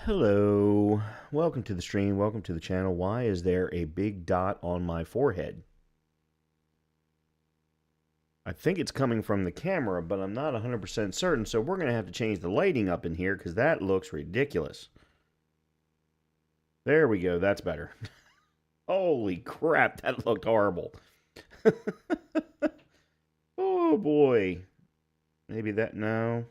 Hello. Welcome to the stream. Welcome to the channel. Why is there a big dot on my forehead? I think it's coming from the camera, but I'm not 100% certain, so we're going to have to change the lighting up in here because that looks ridiculous. There we go. That's better. Holy crap, that looked horrible. Oh boy. Maybe that, no.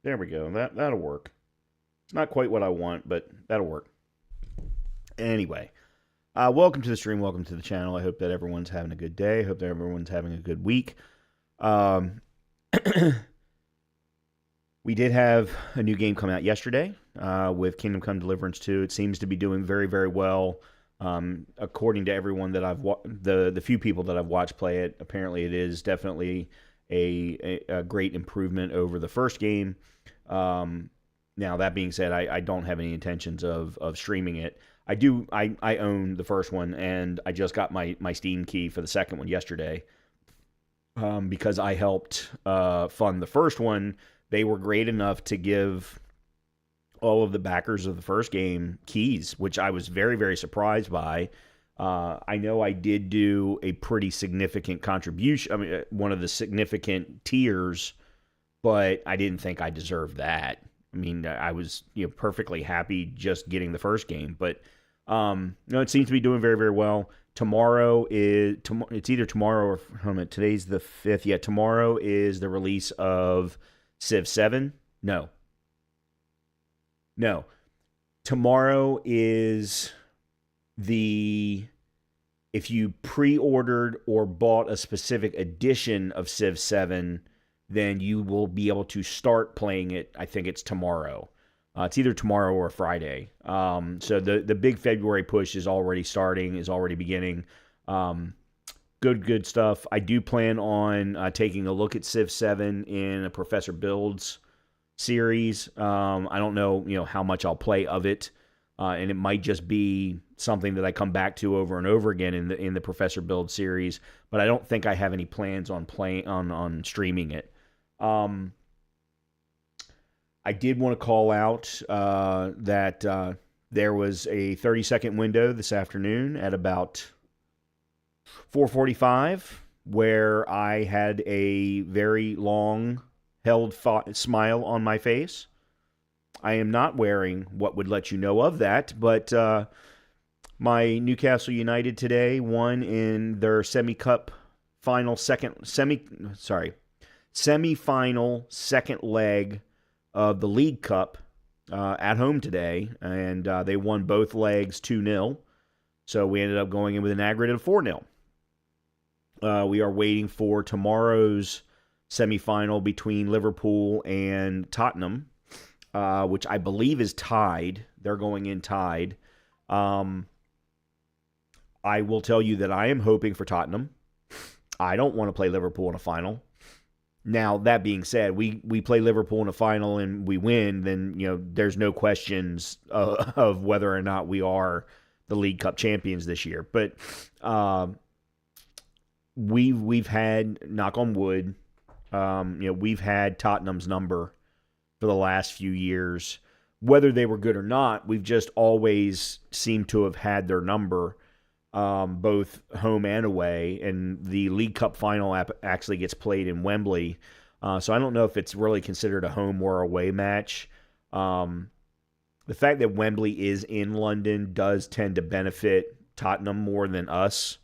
There we go. That'll work. It's not quite what I want, but that'll work. Anyway, welcome to the stream. Welcome to the channel. I hope that everyone's having a good day. I hope that everyone's having a good week. Um, we did have a new game come out yesterday with Kingdom Come Deliverance 2. It seems to be doing very, very well. According to everyone that the few people that I've watched play it, apparently it is definitely a great improvement over the first game. Now that being said, I don't have any intentions of streaming it. I own the first one, and I just got my Steam key for the second one yesterday. Because I helped fund the first one. They were great enough to give all of the backers of the first game keys, which I was very, very surprised by. I know I did do a pretty significant contribution. I mean, one of the significant tiers, but I didn't think I deserved that. I mean, I was perfectly happy just getting the first game, but it seems to be doing very, very well. Tomorrow is it's either tomorrow or hold on, today's the 5th. Yeah, tomorrow is the release of Civ 7. No. Tomorrow is the if you pre-ordered or bought a specific edition of Civ 7, then you will be able to start playing it. I think it's tomorrow. It's either tomorrow or Friday. So the big February push is already starting, is already beginning. Good stuff. I do plan on taking a look at Civ 7 in a Professor Builds series. I don't know, how much I'll play of it, and it might just be something that I come back to over and over again in the Professor Build series. But I don't think I have any plans on playing on streaming it. I did want to call out that there was a 30-second window this afternoon at about 4:45 where I had a very long held smile on my face. I am not wearing what would let you know of that, but my Newcastle United today won in their semi-final second leg of the League Cup at home today, and they won both legs 2-0. So we ended up going in with an aggregate of 4-0. We are waiting for tomorrow's semifinal between Liverpool and Tottenham, which I believe is tied. They're going in tied. I will tell you that I am hoping for Tottenham. I don't want to play Liverpool in a final. Now, that being said, we play Liverpool in a final and we win, then there's no questions of whether or not we are the League Cup champions this year. But we've had, knock on wood, we've had Tottenham's number for the last few years. Whether they were good or not, we've just always seemed to have had their number, both home and away. And the League Cup final actually gets played in Wembley. So I don't know if it's really considered a home or away match. The fact that Wembley is in London does tend to benefit Tottenham more than us.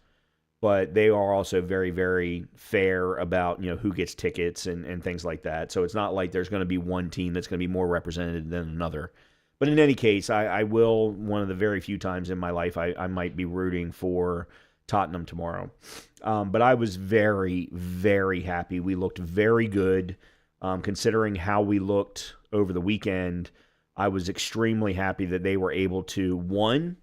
But they are also very, very fair about who gets tickets and things like that. So it's not like there's going to be one team that's going to be more represented than another. But in any case, I will, one of the very few times in my life, I might be rooting for Tottenham tomorrow. But I was very, very happy. We looked very good. Considering how we looked over the weekend, I was extremely happy that they were able to, one,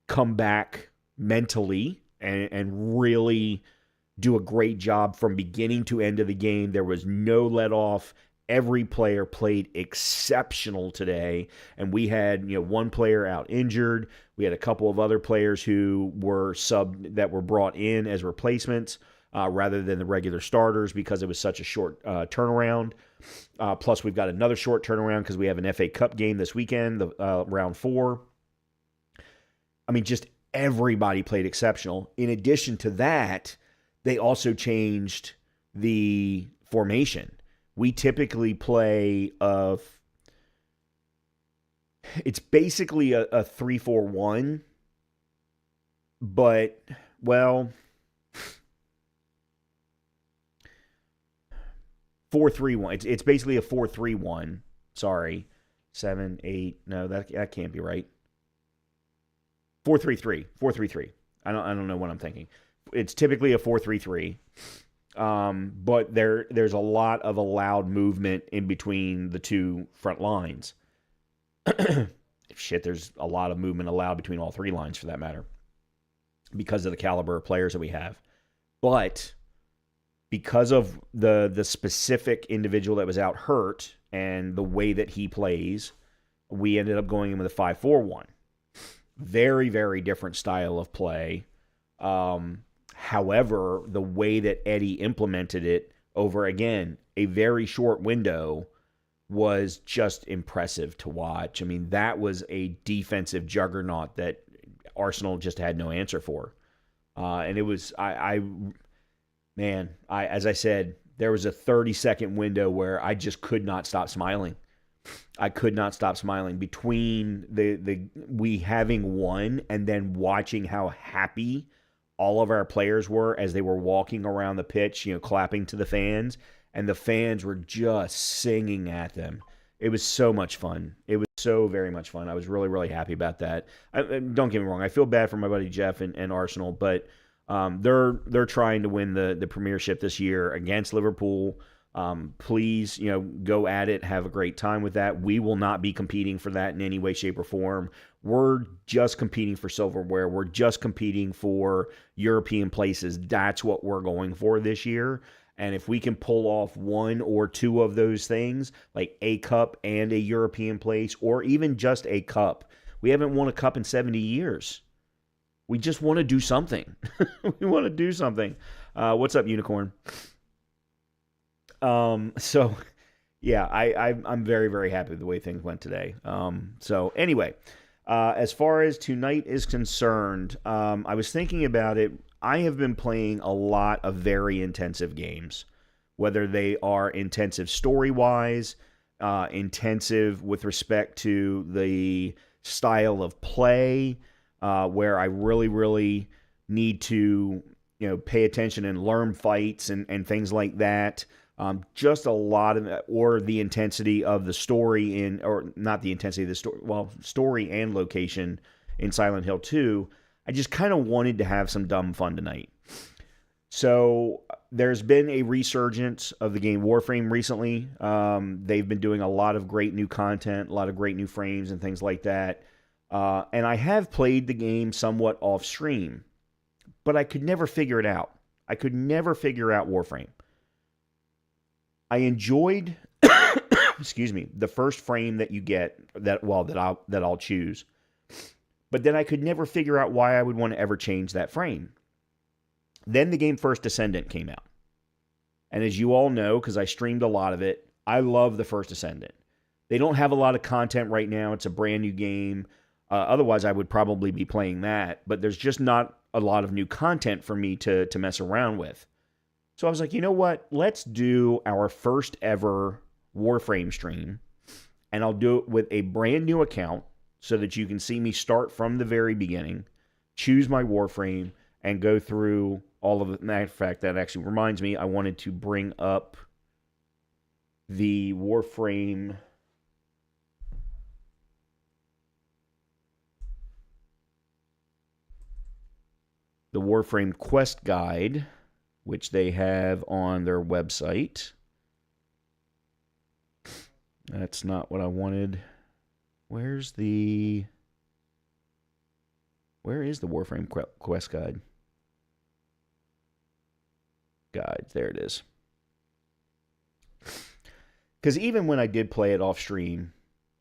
come back mentally and really do a great job from beginning to end of the game. There was no let off every player played exceptional today, and we had one player out injured. We had a couple of other players who were that were brought in as replacements rather than the regular starters because it was such a short turnaround. Plus, we've got another short turnaround because we have an FA Cup game this weekend, the round 4. I mean, just everybody played exceptional. In addition to that, they also changed the formation. We typically play it's basically a 3-4-1, but, well, 4-3-1. It's basically a 4-3-1. Sorry. 7, 8. No, that can't be right. 4-3-3. 4-3-3. I don't know what I'm thinking. It's typically a 4-3-3. But there's a lot of allowed movement in between the two front lines. Shit, there's a lot of movement allowed between all 3 lines for that matter because of the caliber of players that we have. But because of the specific individual that was out hurt and the way that he plays, we ended up going in with a 5-4-1. Very, very different style of play. However, the way that Eddie implemented it over, again, a very short window was just impressive to watch. I mean, that was a defensive juggernaut that Arsenal just had no answer for. And it was, as I said, there was a 30-second window where I just could not stop smiling. I could not stop smiling between we having won and then watching how happy all of our players were as they were walking around the pitch, clapping to the fans, and the fans were just singing at them. It was so much fun. It was so very much fun. I was really, really happy about that. Don't get me wrong. I feel bad for my buddy Jeff and Arsenal, but they're trying to win the Premiership this year against Liverpool. Please, go at it. Have a great time with that. We will not be competing for that in any way, shape, or form. We're just competing for silverware. We're just competing for European places. That's what we're going for this year. And if we can pull off 1 or 2 of those things, like a cup and a European place, or even just a cup, we haven't won a cup in 70 years. We just want to do something. We want to do something. What's up, Unicorn? So yeah, I'm very, very happy with the way things went today. So anyway, as far as tonight is concerned, I was thinking about it. I have been playing a lot of very intensive games, whether they are intensive story-wise, intensive with respect to the style of play, where I really, really need to, pay attention and learn fights and things like that. Just a lot of, or the intensity of the story or not the intensity of the story, well, story and location in Silent Hill 2. I just kind of wanted to have some dumb fun tonight. So there's been a resurgence of the game Warframe recently. They've been doing a lot of great new content, a lot of great new frames and things like that. And I have played the game somewhat off stream, but I could never figure it out. I could never figure out Warframe. I enjoyed, excuse me, the first frame that you get that I'll choose. But then I could never figure out why I would want to ever change that frame. Then the game First Descendant came out. And as you all know, because I streamed a lot of it, I love the First Descendant. They don't have a lot of content right now. It's a brand new game. Otherwise, I would probably be playing that. But there's just not a lot of new content for me to mess around with. So I was like, you know what? Let's do our first ever Warframe stream. And I'll do it with a brand new account so that you can see me start from the very beginning, choose my Warframe, and go through all of it. Matter of fact, that actually reminds me, I wanted to bring up the Warframe quest guide, which they have on their website. That's not what I wanted. Where is the Warframe quest guide? There it is. Because even when I did play it off stream,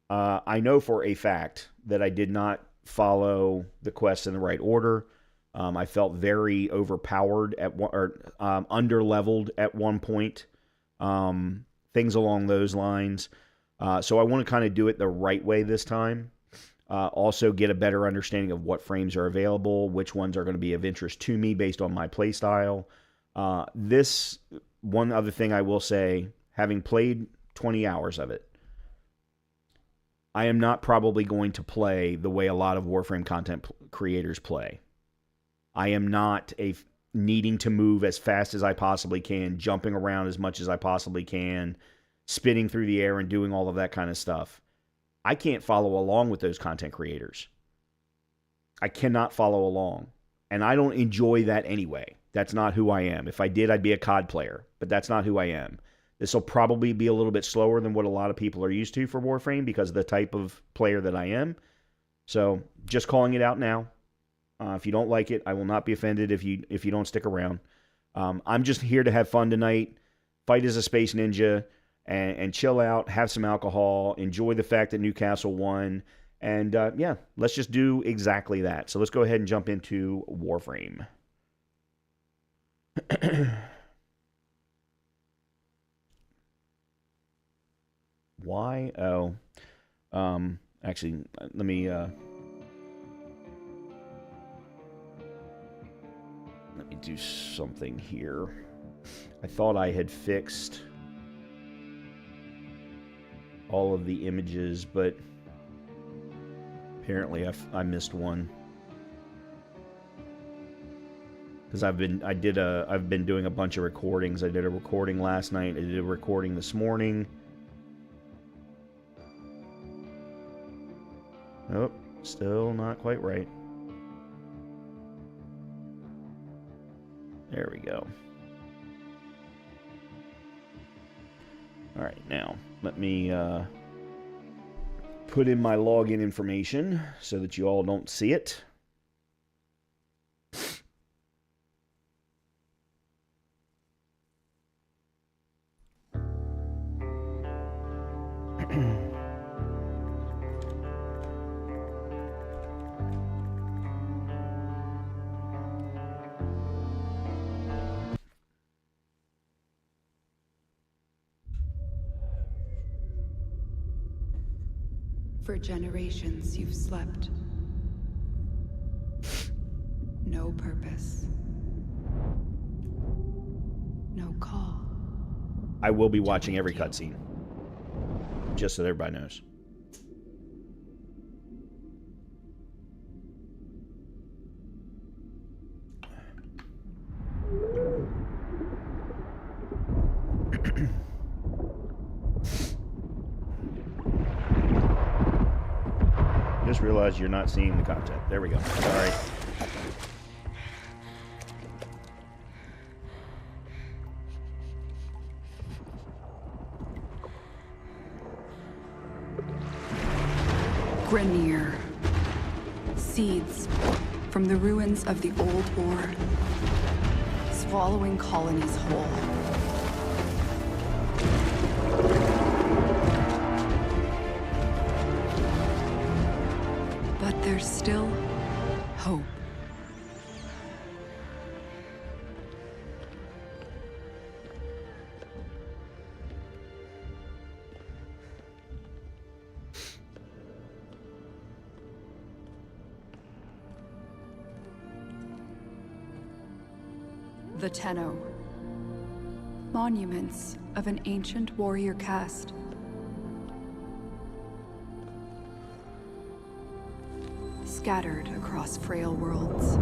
I know for a fact that I did not follow the quests in the right order. I felt very overpowered at one, or under-leveled at one point. Things along those lines. So I want to kind of do it the right way this time. Also get a better understanding of what frames are available, which ones are going to be of interest to me based on my playstyle. This one other thing I will say, having played 20 hours of it, I am not probably going to play the way a lot of Warframe content creators play. I am not needing to move as fast as I possibly can, jumping around as much as I possibly can, spinning through the air and doing all of that kind of stuff. I can't follow along with those content creators. I cannot follow along. And I don't enjoy that anyway. That's not who I am. If I did, I'd be a COD player. But that's not who I am. This will probably be a little bit slower than what a lot of people are used to for Warframe because of the type of player that I am. So just calling it out now. If you don't like it, I will not be offended if you don't stick around. I'm just here to have fun tonight, fight as a space ninja, and chill out, have some alcohol, enjoy the fact that Newcastle won, and yeah, let's just do exactly that. So let's go ahead and jump into Warframe. Why? Oh, actually, let me do something here. I thought I had fixed all of the images, but apparently I missed one. Because I've been doing a bunch of recordings. I did a recording last night. I did a recording this morning. Nope, still not quite right. There we go. Alright, now, let me put in my login information so that you all don't see it. For generations you've slept. No purpose. No call. I will be watching every cutscene. Just so everybody knows. Just realized you're not seeing the content. There we go. Sorry. Grenier. Seeds from the ruins of the old war, swallowing colonies whole. But there's still hope. The Tenno. Monuments of an ancient warrior caste. Scattered across frail worlds.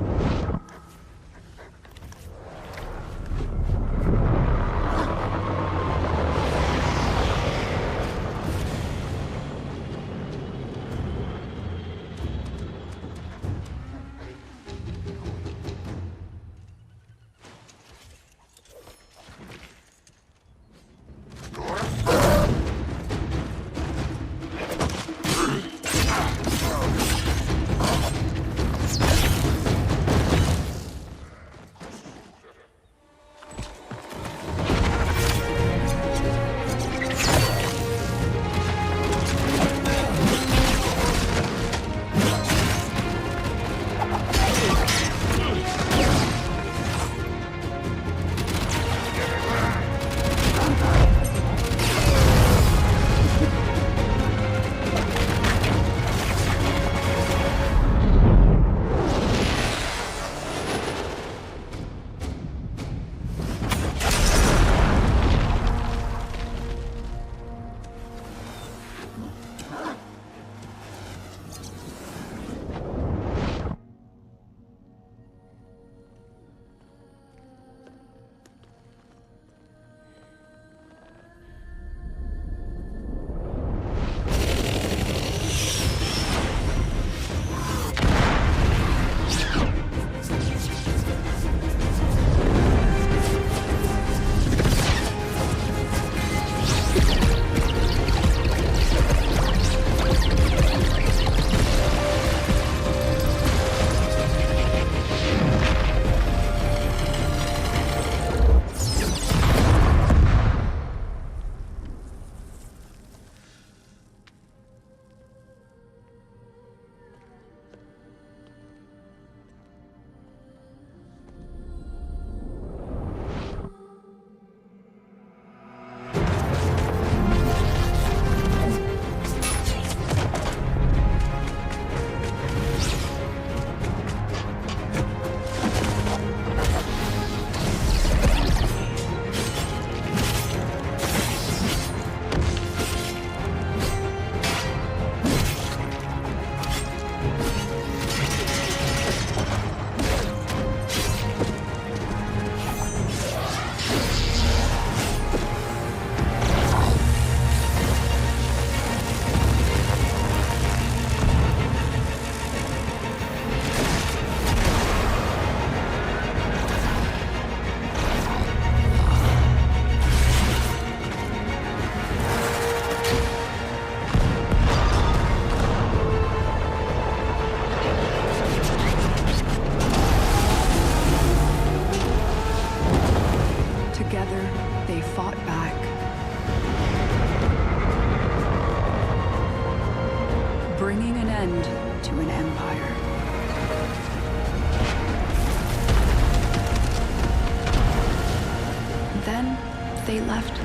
left.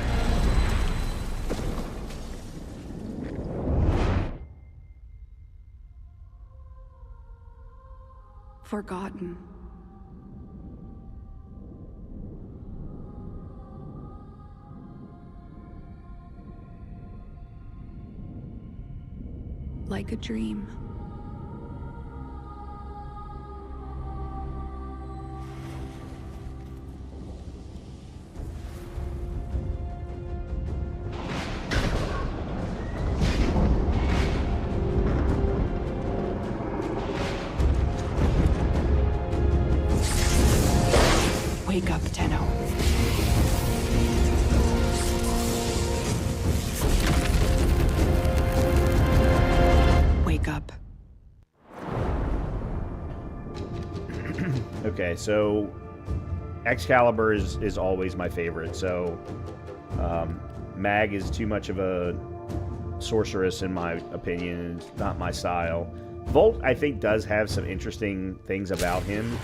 Forgotten. Like a dream. Wake up, Tenno. Wake up. Okay, so Excalibur is always my favorite. So Mag is too much of a sorceress in my opinion. It's not my style. Volt, I think, does have some interesting things about him.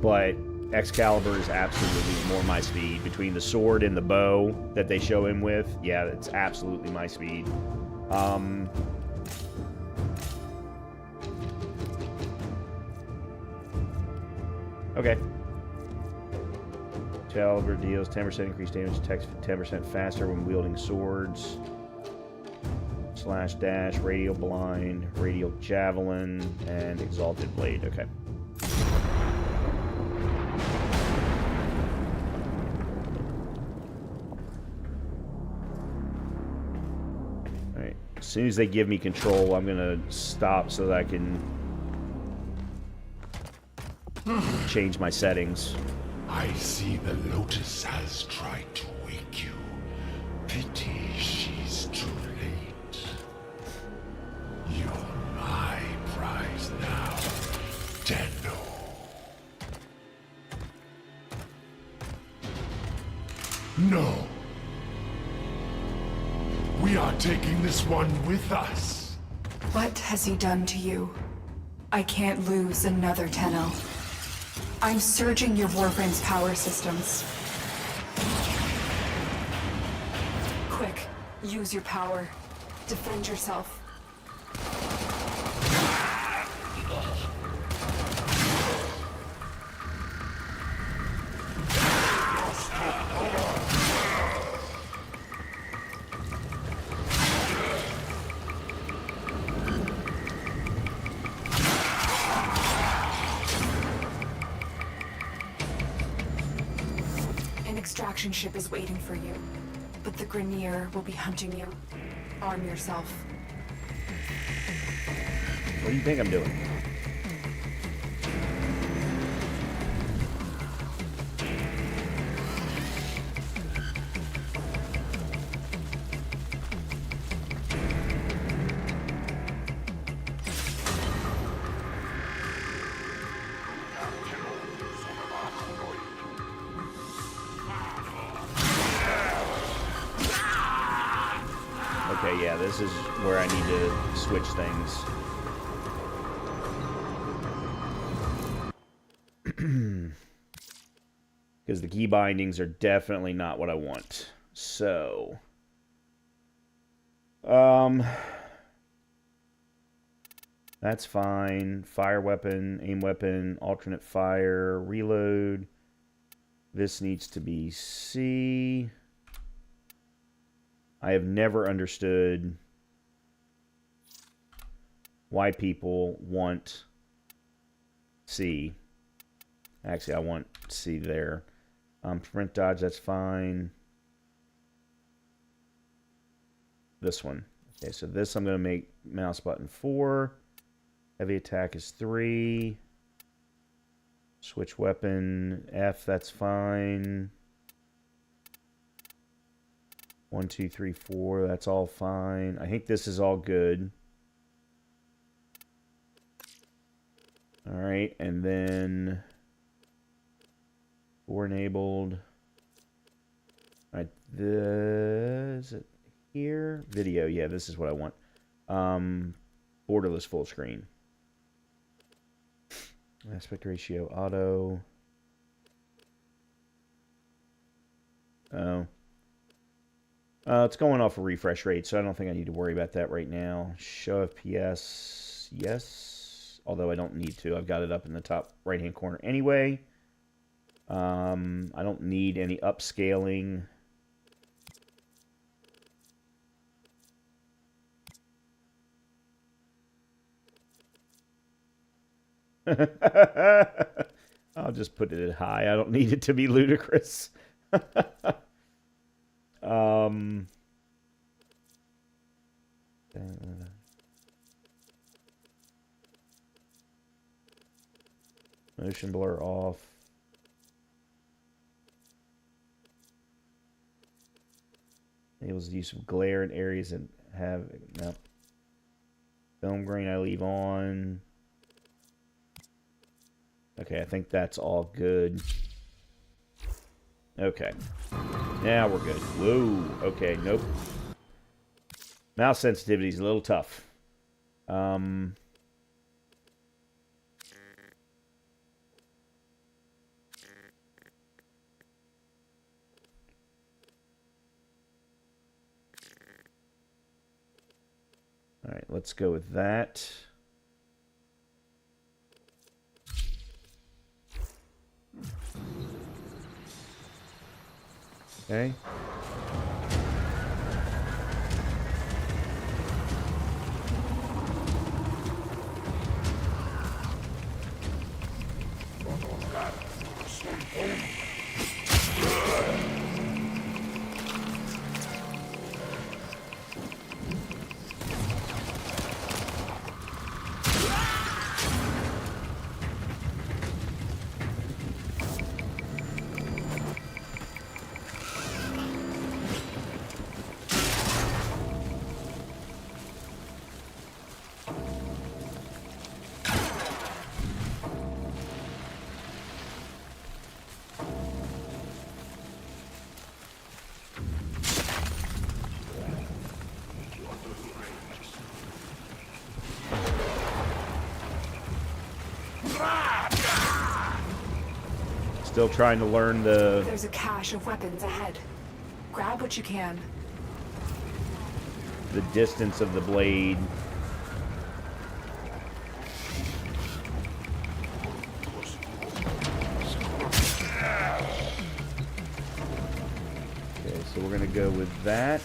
But Excalibur is absolutely more my speed. Between the sword and the bow that they show him with, yeah, it's absolutely my speed. Okay. Excalibur deals 10% increased damage, attacks 10% faster when wielding swords. Slash dash, radial blind, radial javelin, and exalted blade. Okay. Alright. As soon as they give me control, I'm gonna stop so that I can change my settings. I see the Lotus has tried to wake you. Pity she's too late. You're my prize now, Tenno. No. We are taking this one with us. What has he done to you? I can't lose another Tenno. I'm surging your warframe's power systems. Quick, use your power. Defend yourself. An extraction ship is waiting for you, but the Grineer will be hunting you. Arm yourself. What do you think I'm doing? Okay, yeah, this is where I need to switch things. Because the key bindings are definitely not what I want. So, that's fine. Fire weapon, aim weapon, alternate fire, reload. This needs to be C. I have never understood why people want C. Actually, I want C there. Sprint dodge, that's fine. This one. Okay, so this I'm going to make mouse button 4. Heavy attack is 3. Switch weapon, F, that's fine. 1, 2, 3, 4, that's all fine. I think this is all good. Alright, and then 4 enabled. Alright, is it here? Video, yeah, this is what I want. Borderless full screen. Aspect ratio, auto. Oh. It's going off a refresh rate, so I don't think I need to worry about that right now. Show FPS, yes. Although I don't need to. I've got it up in the top right-hand corner anyway. I don't need any upscaling. I'll just put it at high. I don't need it to be ludicrous. Motion blur off. Enables the use of glare in areas that have no. Film grain I leave on. Okay, I think that's all good. Okay. Now we're good. Whoa. Okay, nope. Mouse sensitivity is a little tough. All right, let's go with that. Okay. Still trying to learn the... There's a cache of weapons ahead. Grab what you can. The distance of the blade. Okay, so we're going to go with that.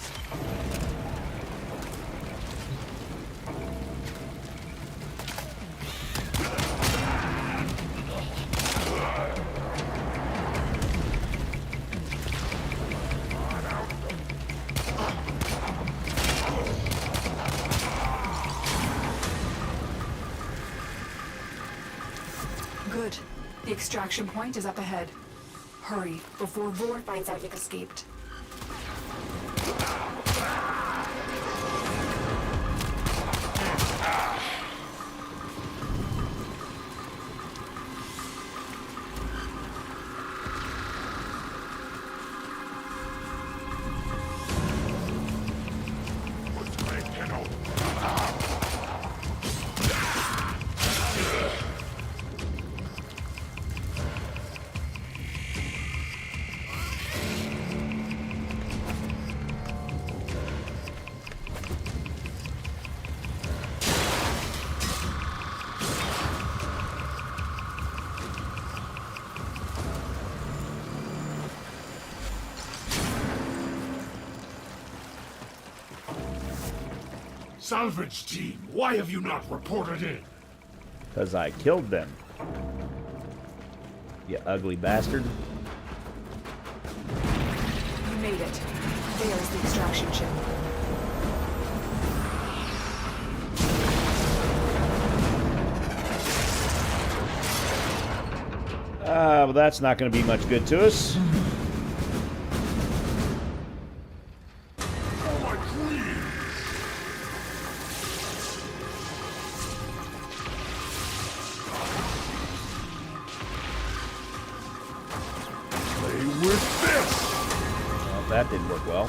Good. The extraction point is up ahead. Hurry, before Vor finds out you've escaped. Salvage team, why have you not reported in? Because I killed them. You ugly bastard. You made it. There's the extraction ship. Well, that's not going to be much good to us. Oh my queen! Play with this! Well, that didn't work well.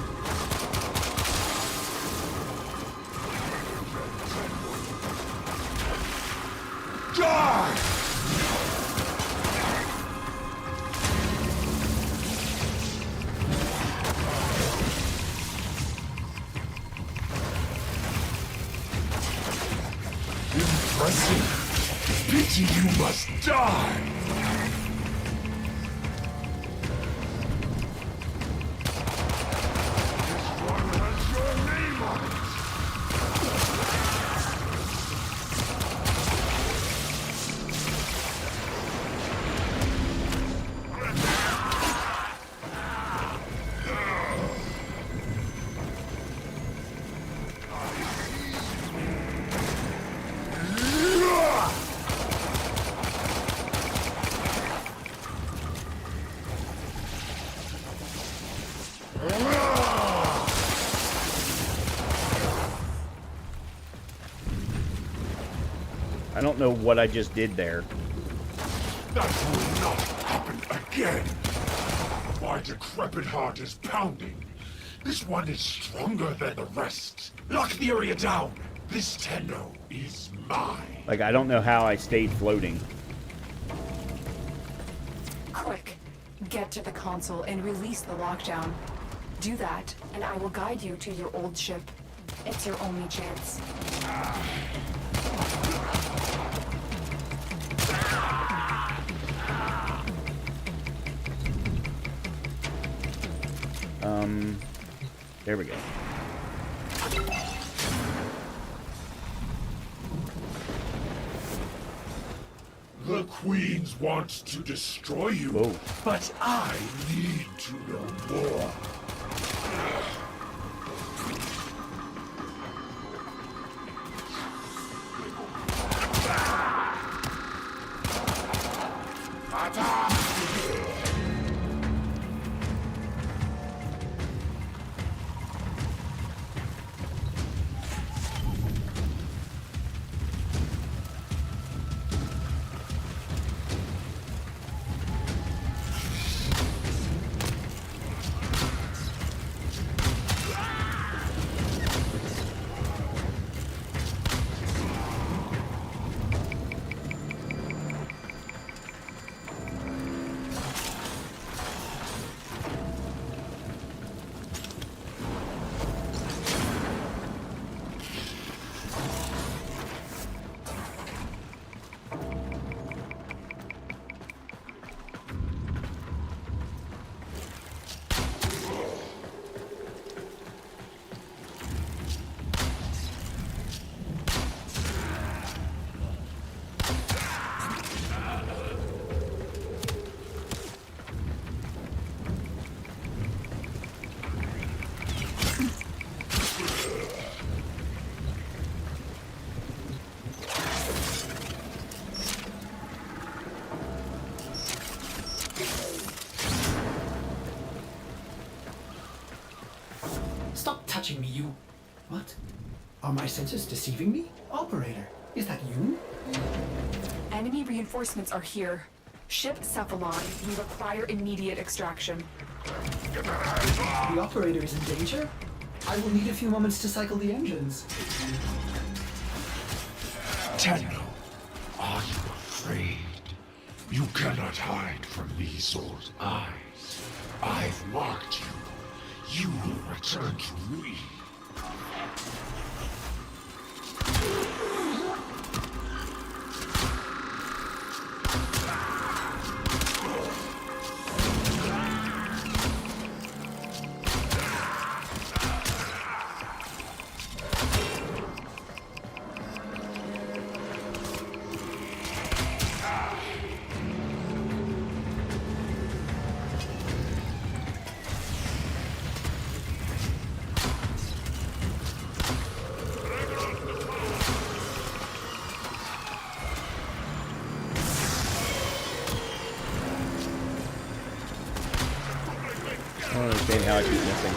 Die! Impressive. Pity you must die. This one has your name on it. I don't know what I just did there. That will not happen again. My decrepit heart is pounding. This one is stronger than the rest. Lock the area down. This Tenno is mine. Like, I don't know how I stayed floating. Quick, get to the console and release the lockdown. Do that, and I will guide you to your old ship. It's your only chance. There we go. The Queens want to destroy you, Whoa. but I need to know more. Stop touching me, you... What? Are my senses deceiving me? Operator, is that you? Enemy reinforcements are here. Ship Cephalon, we require immediate extraction. The operator is in danger? I will need a few moments to cycle the engines. Tenno, are you afraid? You cannot hide from these old eyes. I've marked you. You will return to me. I don't understand how I keep missing.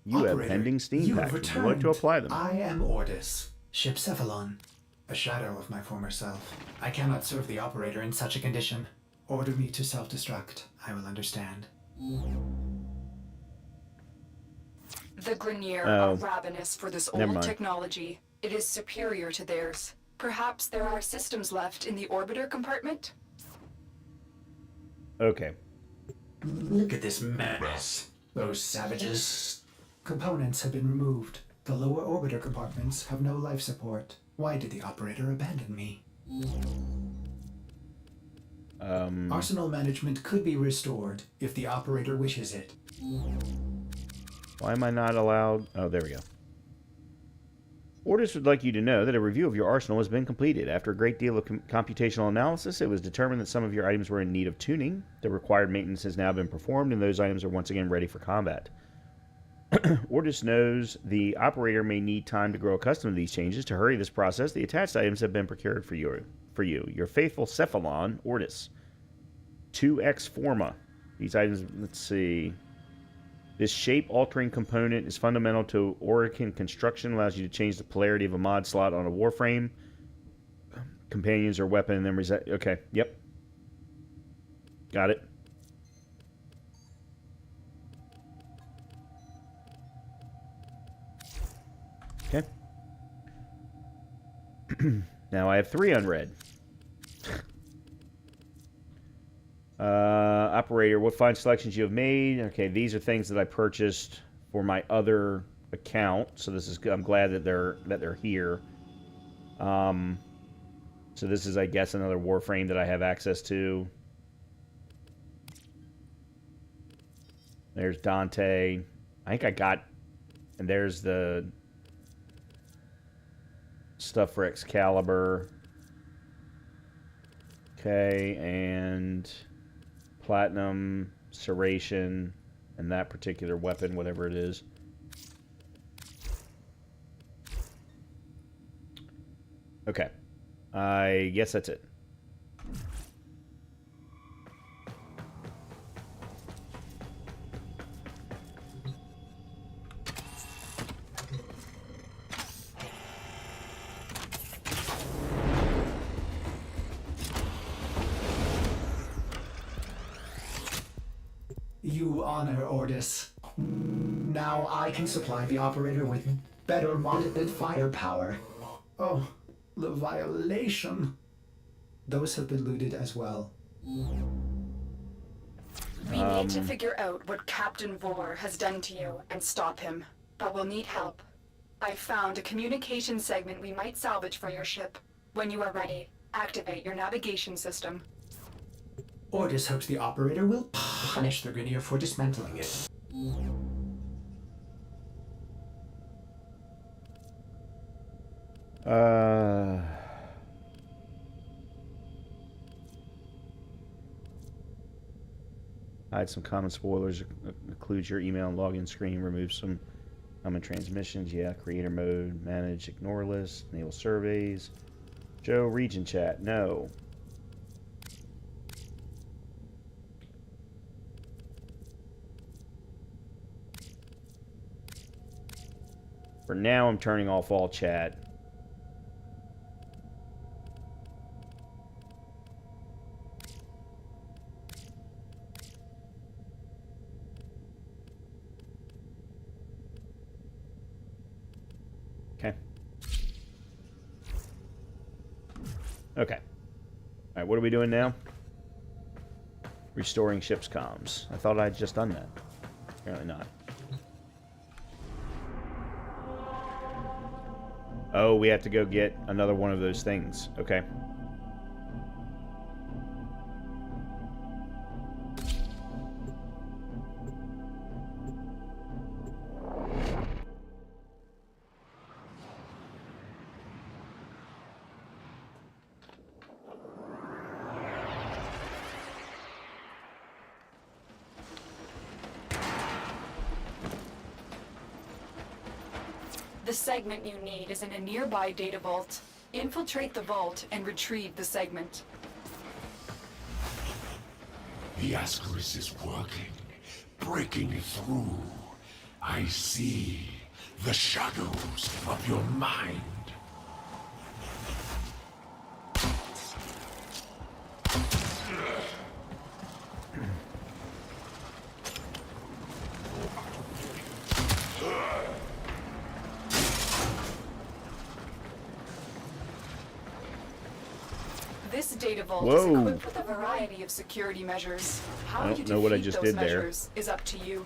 You have Operator, pending Steam you have packs. Would you like to returned. apply them? I am Ordis. Ship Cephalon. A shadow of my former self. I cannot serve the operator in such a condition. Order me to self-destruct. I will understand. The Grineer Oh. are ravenous for this Never old mind. technology. It is superior to theirs. Perhaps there are systems left in the orbiter compartment? Okay. Look at this mess. Those savages. Components have been removed. The lower orbiter compartments have no life support. Why did the operator abandon me? Arsenal management could be restored if the operator wishes it. Why am I not allowed? Oh, there we go. Orders would like you to know that a review of your arsenal has been completed. After a great deal of computational analysis, it was determined that some of your items were in need of tuning. The required maintenance has now been performed, and those items are once again ready for combat. Ordis knows the operator may need time to grow accustomed to these changes. To hurry this process, the attached items have been procured for you. Your faithful Cephalon, Ordis. 2X Forma. These items, let's see. This shape-altering component is fundamental to Orican construction, allows you to change the polarity of a mod slot on a warframe. Companions or weapon and then reset. Okay, yep. Got it. Okay. Now I have 3 unread. Operator, what fine selections you have made. Okay, these are things that I purchased for my other account. So this is, I'm glad that they're here. So this is, I guess, another warframe that I have access to. There's Dante. I think I got, and there's the stuff for Excalibur. Okay, and Platinum, Serration, and that particular weapon, whatever it is. Okay. I guess that's it. You honor Ordis. Now I can supply the operator with better modded firepower. Oh, the violation. Those have been looted as well. We need to figure out what Captain Vor has done to you and stop him, but we'll need help. I found a communication segment we might salvage for your ship. When you are ready, activate your navigation system. Ordis hopes the operator will punish the Grineer for dismantling it. Hide some common spoilers, includes your email and login screen, remove some common transmissions, yeah, creator mode, manage, ignore list, enable surveys. Joe, region chat, no. For now, I'm turning off all chat. Okay. Okay. All right, what are we doing now? Restoring ship's comms. I thought I'd just done that. Apparently not. Oh, we have to go get another one of those things. Okay. The segment you need is in a nearby data vault. Infiltrate the vault and retrieve the segment. The Ascaris is working, breaking through. I see the shadows of your mind. This data vault is Whoa. equipped with a variety of security measures. How I you don't know what I defeat just those did there. measures is up to you.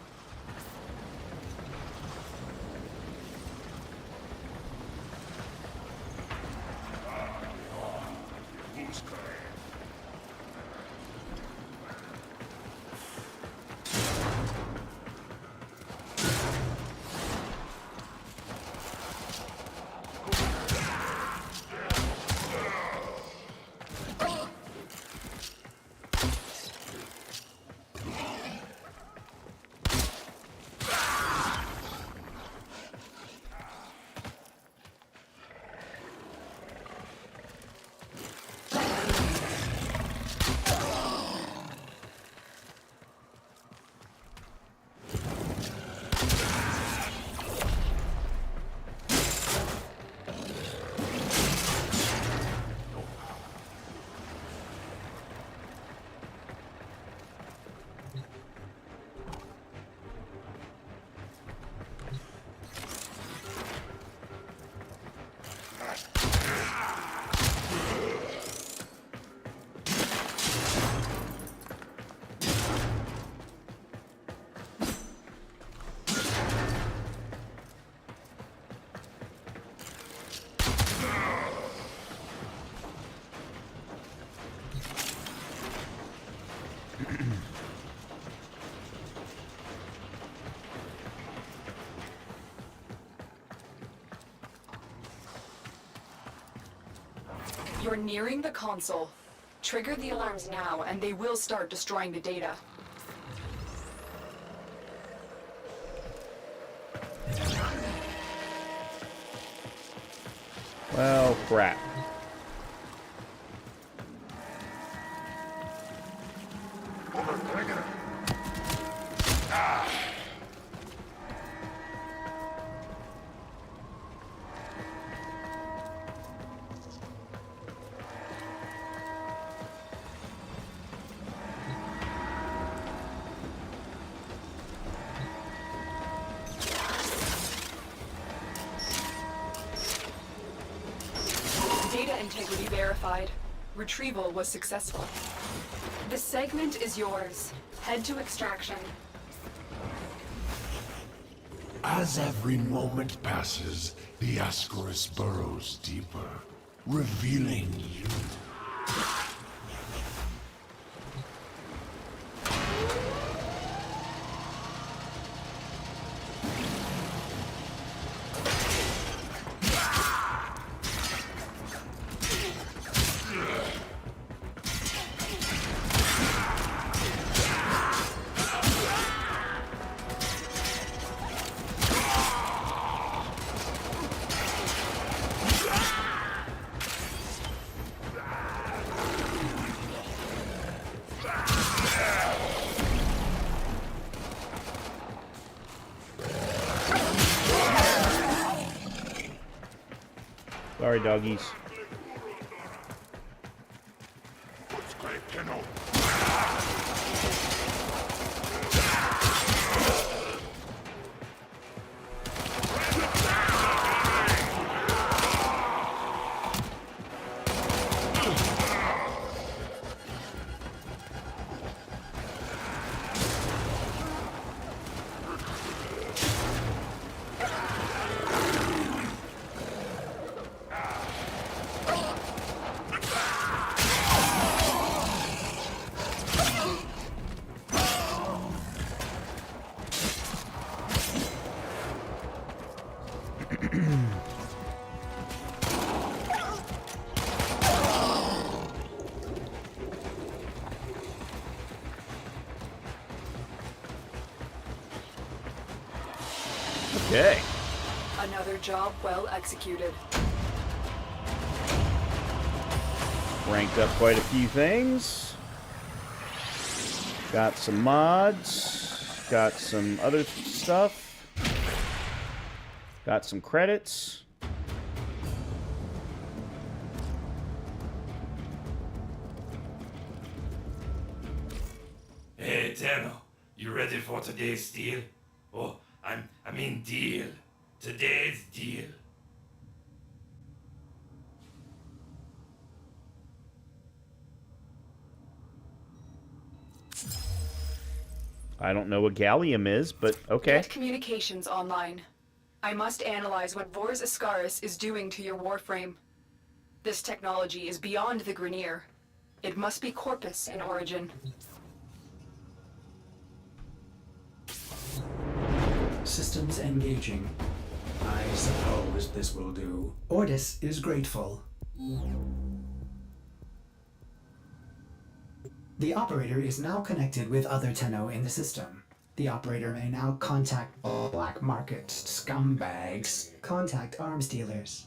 You're nearing the console. Trigger the alarms now, and they will start destroying the data. Well, crap. Data integrity verified. Retrieval was successful. The segment is yours. Head to extraction. As every moment passes, the Ascaris burrows deeper, revealing you. Sorry, doggies. Okay. Another job well executed. Ranked up quite a few things. Got some mods. Got some other stuff. Got some credits. Hey, Tenno, you ready for today's deal? Oh, I mean deal. Today's deal. I don't know what gallium is, but okay. Get communications online. I must analyze what Vor's Ascaris is doing to your warframe. This technology is beyond the Grineer. It must be Corpus in origin. Systems engaging. I suppose this will do. Ordis is grateful. The operator is now connected with other Tenno in the system. The operator may now contact black market scumbags. Contact arms dealers.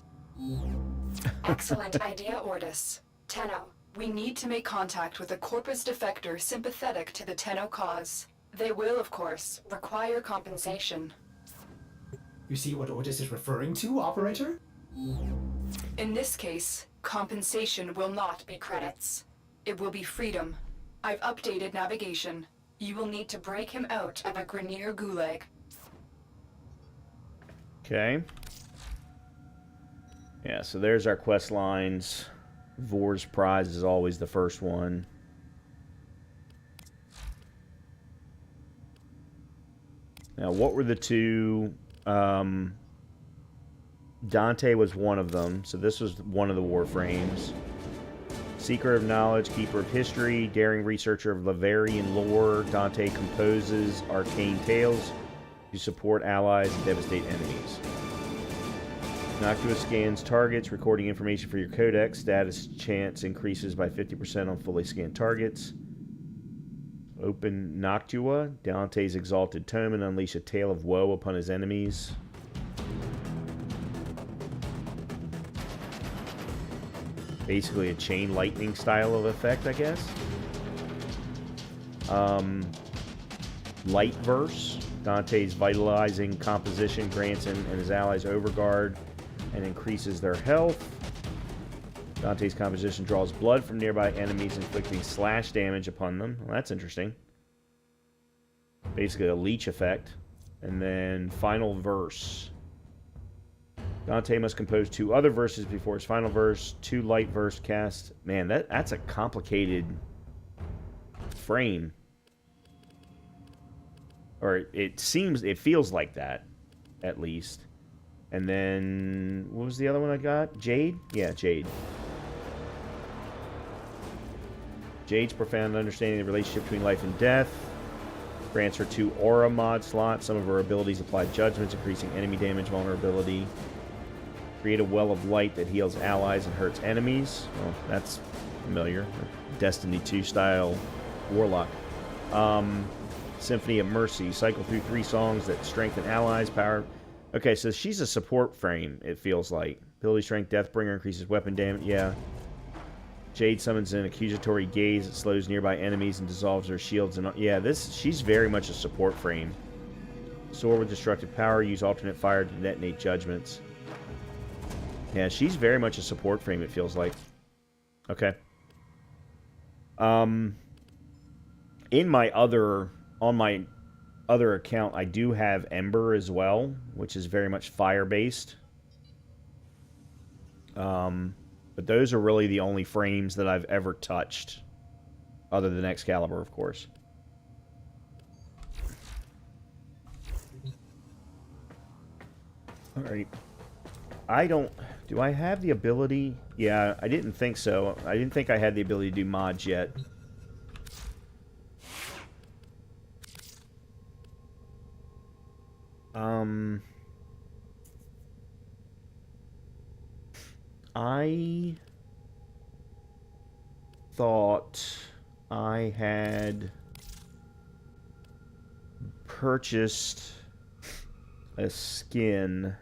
Excellent idea, Ordis. Tenno, we need to make contact with a Corpus defector sympathetic to the Tenno cause. They will, of course, require compensation. You see what Ordis is referring to, operator? In this case, compensation will not be credits. It will be freedom. I've updated navigation. You will need to break him out of a Grineer gulag. Okay. Yeah, so there's our quest lines. Vor's prize is always the first one. Now, what were the two? Dante was one of them, so this was one of the warframes. Seeker of knowledge, keeper of history, daring researcher of Laverian lore. Dante composes arcane tales to support allies and devastate enemies. Noctua scans targets, recording information for your codex. Status chance increases by 50% on fully scanned targets. Open Noctua, Dante's exalted tome, and unleash a tale of woe upon his enemies. Basically a chain lightning style of effect, I guess. Light verse, Dante's vitalizing composition grants him and his allies overguard and increases their health. Dante's composition draws blood from nearby enemies, inflicting slash damage upon them. Well, that's interesting. Basically a leech effect. And then final verse. Dante must compose 2 other verses before his final verse. 2 light verse cast. Man, that's a complicated frame. Or it feels like that, at least. And then, what was the other one I got? Jade? Yeah, Jade. Jade's profound understanding of the relationship between life and death. Grants her 2 aura mod slots. Some of her abilities apply judgments, increasing enemy damage vulnerability. Create a well of light that heals allies and hurts enemies. Well, that's familiar. Destiny 2 style warlock. Symphony of Mercy. Cycle through 3 songs that strengthen allies. Power. Okay, so she's a support frame, it feels like. Ability strength, Deathbringer increases weapon damage. Yeah. Jade summons an accusatory gaze that slows nearby enemies and dissolves their shields. And yeah, she's very much a support frame. Sword with destructive power. Use alternate fire to detonate judgments. Yeah, she's very much a support frame, it feels like. Okay. On my other account, I do have Ember as well, which is very much fire-based. But those are really the only frames that I've ever touched, other than Excalibur, of course. Alright. Do I have the ability? Yeah, I didn't think so. I didn't think I had the ability to do mods yet. I thought I had purchased a skin.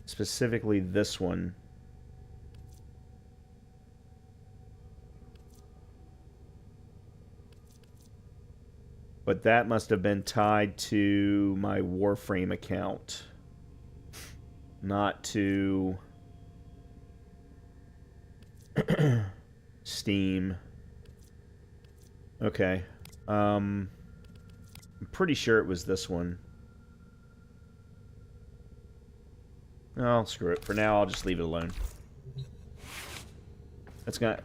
Specifically this one. But that must have been tied to my Warframe account. Not to Steam. Okay. I'm pretty sure it was this one. Oh, screw it. For now, I'll just leave it alone.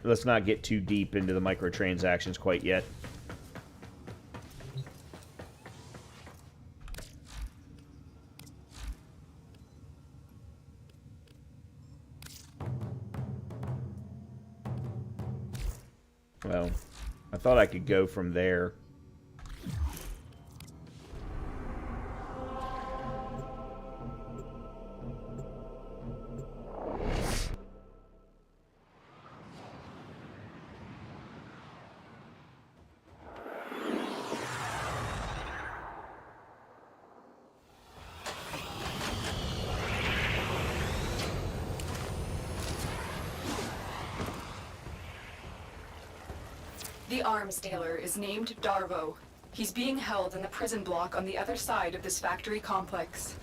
let's not get too deep into the microtransactions quite yet. Well, I thought I could go from there. The arms dealer is named Darvo. He's being held in the prison block on the other side of this factory complex.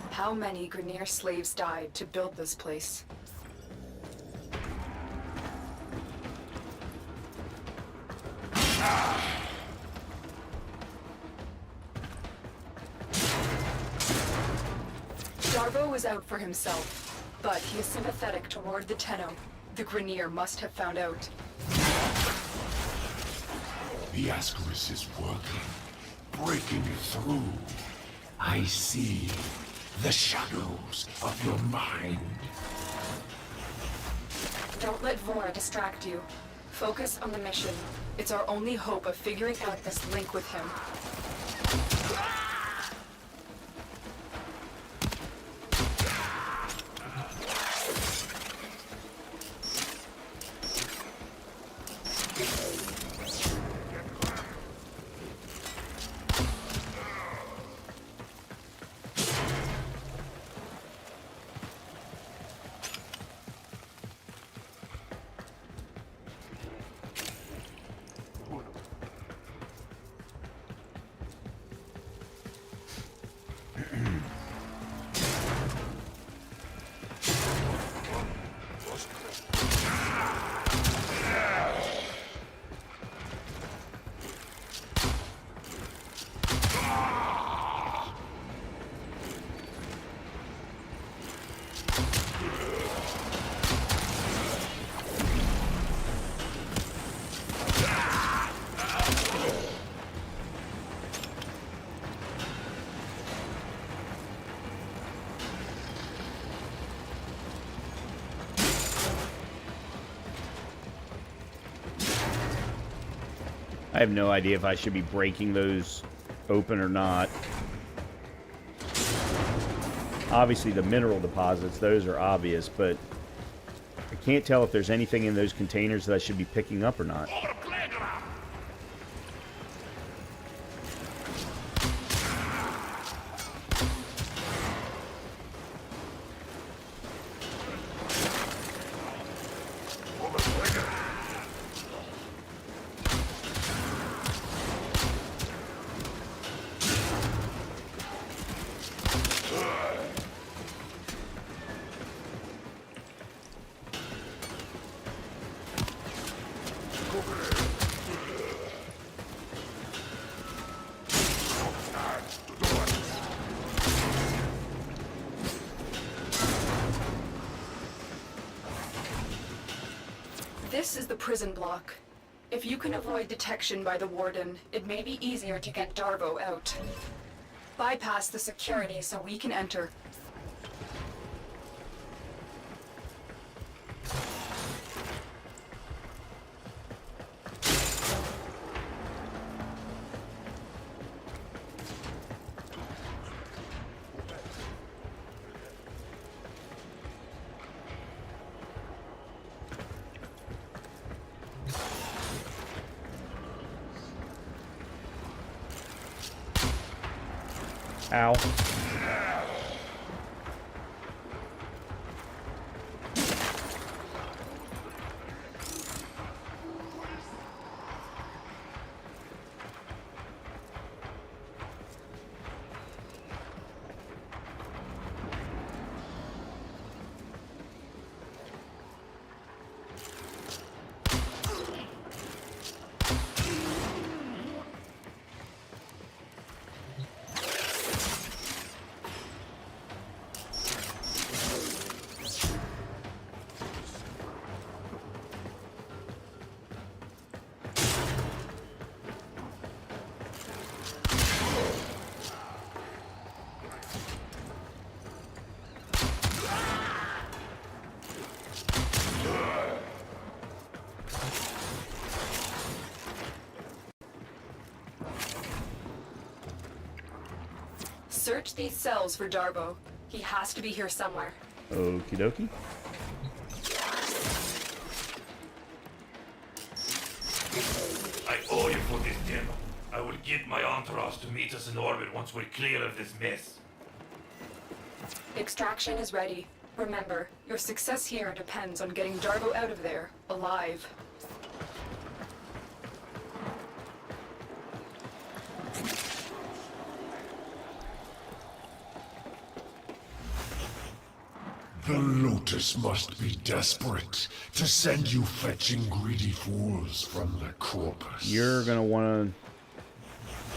How many Grineer slaves died to build this place? Darvo is out for himself, but he is sympathetic toward the Tenno. The Grineer must have found out. The Ascaris is working, breaking through. I see the shadows of your mind. Don't let Vora distract you. Focus on the mission. It's our only hope of figuring out this link with him. I have no idea if I should be breaking those open or not. Obviously the mineral deposits, those are obvious, but I can't tell if there's anything in those containers that I should be picking up or not. This is the prison block. If you can avoid detection by the warden, it may be easier to get Darvo out. Bypass the security so we can enter. Ow. Search these cells for Darbo. He has to be here somewhere. Okie dokie. I owe you for this demo. I will get my entourage to meet us in orbit once we're clear of this mess. Extraction is ready. Remember, your success here depends on getting Darbo out of there, alive. The Lotus must be desperate to send you fetching greedy fools from the corpus. You're gonna want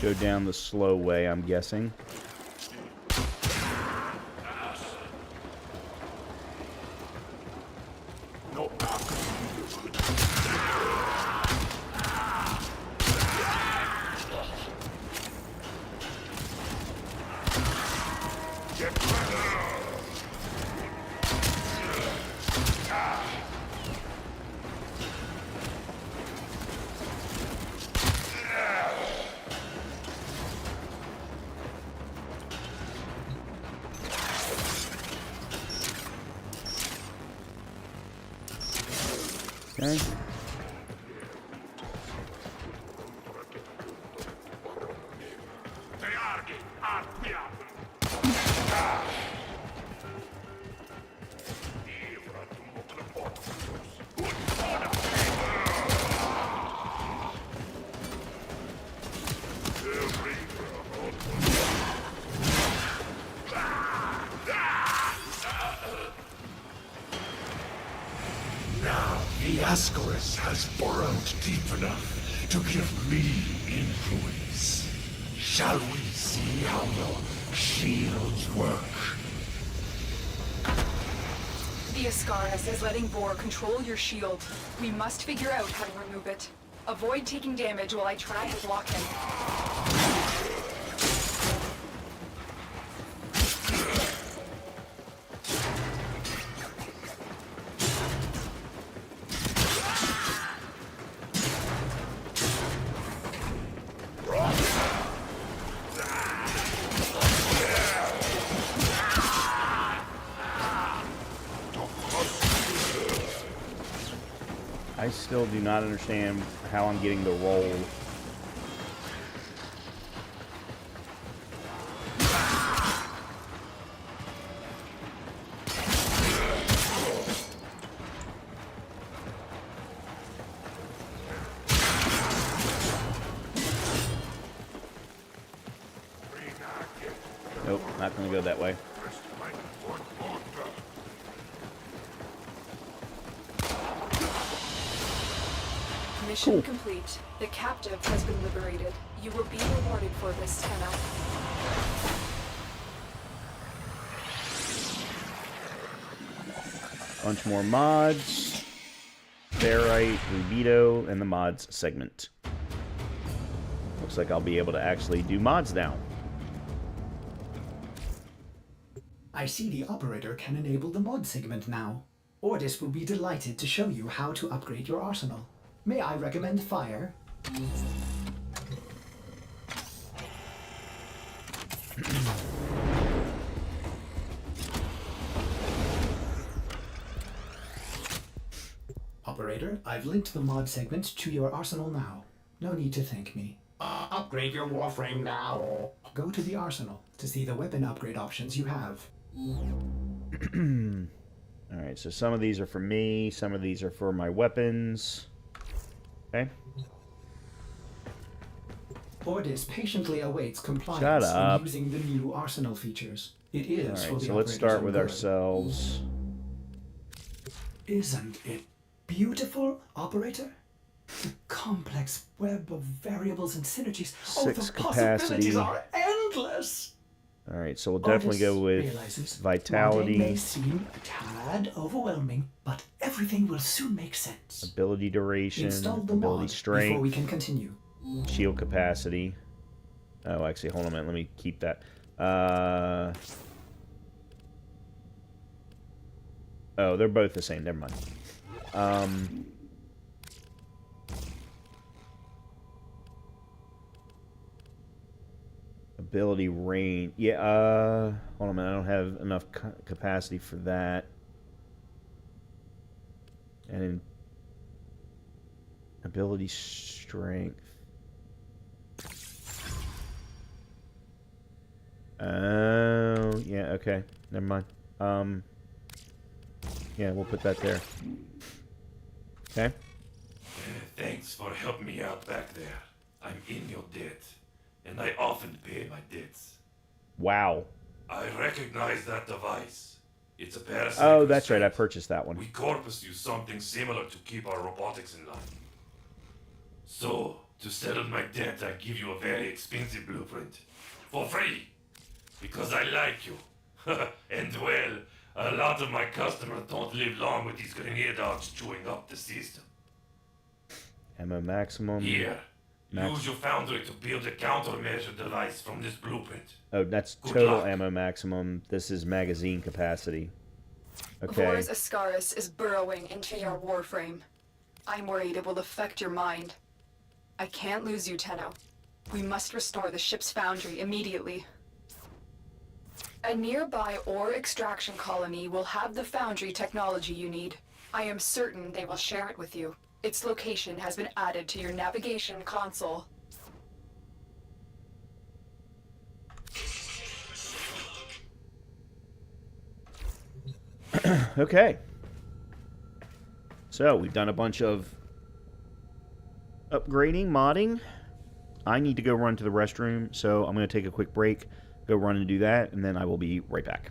to go down the slow way, I'm guessing. No. Get better. Okay. Now, the Ascaris has burrowed deep enough to give me influence. Shall we see how your shields work? The Ascaris is letting Vor control your shield. We must figure out how to remove it. Avoid taking damage while I try to block him. I still do not understand how I'm getting the roll. Nope, not gonna go that way. Mission complete. The captive has been liberated. You will be rewarded for this, Tenna. Bunch more mods. Ferrite, Libido, and the mods segment. Looks like I'll be able to actually do mods now. I see the operator can enable the mod segment now. Ordis will be delighted to show you how to upgrade your arsenal. May I recommend fire? Operator, I've linked the mod segment to your arsenal now. No need to thank me. Upgrade your warframe now. Go to the arsenal to see the weapon upgrade options you have. Alright, so some of these are for me, some of these are for my weapons. Okay. Ordis patiently awaits Shut compliance up. when using the new arsenal features. It is for Alright, the so let's operator's start own with good. ourselves. Isn't it beautiful, operator? The complex web of variables and synergies. Six the possibilities capacity. are endless. Alright, so we'll definitely go with realizes vitality, modding may seem a tad overwhelming, but everything will soon make sense. ability duration, Install the ability mod before we strength, can continue. shield capacity. Oh, actually, hold on a minute. Let me keep that. Oh, they're both the same. Never mind. ability range. Yeah, hold on a minute. I don't have enough capacity for that. And ability strength. Oh, yeah, okay. Never mind. Yeah, we'll put that there. Okay. Thanks for helping me out back there. I'm in your debt, and I often pay my debts. Wow. I recognize that device. It's a parasitic. Oh, that's right. I restraint. purchased that one. We Corpus use something similar to keep our robotics in line. So, to settle my debt, I give you a very expensive blueprint. For free. Because I like you. And well, a lot of my customers don't live long with these grenade dogs chewing up the system. Ammo maximum. Here, use your foundry to build a countermeasure device from this blueprint. Oh, that's Good total luck. ammo maximum. This is magazine capacity. Okay. Vor's Ascaris is burrowing into your warframe. I'm worried it will affect your mind. I can't lose you, Tenno. We must restore the ship's foundry immediately. A nearby ore extraction colony will have the foundry technology you need. I am certain they will share it with you. Its location has been added to your navigation console. Okay. So, we've done a bunch of upgrading, modding. I need to go run to the restroom, so I'm going to take a quick break, go run and do that, and then I will be right back.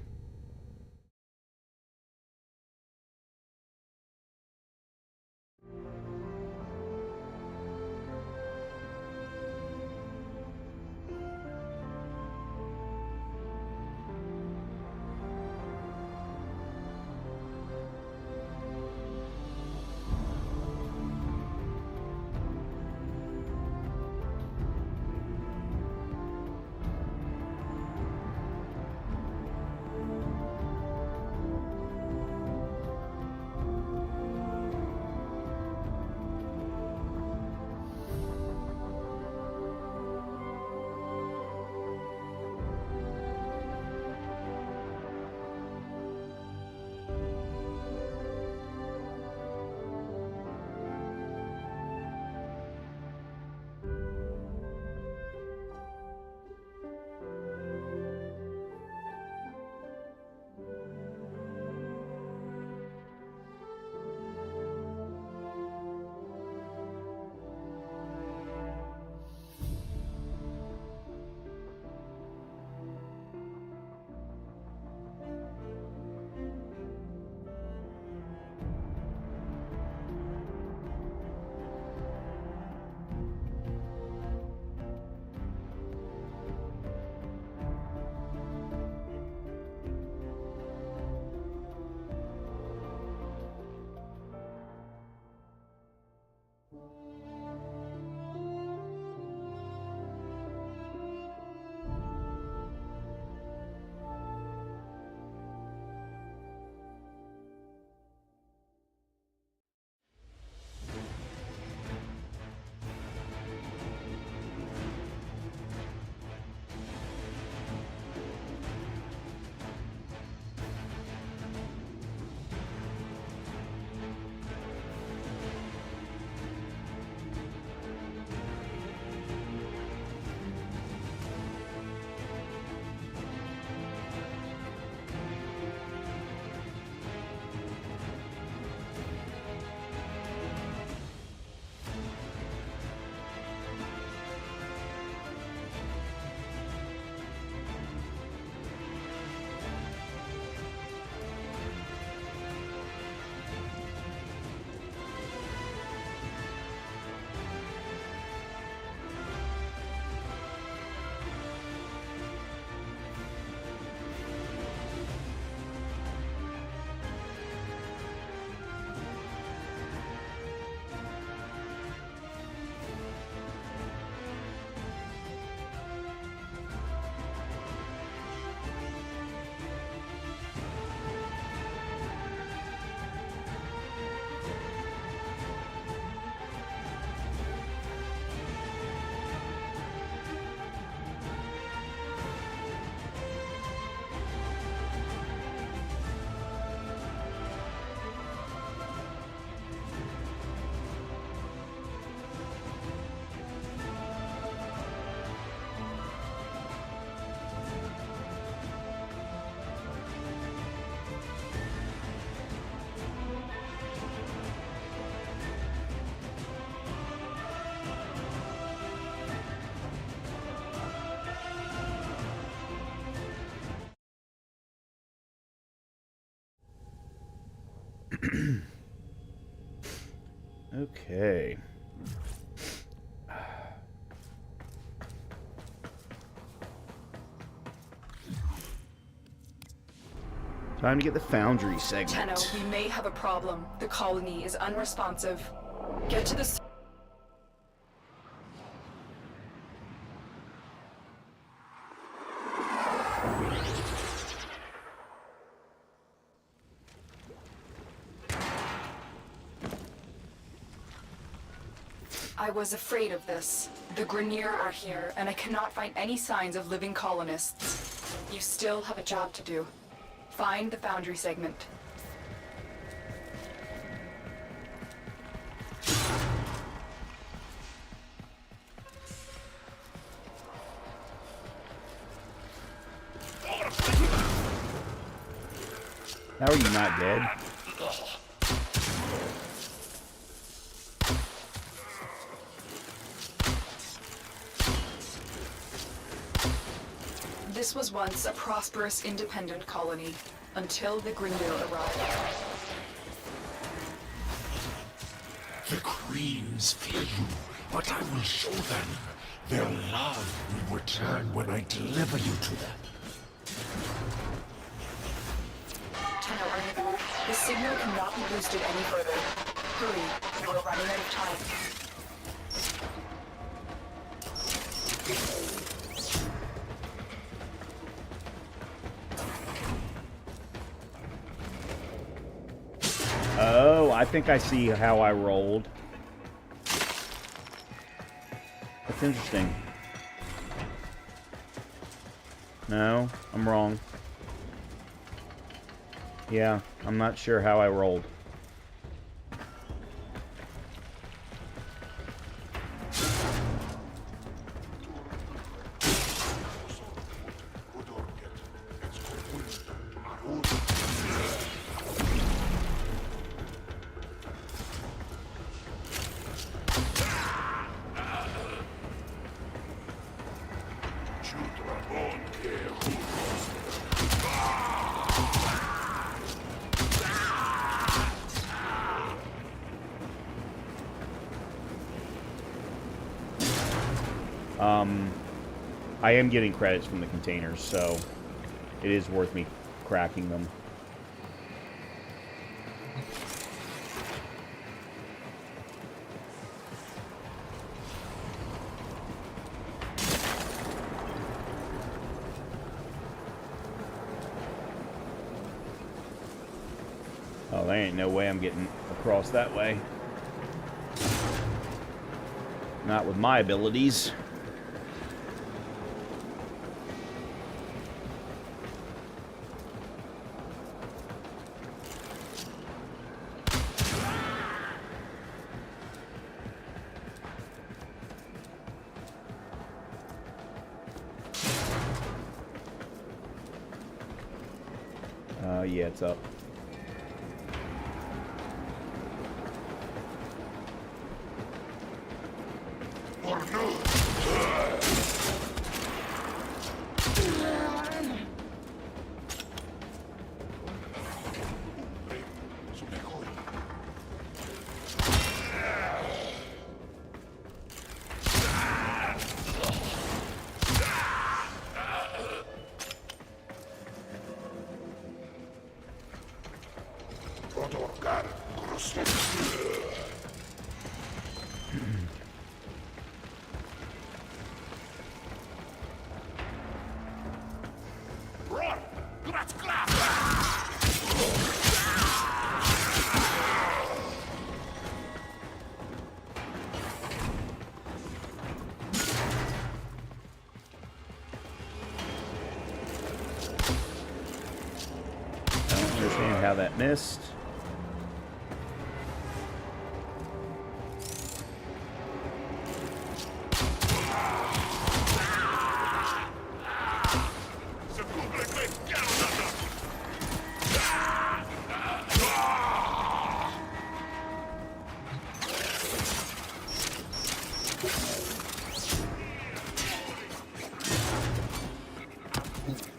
Okay. Time to get the foundry segment. Tenno, we may have a problem. The colony is unresponsive. Get to the... I was afraid of this. The Grineer are here, and I cannot find any signs of living colonists. You still have a job to do. Find the foundry segment. How are you not dead? This was once a prosperous, independent colony, until the Grineer arrived. The Queens fear you, but I will show them. Their love will return when I deliver you to them. Tenno, are you there? The signal cannot be boosted any further. Hurry, you are running out of time. Oh, I think I see how I rolled. That's interesting. No, I'm wrong. Yeah, I'm not sure how I rolled. I am getting credits from the containers, so it is worth me cracking them. Oh, there ain't no way I'm getting across that way. Not with my abilities. Yeah, it's up. How that missed.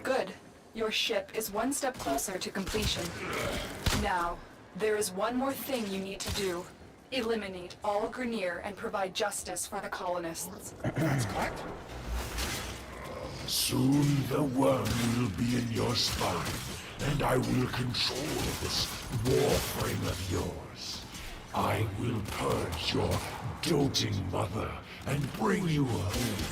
Good. Your ship is one step closer to completion. Now, There is one more thing you need to do. Eliminate all Grineer and provide justice for the colonists. That's correct. Soon the worm will be in your spine, and I will control this warframe of yours. I will purge your doting mother and bring you home.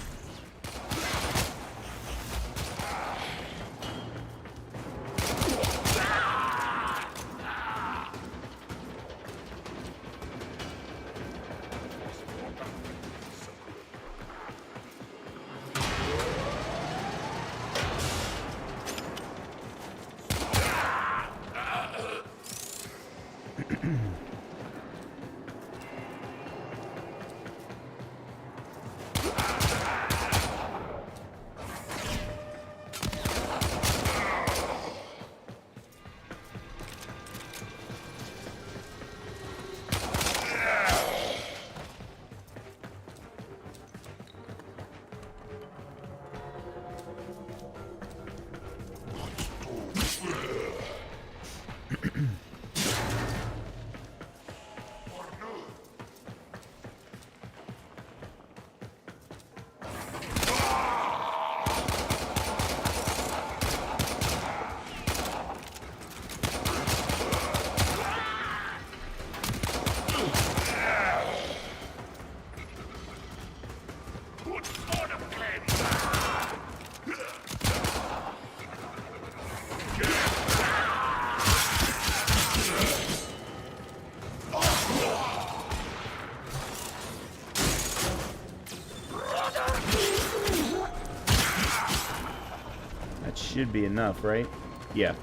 Should be enough, right? Yeah.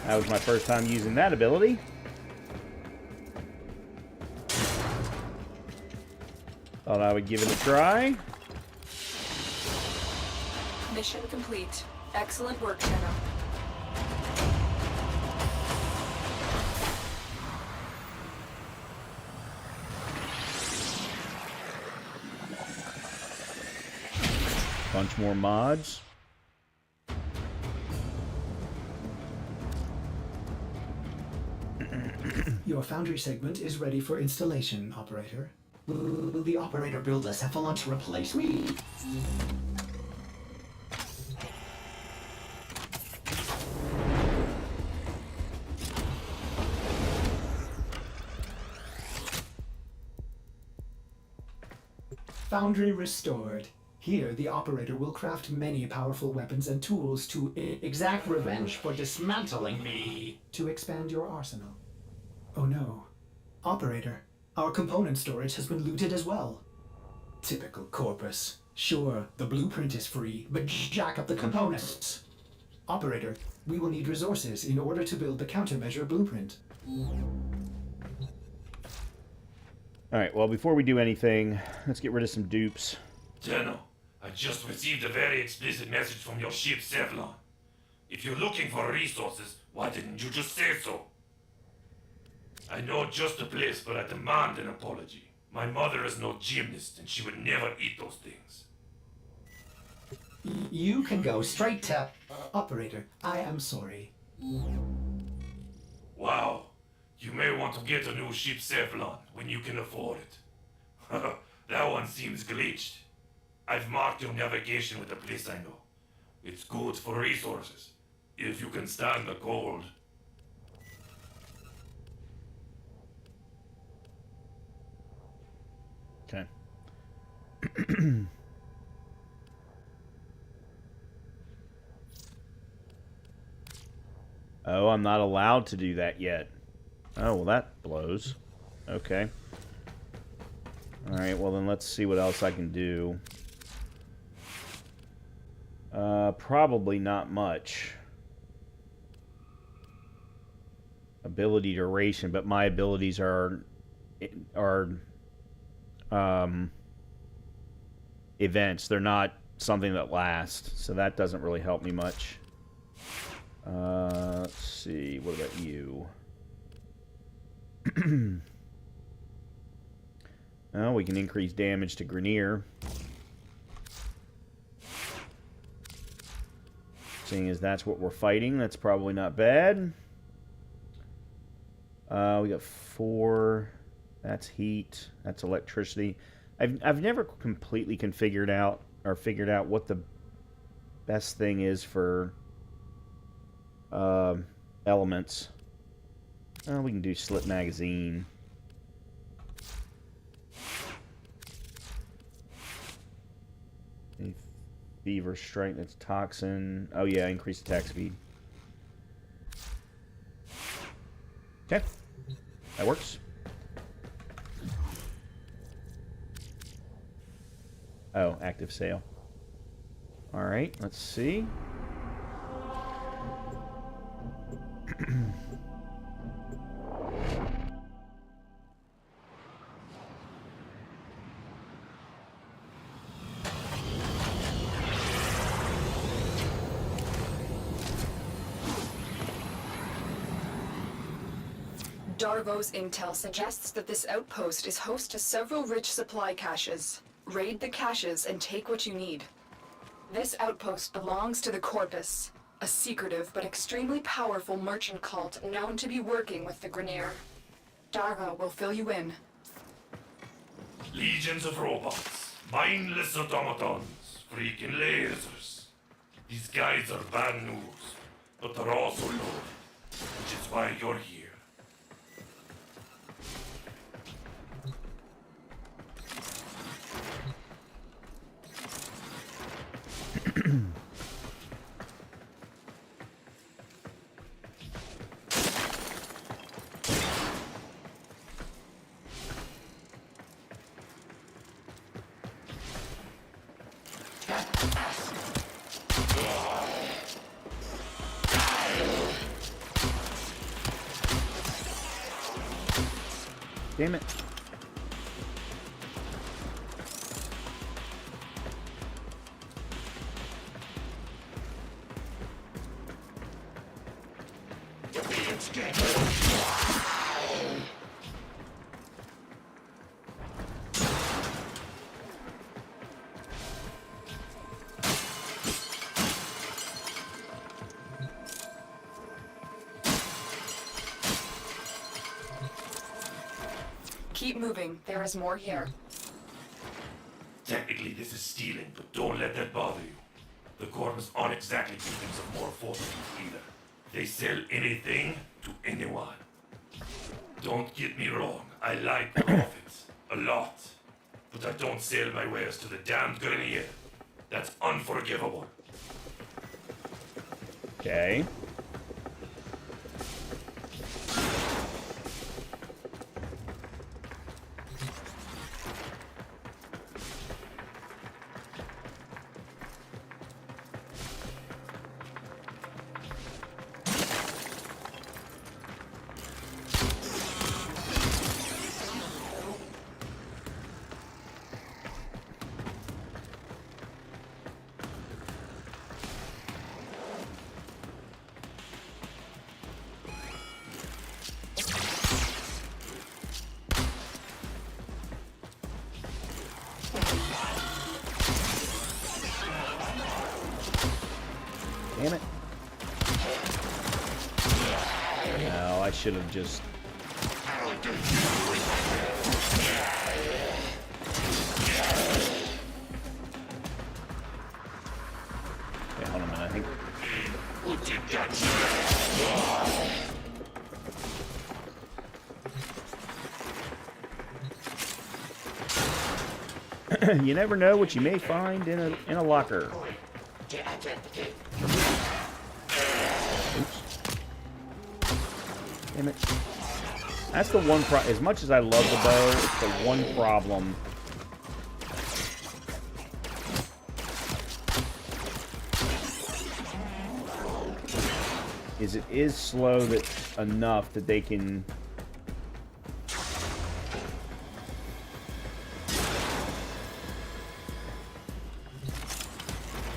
That was my first time using that ability. Thought I would give it a try. Mission complete. Excellent work, Shadow. Bunch more mods. Your foundry segment is ready for installation, Operator. Will the Operator build a cephalon to replace me? Foundry restored. Here, the Operator will craft many powerful weapons and tools to exact revenge for dismantling me. To expand your arsenal. Oh no. Operator, our component storage has been looted as well. Typical Corpus. Sure, the blueprint is free, but jack up the components. Operator, we will need resources in order to build the countermeasure blueprint. Alright, well, before we do anything, let's get rid of some dupes. Tenno, I just received a very explicit message from your ship, Sevlon. If you're looking for resources, why didn't you just say so? I know just the place, but I demand an apology. My mother is no gymnast, and she would never eat those things. You can go straight to... Operator, I am sorry. Wow. You may want to get a new ship, Sevlon, when you can afford it. That one seems glitched. I've marked your navigation with a place I know. It's good for resources, if you can stand the cold. Okay. Oh, I'm not allowed to do that yet. Oh, well, that blows. Okay. Alright, well then let's see what else I can do. Probably not much. Ability duration, but my abilities are events. They're not something that lasts, so that doesn't really help me much. Let's see, what about you? Oh, we can increase damage to Grenier. Seeing as that's what we're fighting, that's probably not bad. We got 4. That's heat. That's electricity. I've never completely figured out what the best thing is for elements. We can do slip magazine. Fever strength. That's toxin. Oh yeah, increase attack speed. Okay, that works. Oh, active sale. All right, let's see. Darvo's intel suggests that this outpost is host to several rich supply caches. Raid the caches and take what you need. This outpost belongs to the Corpus, a secretive but extremely powerful merchant cult known to be working with the Grenier. Darvo will fill you in. Legions of robots, mindless automatons, freaking lasers. These guys are bad news, but they're also loaded, which is why you're here. Damn it. Keep moving. There is more here. Technically, this is stealing, but don't let that bother you. The Corpus aren't exactly victims of more fortitude either. They sell anything to anyone. Don't get me wrong, I like profits. A lot. But I don't sell my wares to the damned Grenier. That's unforgivable. Okay. Damn it. No, I should have just... Okay, hold on a minute, I think... You never know what you may find in a locker. Oops. Damn it. That's the one as much as I love the bow, it's the one problem. Is it is slow enough that they can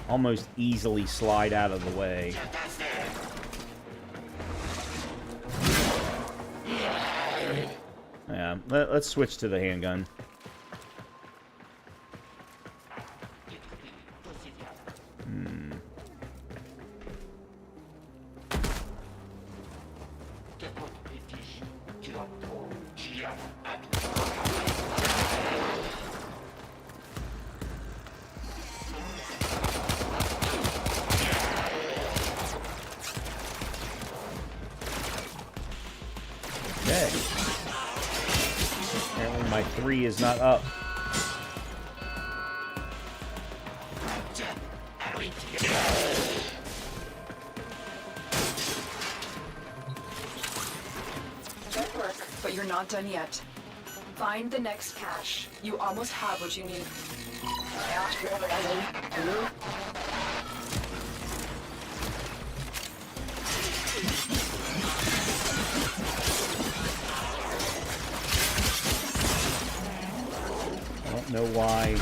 almost easily slide out of the way. Yeah, let's switch to the handgun. Okay. Apparently my 3 is not up. Good work, but you're not done yet. Find the next cache. You almost have what you need. I don't know why.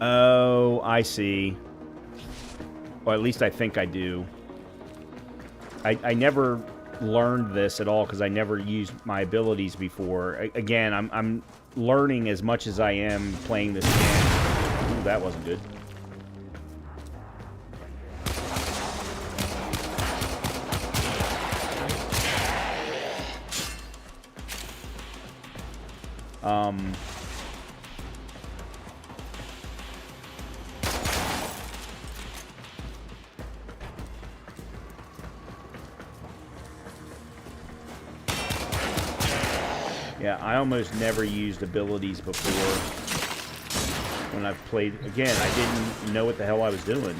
Oh, I see. Or at least I think I do. I never learned this at all because I never used my abilities before. Again, I'm learning as much as I am playing this game. Ooh, that wasn't good. Yeah, I almost never used abilities before when I've played. Again, I didn't know what the hell I was doing.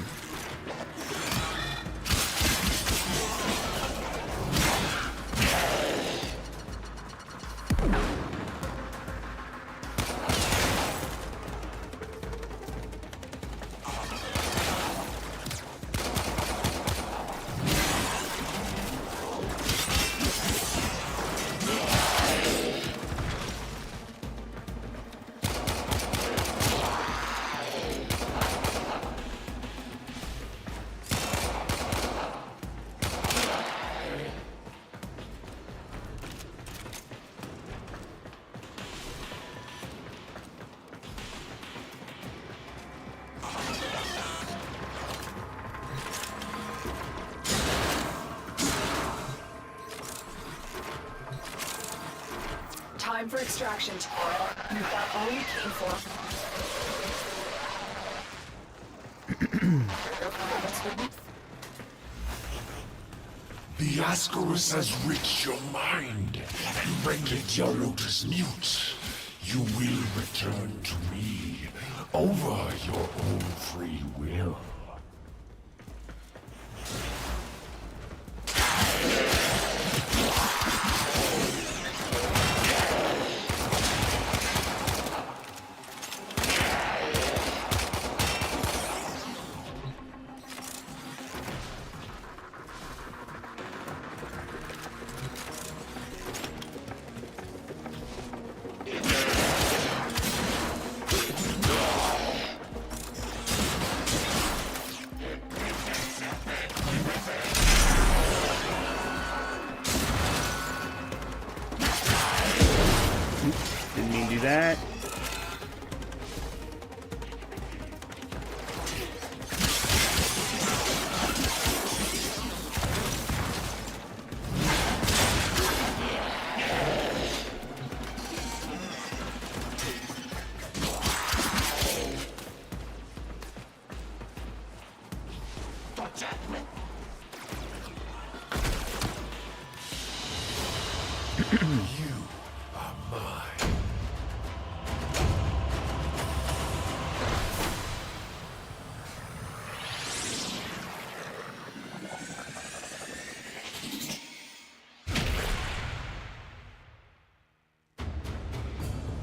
Time for extraction, Tara. You've got all you came for. The Ascaris has reached your mind and rendered your lotus mute. You will return to me over your own free will. Didn't mean to do that. You are mine.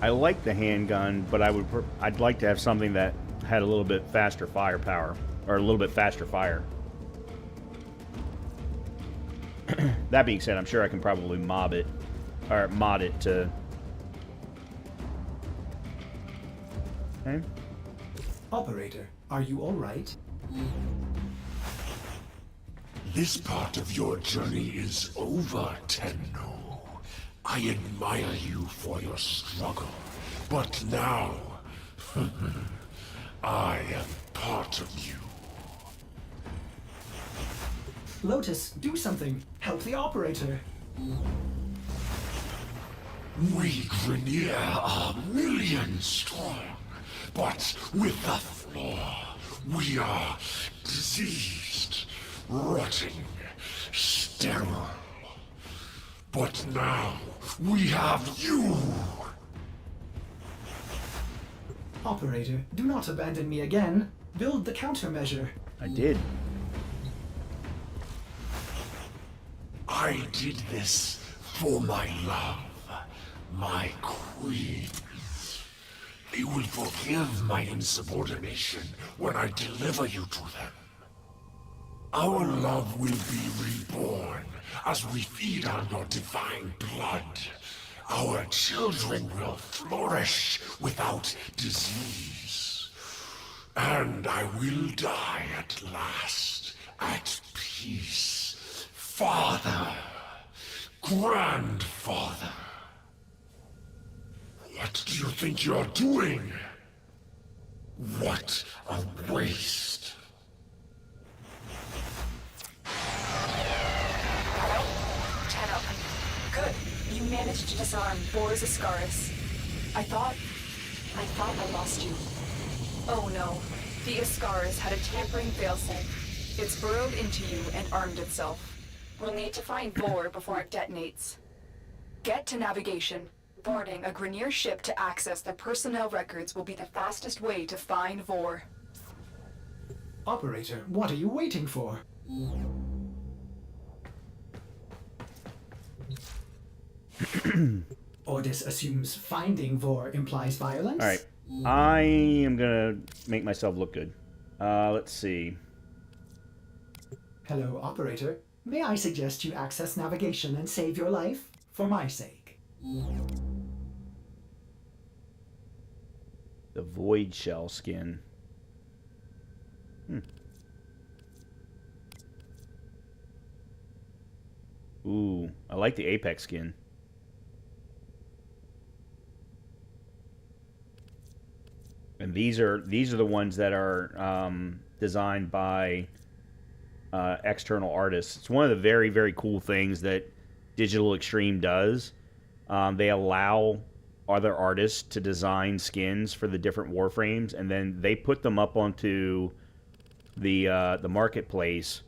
I like the handgun, but I'd like to have something that had a little bit faster firepower, or a little bit faster fire. That being said, I'm sure I can probably mob it, or mod it to... Okay. Operator, are you alright? This part of your journey is over, Tenno. I admire you for your struggle, but now I am part of you. Lotus, do something. Help the operator. We Grineer are millions strong, but with the flaw, we are diseased, rotting, sterile. But now we have you. Operator, do not abandon me again. Build the countermeasure. I did. I did this for my love, my queen. They will forgive my insubordination when I deliver you to them. Our love will be reborn as we feed on your divine blood. Our children will flourish without disease. And I will die at last, at peace. Father, grandfather. What do you think you're doing? What a waste. Tenno. Good. You managed to disarm Boris Ascaris. I thought I lost you. Oh no. The Ascaris had a tampering failsafe. It's burrowed into you and armed itself. We'll need to find Vor before it detonates. Get to navigation. Boarding a Grineer ship to access the personnel records will be the fastest way to find Vor. Operator, what are you waiting for? Ordis assumes finding Vor implies violence? Alright. I am gonna make myself look good. Let's see. Hello, Operator. May I suggest you access navigation and save your life? For my sake. The Void Shell skin. Ooh, I like the Apex skin. And these are the ones that are designed by external artists. It's one of the very, very cool things that Digital Extreme does. They allow other artists to design skins for the different warframes, and then they put them up onto the marketplace.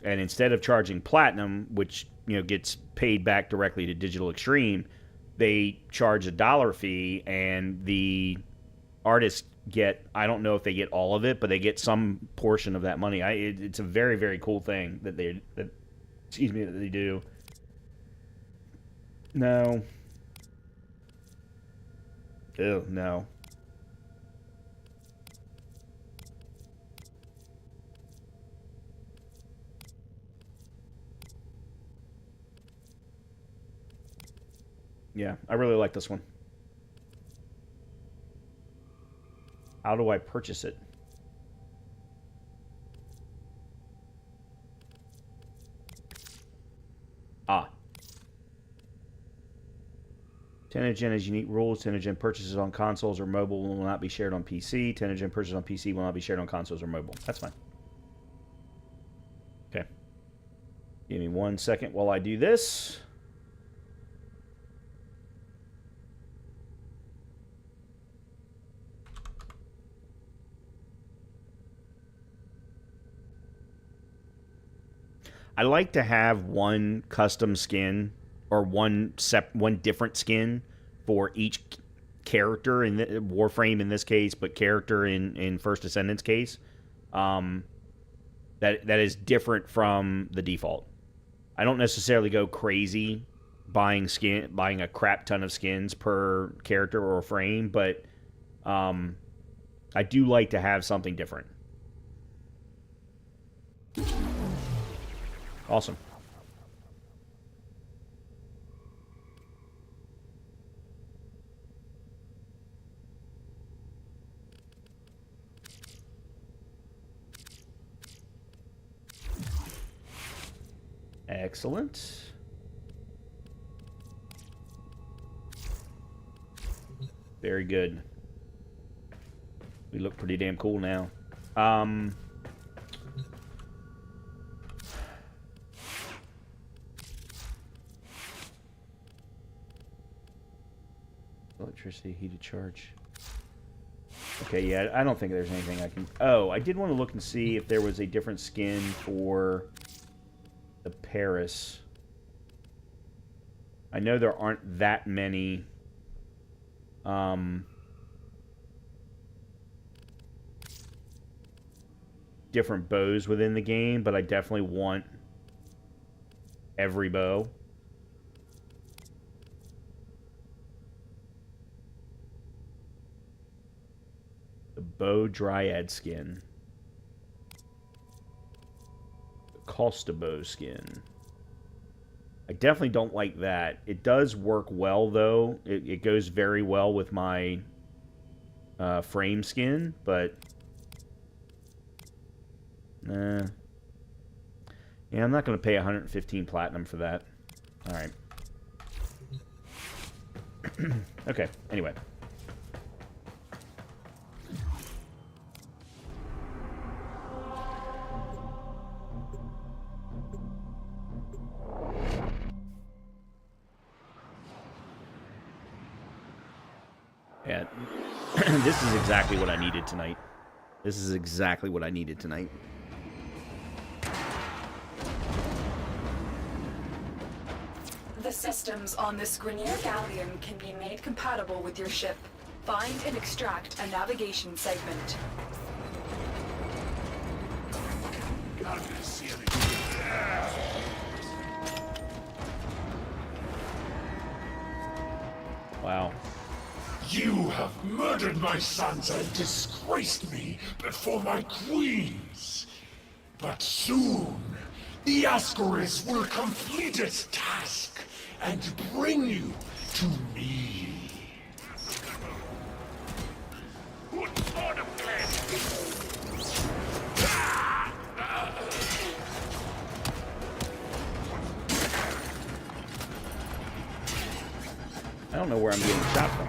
And instead of charging platinum, which gets paid back directly to Digital Extreme, they charge $1 fee, and the artists get, I don't know if they get all of it, but they get some portion of that money. It's a very, very cool thing that they do. No. Ew, no. Yeah, I really like this one. How do I purchase it? Ah. Tenogen has unique rules. Tenogen purchases on consoles or mobile will not be shared on PC. Tenogen purchases on PC will not be shared on consoles or mobile. That's fine. Okay. Give me 1 second while I do this. I like to have one custom skin or one different skin for each character in the Warframe in this case, but character in First Descendants case. That is different from the default. I don't necessarily go crazy buying a crap ton of skins per character or frame, but I do like to have something different. Awesome. Excellent. Very good. We look pretty damn cool now. Electricity, heated charge. Okay, yeah, I don't think there's anything I can... Oh, I did want to look and see if there was a different skin for the Paris. I know there aren't that many... different bows within the game, but I definitely want every bow. The bow dryad skin. The Costa bow skin. I definitely don't like that. It does work well, though. It goes very well with my frame skin, but... Yeah, I'm not going to pay 115 platinum for that. Alright. Okay, anyway. Yeah, this is exactly what I needed tonight. This is exactly what I needed tonight. The systems on this Grenier galleon can be made compatible with your ship. Find and extract a navigation segment. Wow. You have murdered my sons and disgraced me before my queens. But soon, the Ascaris will complete its task and bring you to me. I don't know where I'm getting shot from.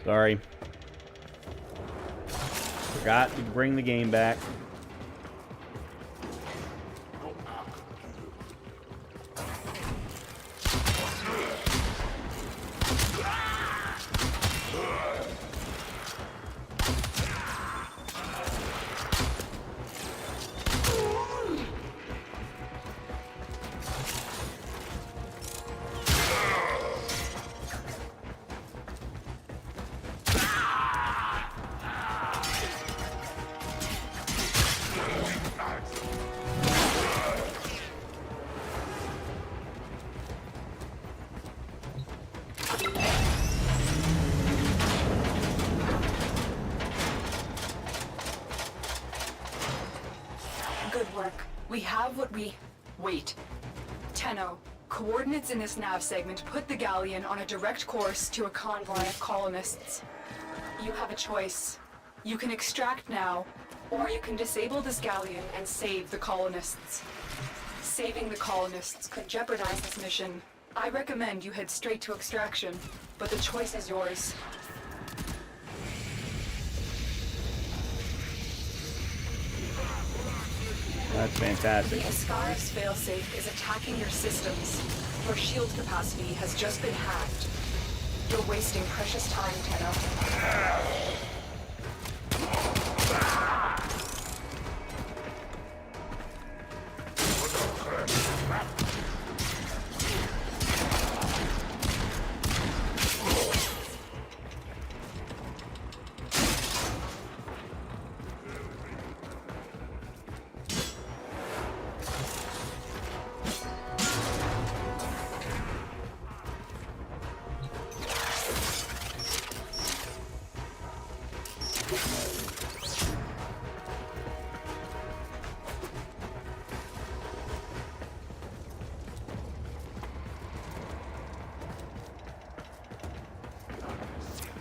Sorry. Forgot to bring the game back. Good work. We have what we... Wait. Tenno, coordinates in this nav segment put the galleon on a direct course to a convoy of colonists. You have a choice. You can extract now, or you can disable this galleon and save the colonists. Saving the colonists could jeopardize this mission. I recommend you head straight to extraction, but the choice is yours. That's fantastic. The Ascaris failsafe is attacking your systems. Your shield capacity has just been hacked. You're wasting precious time, Tenno.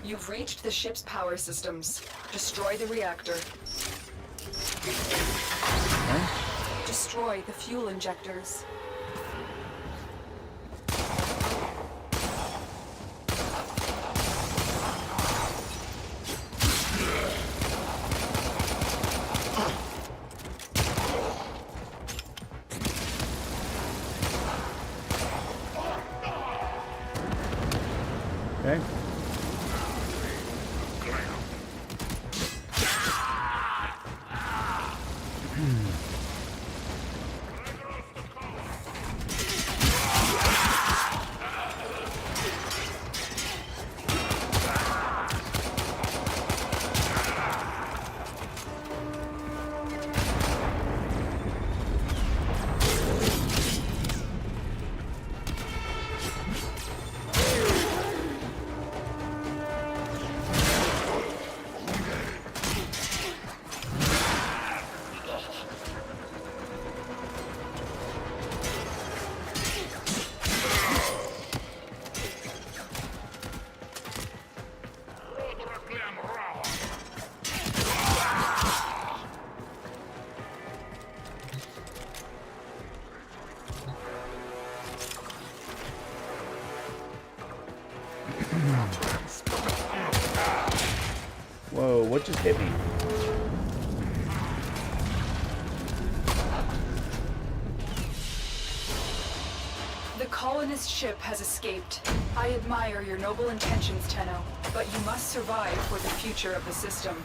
You've reached the ship's power systems. Destroy the reactor. Destroy the fuel injectors. Okay. Whoa, what just hit me? The colonist ship has escaped. I admire your noble intentions, Tenno, but you must survive for the future of the system.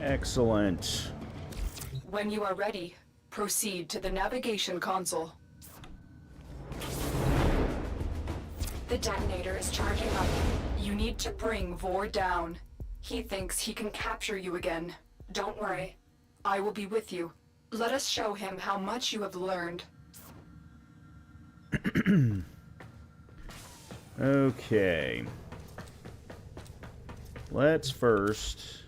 Excellent. When you are ready, proceed to the navigation console. The detonator is charging up. You need to bring Vor down. He thinks he can capture you again. Don't worry. I will be with you. Let us show him how much you have learned. Okay. Let's first...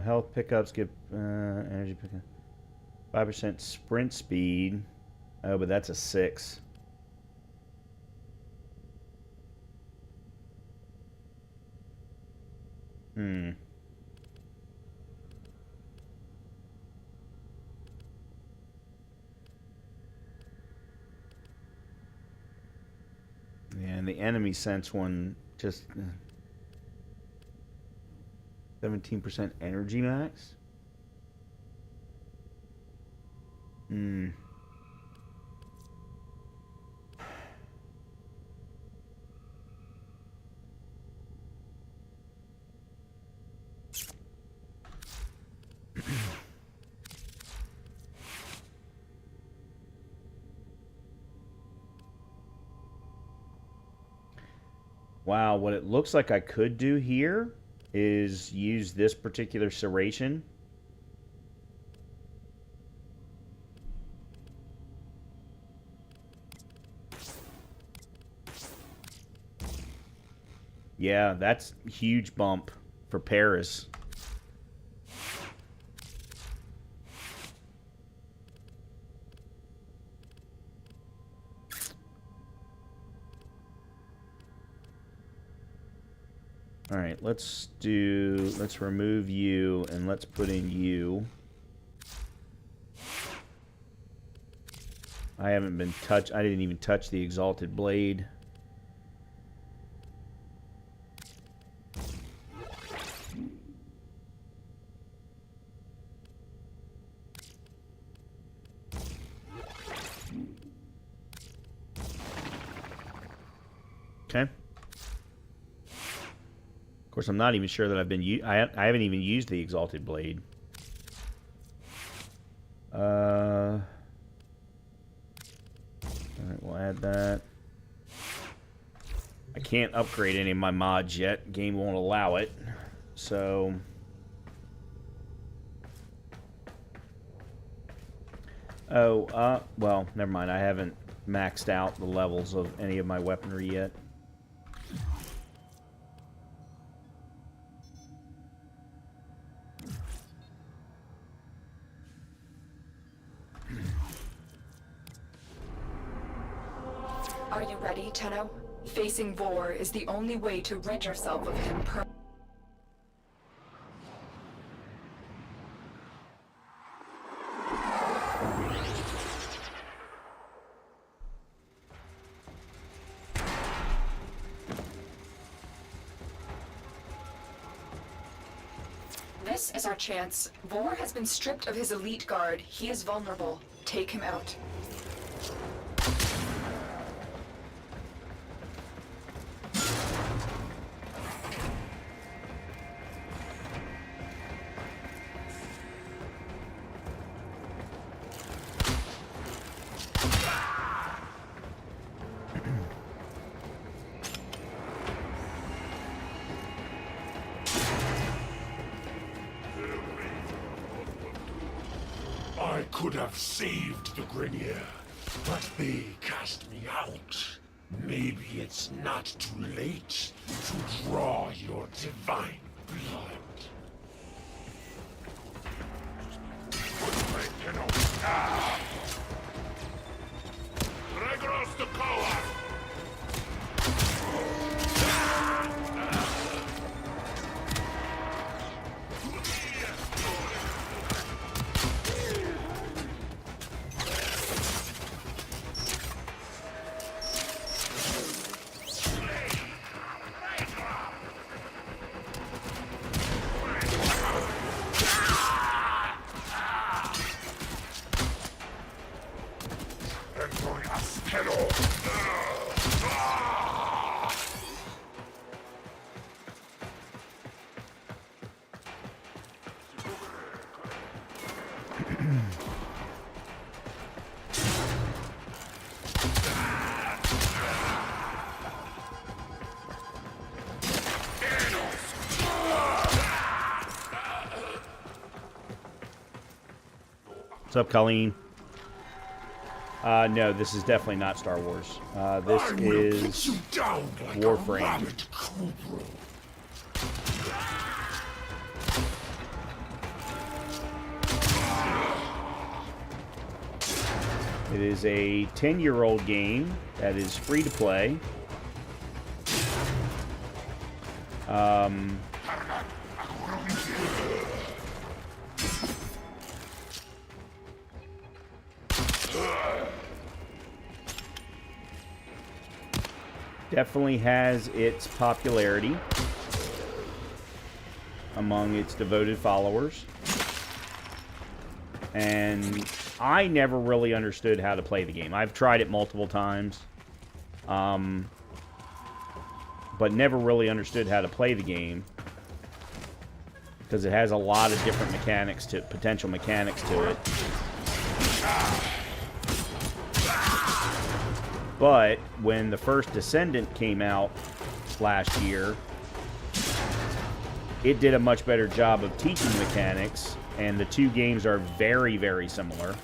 health pickups give energy pickup 5% sprint speed. Oh, but that's a 6. Yeah, and the enemy sense one just 17% energy max? Wow, what it looks like I could do here is use this particular serration. Yeah, that's a huge bump for Paris. All right, let's remove you and let's put in you. I didn't even touch the Exalted Blade. Okay. Of course, I'm not even sure that I haven't even used the Exalted Blade. Alright, we'll add that. I can't upgrade any of my mods yet. Game won't allow it. So... well, never mind. I haven't maxed out the levels of any of my weaponry yet. Are you ready, Tenno? Facing Vor is the only way to rid yourself of him This is our chance. Vor has been stripped of his elite guard. He is vulnerable. Take him out. I could have saved the Grenier, but they cast me out. Maybe it's not too late to draw your divine blood. Regros the Koa! What's up, Colleen? No, this is definitely not Star Wars. This is Warframe. It is a 10-year-old game that is free to play. Definitely has its popularity among its devoted followers. And I never really understood how to play the game. I've tried it multiple times, but never really understood how to play the game because it has a lot of different potential mechanics to it. But when the first Descendant came out last year, it did a much better job of teaching mechanics, and the two games are very, very similar.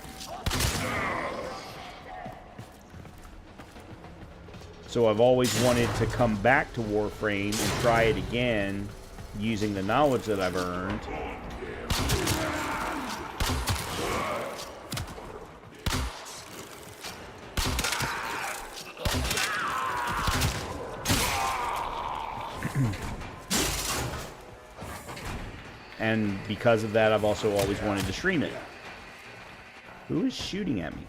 So I've always wanted to come back to Warframe and try it again using the knowledge that I've earned. And because of that, I've also always wanted to stream it. Who is shooting at me?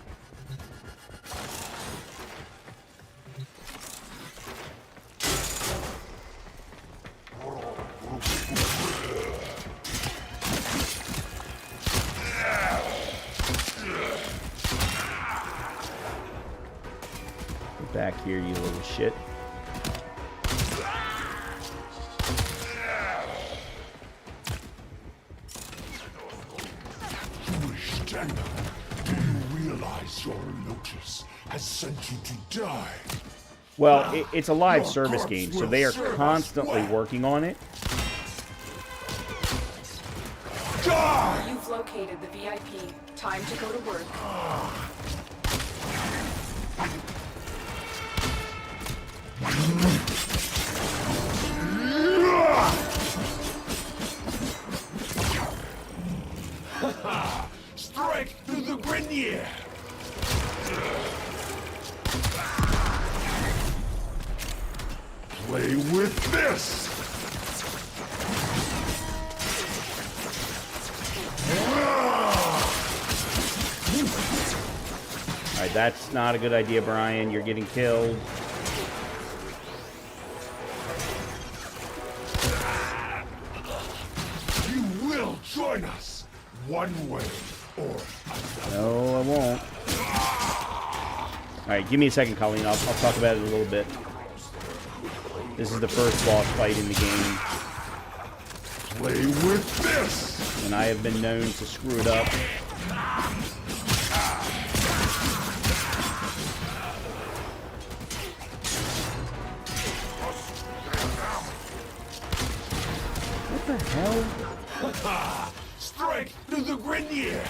Get back here, you little shit. Do you realize your Lotus has sent you to die? Well, it's a live Your service corpse game, so will they are serve us constantly well. working on it. Die! You've located the VIP. Time to go to work. Strike through the grenier! Play with this! Alright, that's not a good idea, Brian. You're getting killed. You will join us, one way or another. No, I won't. Alright, give me a second, Colleen. I'll talk about it a little bit. This is the first boss fight in the game, Play with this! and I have been known to screw it up. What the hell? Strike through the grenier!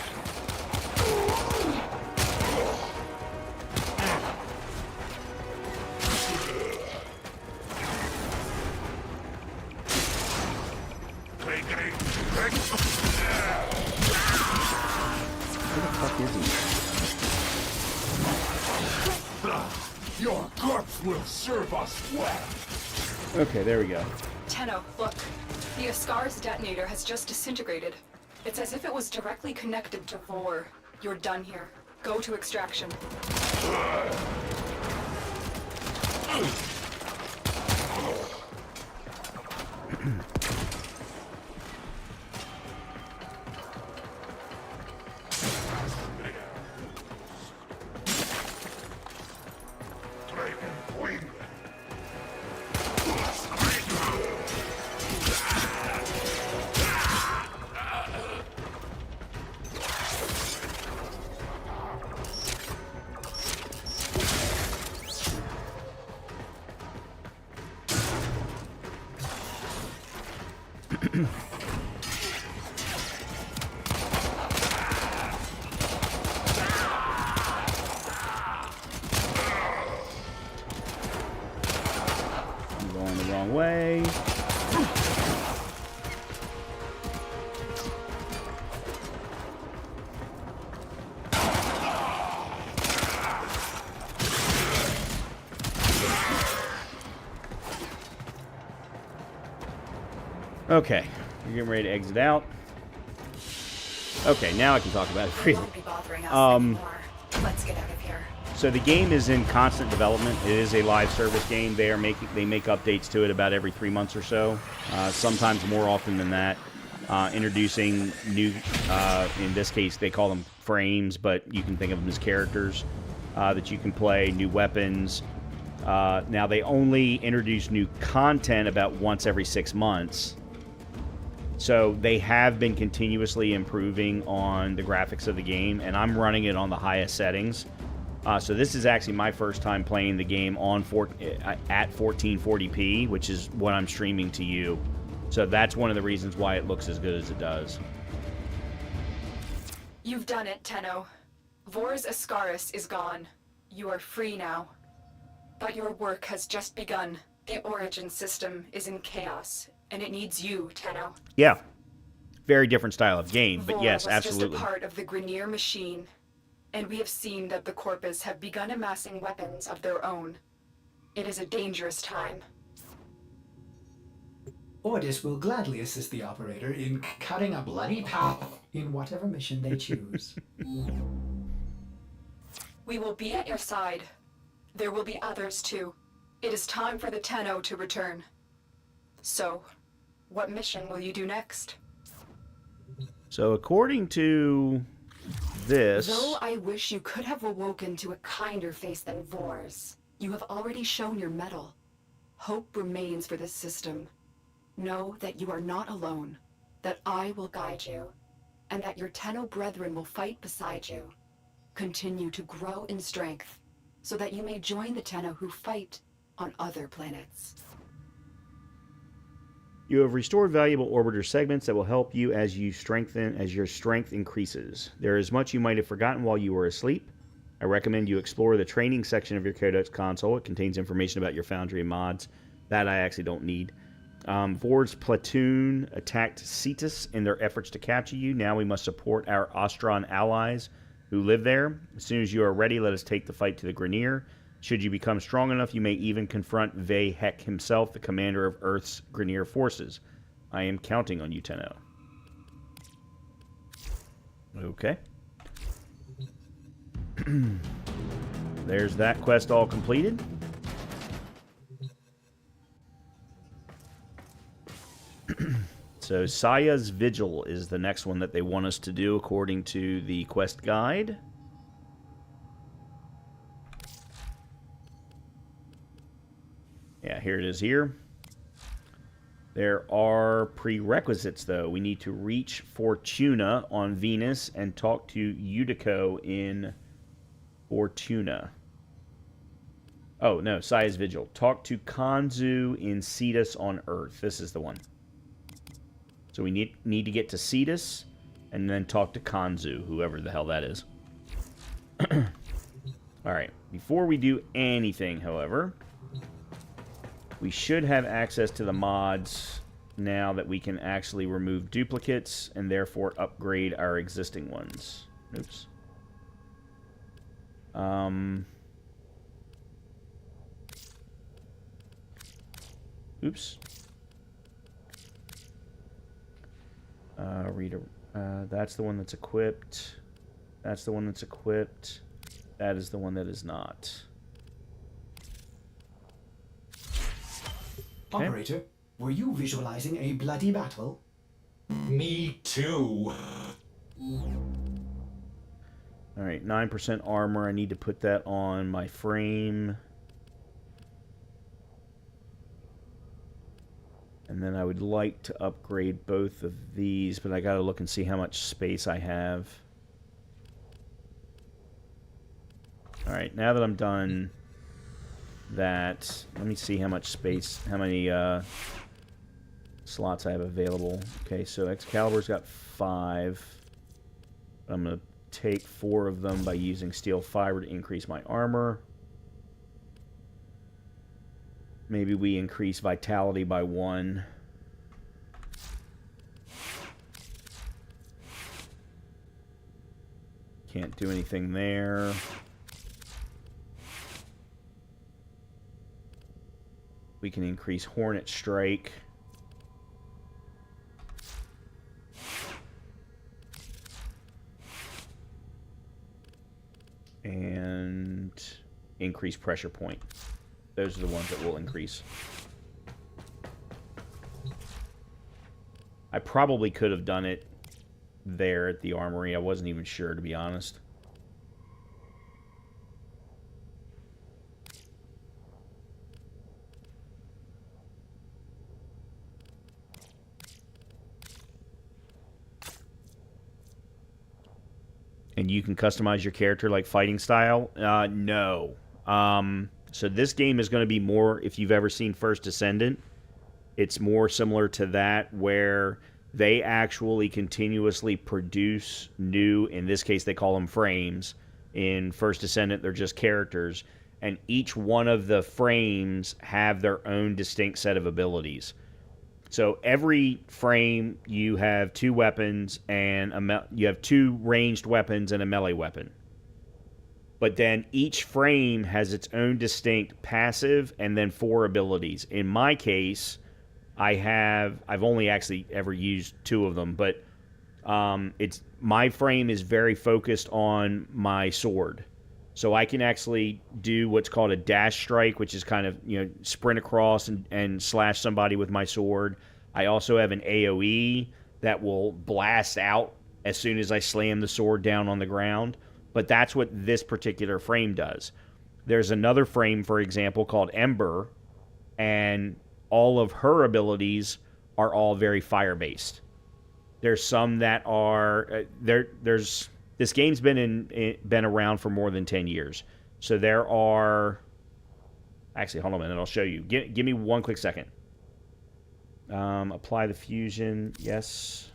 Where the fuck is he? Your corpse will serve us well! Okay, there we go. Tenno, look. The Ascar's detonator has just disintegrated. It's as if it was directly connected to Vor. You're done here. Go to extraction. I'm going the wrong way. Okay, you're getting ready to exit out. Okay, now I can talk about it They freely. won't be bothering us Um, anymore. Let's get out of here. So the game is in constant development. It is a live service game. They make updates to it about every 3 months or so. Sometimes more often than that. Introducing new, in this case they call them frames, but you can think of them as characters that you can play. New weapons. Now they only introduce new content about once every 6 months. So they have been continuously improving on the graphics of the game, and I'm running it on the highest settings. So this is actually my first time playing the game on at 1440p, which is what I'm streaming to you. So that's one of the reasons why it looks as good as it does. You've done it, Tenno. Vor's Ascaris is gone. You are free now. But your work has just begun. The origin system is in chaos, and it needs you, Tenno. Yeah. Very different style of game, but Vor yes, was absolutely. just a part of the Grineer machine, and we have seen that the Corpus have begun amassing weapons of their own. It is a dangerous time. Ordis will gladly assist the operator in cutting a bloody path in whatever mission they choose. We will be at your side. There will be others too. It is time for the Tenno to return. So, what mission will you do next? So according to this... Though I wish you could have awoken to a kinder face than Vor's, you have already shown your mettle. Hope remains for this system. Know that you are not alone, that I will guide you, and that your Tenno brethren will fight beside you. Continue to grow in strength, so that you may join the Tenno who fight on other planets. You have restored valuable orbiter segments that will help you as your strength increases. There is much you might have forgotten while you were asleep. I recommend you explore the training section of your Codex console. It contains information about your foundry and mods. That I actually don't need. Vor's platoon attacked Cetus in their efforts to capture you. Now we must support our Ostron allies who live there. As soon as you are ready, let us take the fight to the Grineer. Should you become strong enough, you may even confront Ve Heck himself, the commander of Earth's Grineer forces. I am counting on you, Tenno. Okay. There's that quest all completed. So Saya's Vigil is the next one that they want us to do according to the quest guide. Yeah, here it is here. There are prerequisites, though. We need to reach Fortuna on Venus and talk to Utico in Fortuna. Oh, no, Saya's Vigil. Talk to Kanzu in Cetus on Earth. This is the one. So we need to get to Cetus and then talk to Kanzu, whoever the hell that is. Alright, before we do anything, however, we should have access to the mods now that we can actually remove duplicates and therefore upgrade our existing ones. Oops. Oops. That's the one that's equipped. That's the one that's equipped. That is the one that is not. Okay. Operator, were you visualizing a bloody battle? Me too. Alright, 9% armor. I need to put that on my frame. And then I would like to upgrade both of these, but I gotta look and see how much space I have. Alright, now that I'm done that, let me see how much space, how many slots I have available. Okay, so Excalibur's got 5. I'm gonna take 4 of them by using steel fiber to increase my armor. Maybe we increase vitality by 1. Can't do anything there. We can increase Hornet Strike. And increase Pressure Point. Those are the ones that will increase. I probably could have done it there at the armory. I wasn't even sure, to be honest. And you can customize your character like fighting style? No. So this game is going to be more, if you've ever seen First Descendant, It's more similar to that, where they actually continuously produce new, in this case they call them frames. In First Descendant, they're just characters. And each one of the frames have their own distinct set of abilities. So every frame, you have two weapons and you have two ranged weapons and a melee weapon. But then each frame has its own distinct passive and then 4 abilities. In my case, I've only actually ever used 2 of them, but it's my frame is very focused on my sword. So I can actually do what's called a dash strike, which is kind of, sprint across and slash somebody with my sword. I also have an AoE that will blast out as soon as I slam the sword down on the ground. But that's what this particular frame does. There's another frame, for example, called Ember, and all of her abilities are all very fire-based. There's some that are there's this game's been around for more than 10 years. So there are actually, hold on a minute, I'll show you. Give me one quick second. Apply the fusion. Yes.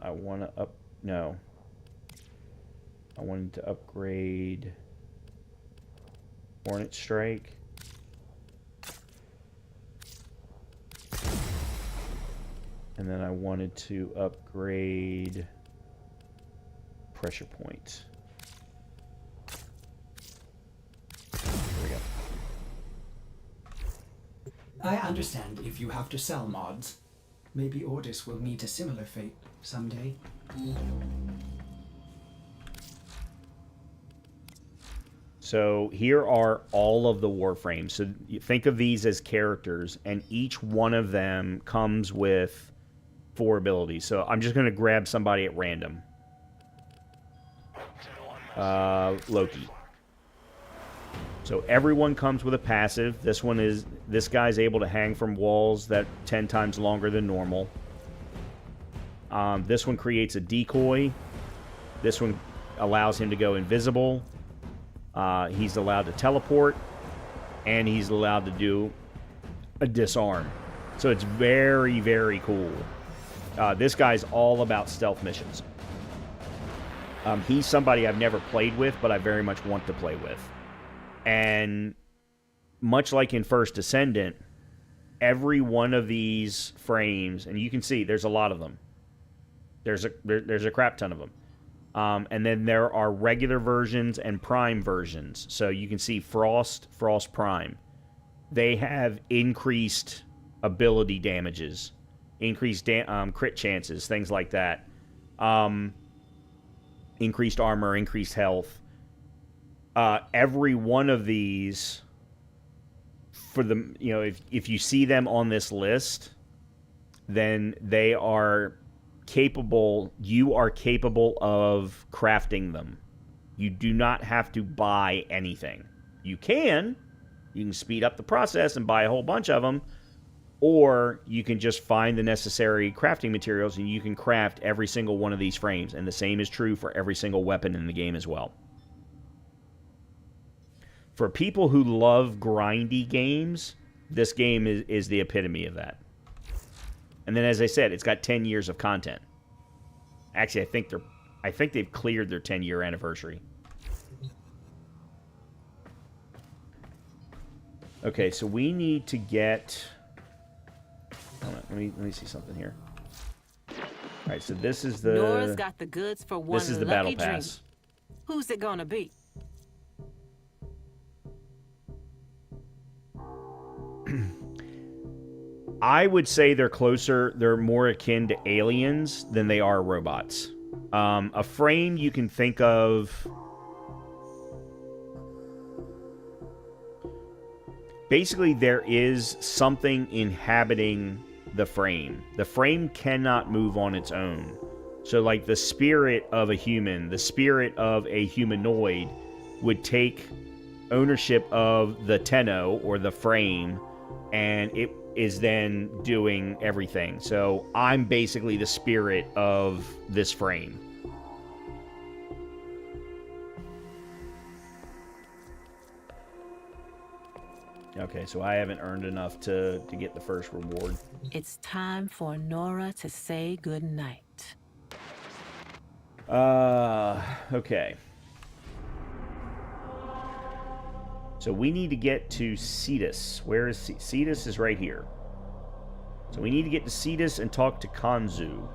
I want to no. I wanted to upgrade Hornet Strike. And then I wanted to upgrade Pressure Point. There we go. I understand if you have to sell mods. Maybe Ordis will meet a similar fate someday. So here are all of the warframes. So you think of these as characters, and each one of them comes with 4 abilities. So I'm just going to grab somebody at random. Loki. So everyone comes with a passive. This guy's able to hang from walls that 10 times longer than normal. This one creates a decoy. This one allows him to go invisible. He's allowed to teleport, and he's allowed to do a disarm. So it's very, very cool. This guy's all about stealth missions. He's somebody I've never played with, but I very much want to play with. And much like in First Descendant, every one of these frames, and you can see there's a lot of them. There's a crap ton of them. And then there are regular versions and Prime versions. So you can see Frost Prime. They have increased ability damages, increased crit chances, things like that. Increased armor, increased health. Every one of these, for the if you see them on this list, then they are capable. You are capable of crafting them. You do not have to buy anything. You can speed up the process and buy a whole bunch of them, or you can just find the necessary crafting materials and you can craft every single one of these frames. And the same is true for every single weapon in the game as well. For people who love grindy games, this game is the epitome of that. And then, as I said, it's got 10 years of content. Actually, I think they've cleared their 10-year anniversary. Okay, so we need to get. Hold on, let me see something here. All right, so this is the. Nora's got the goods for one. This is the battle pass. Dream. Who's it gonna be? I would say they're more akin to aliens than they are robots. A frame you can think of. Basically, there is something inhabiting the frame. The frame cannot move on its own. So, like the spirit of a human, the spirit of a humanoid would take ownership of the Tenno, or the frame, and it is then doing everything. So I'm basically the spirit of this frame. Okay, so I haven't earned enough to get the first reward. It's time for Nora to say goodnight. Okay. So we need to get to Cetus. Where is Cetus? Is right here. So we need to get to Cetus and talk to Kanzu.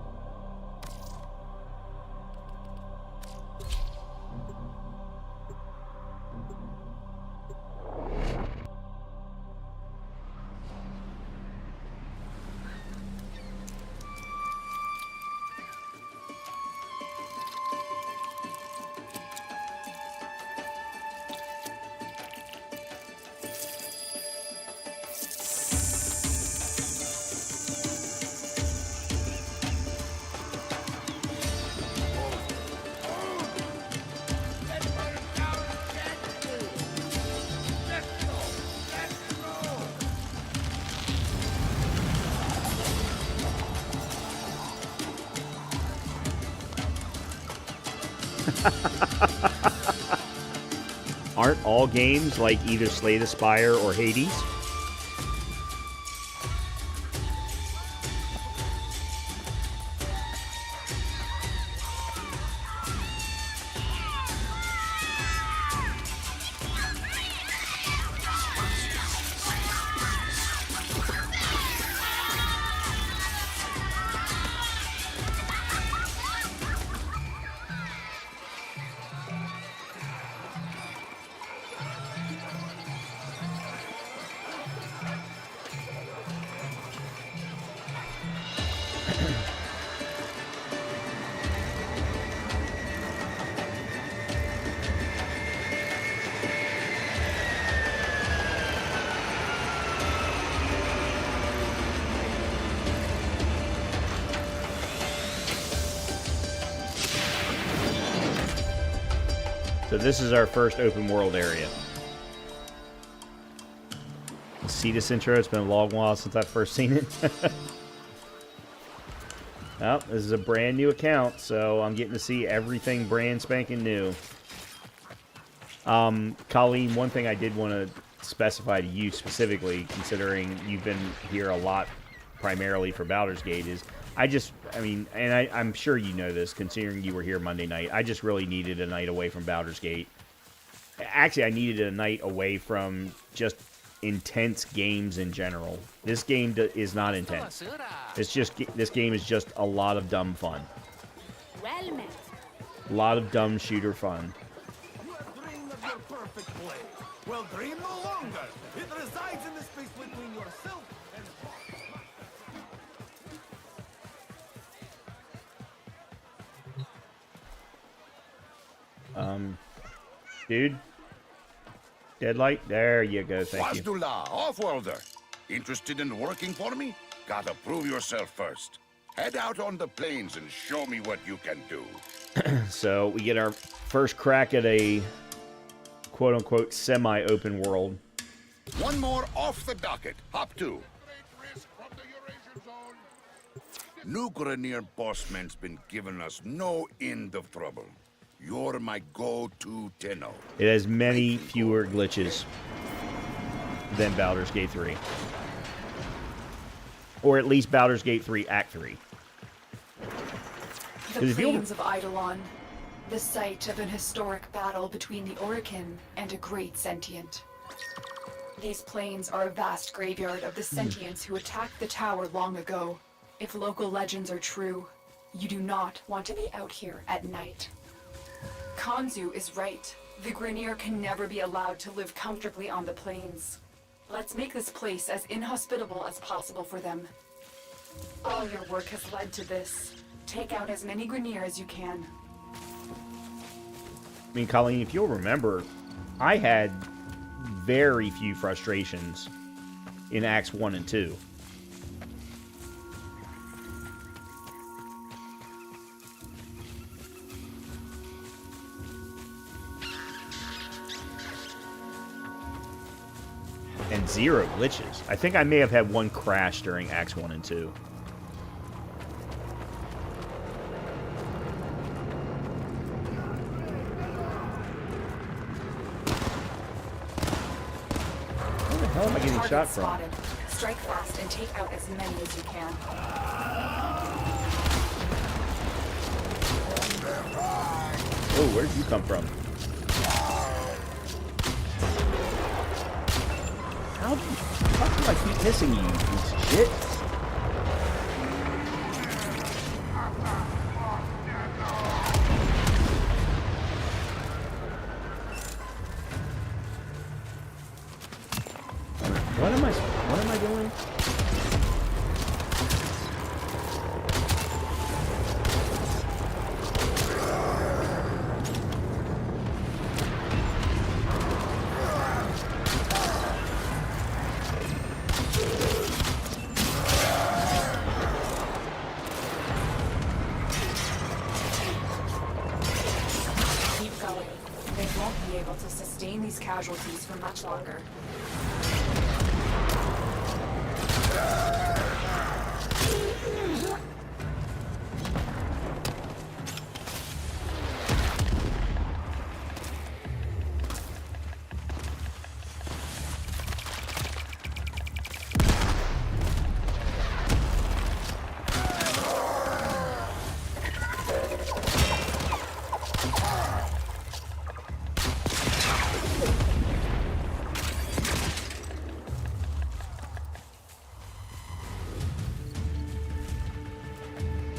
Aren't all games like either Slay the Spire or Hades? So this is our first open world area. See this intro? It's been a long while since I've first seen it. Well, this is a brand new account, so I'm getting to see everything brand spanking new. Colleen, one thing I did want to specify to you specifically, considering you've been here a lot primarily for Baldur's Gate, is I'm sure you know this, considering you were here Monday night, I just really needed a night away from Baldur's Gate. Actually, I needed a night away from just intense games in general. This game is not intense. This game is just a lot of dumb fun. Well met. A lot of dumb shooter fun. You have dreamed of your perfect play. Well, dream no longer. It resides in the space between yourself and Dude. Deadlight? There you go, thank you. Wasdullah, off-worlder. Interested in working for me? Gotta prove yourself first. Head out on the plains and show me what you can do. So we get our first crack at a quote-unquote semi-open world. One more off the docket. Hop 2. New Grenier bossman's been giving us no end of trouble. You're my go-to Tenno. It has many fewer glitches than Baldur's Gate 3. Or at least Baldur's Gate 3 Act 3. The plains of Eidolon, the site of an historic battle between the Orokin and a great sentient. These plains are a vast graveyard of the sentients who attacked the tower long ago. If local legends are true, you do not want to be out here at night. Kanzu is right. The Grenier can never be allowed to live comfortably on the plains. Let's make this place as inhospitable as possible for them. All your work has led to this. Take out as many Grenier as you can. I mean, Colleen, if you'll remember, I had very few frustrations in Acts 1 and 2. And 0 glitches. I think I may have had one crash during Acts 1 and 2. Where the hell am I getting Target shot from? spotted. Strike fast and take out as many as you can. Oh, where'd you come from? How do I keep missing you, you piece of shit? What am I doing? Keep going. They won't be able to sustain these casualties for much longer.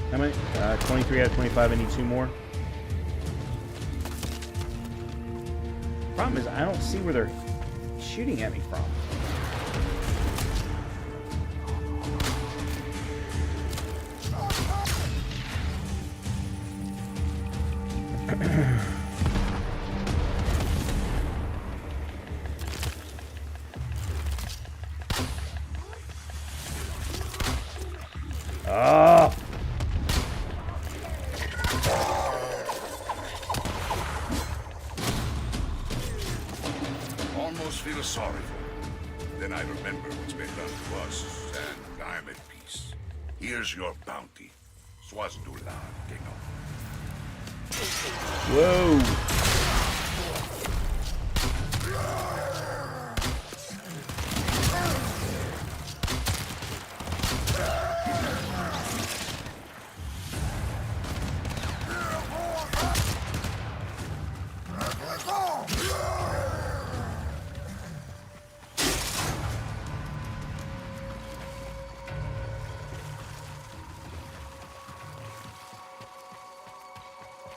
How many? 23 out of 25. I need 2 more. Problem is, I don't see where they're shooting at me from. Oh! Almost feel sorry for him. Then I remember what's been done to us, and I'm at peace. Here's your bounty. Swazdula, King of. Whoa!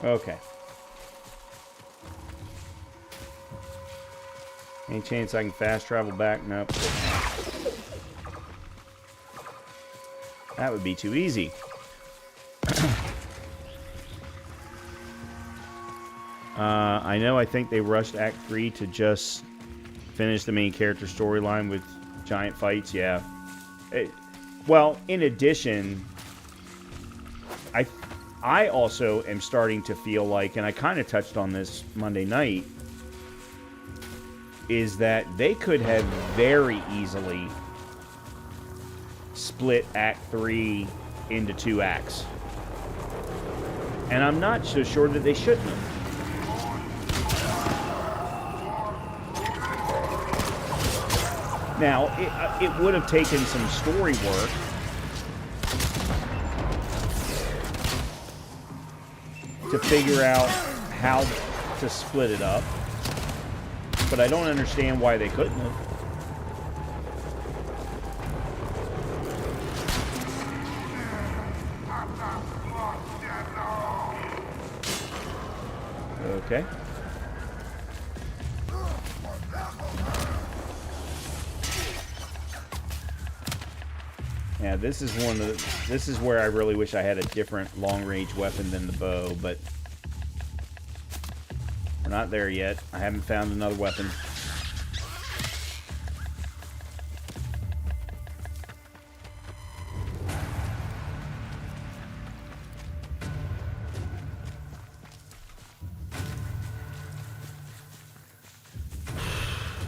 Okay. Any chance I can fast travel back? Nope. That would be too easy. I know I think they rushed Act 3 to just finish the main character storyline with giant fights, yeah. Well, in addition, I also am starting to feel like, and I kind of touched on this Monday night, is that they could have very easily split Act 3 into 2 acts. And I'm not so sure that they shouldn't have. Now, it would have taken some story work to figure out how to split it up, but I don't understand why they couldn't have. Okay. Yeah, this is where I really wish I had a different long-range weapon than the bow, but we're not there yet. I haven't found another weapon.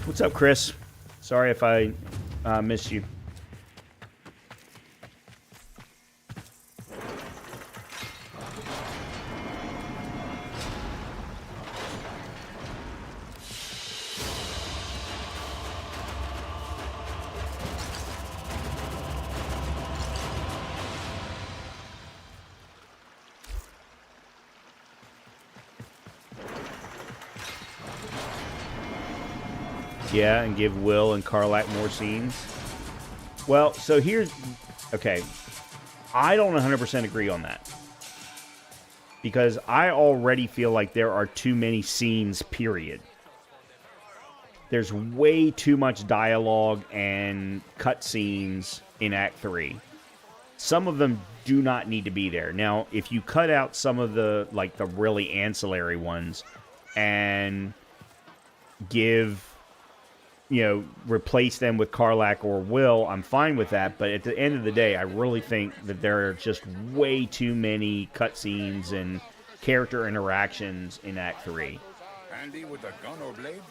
What's up, Chris? Sorry if I missed you. Yeah, and give Will and Karlak more scenes. Well, so here's... Okay. I don't 100% agree on that. Because I already feel like there are too many scenes, period. There's way too much dialogue and cutscenes in Act 3. Some of them do not need to be there. Now, if you cut out some of the, like, the really ancillary ones and give, you know, replace them with Karlak or Will, I'm fine with that. But at the end of the day, I really think that there are just way too many cutscenes and character interactions in Act 3. Handy with a gun or blade?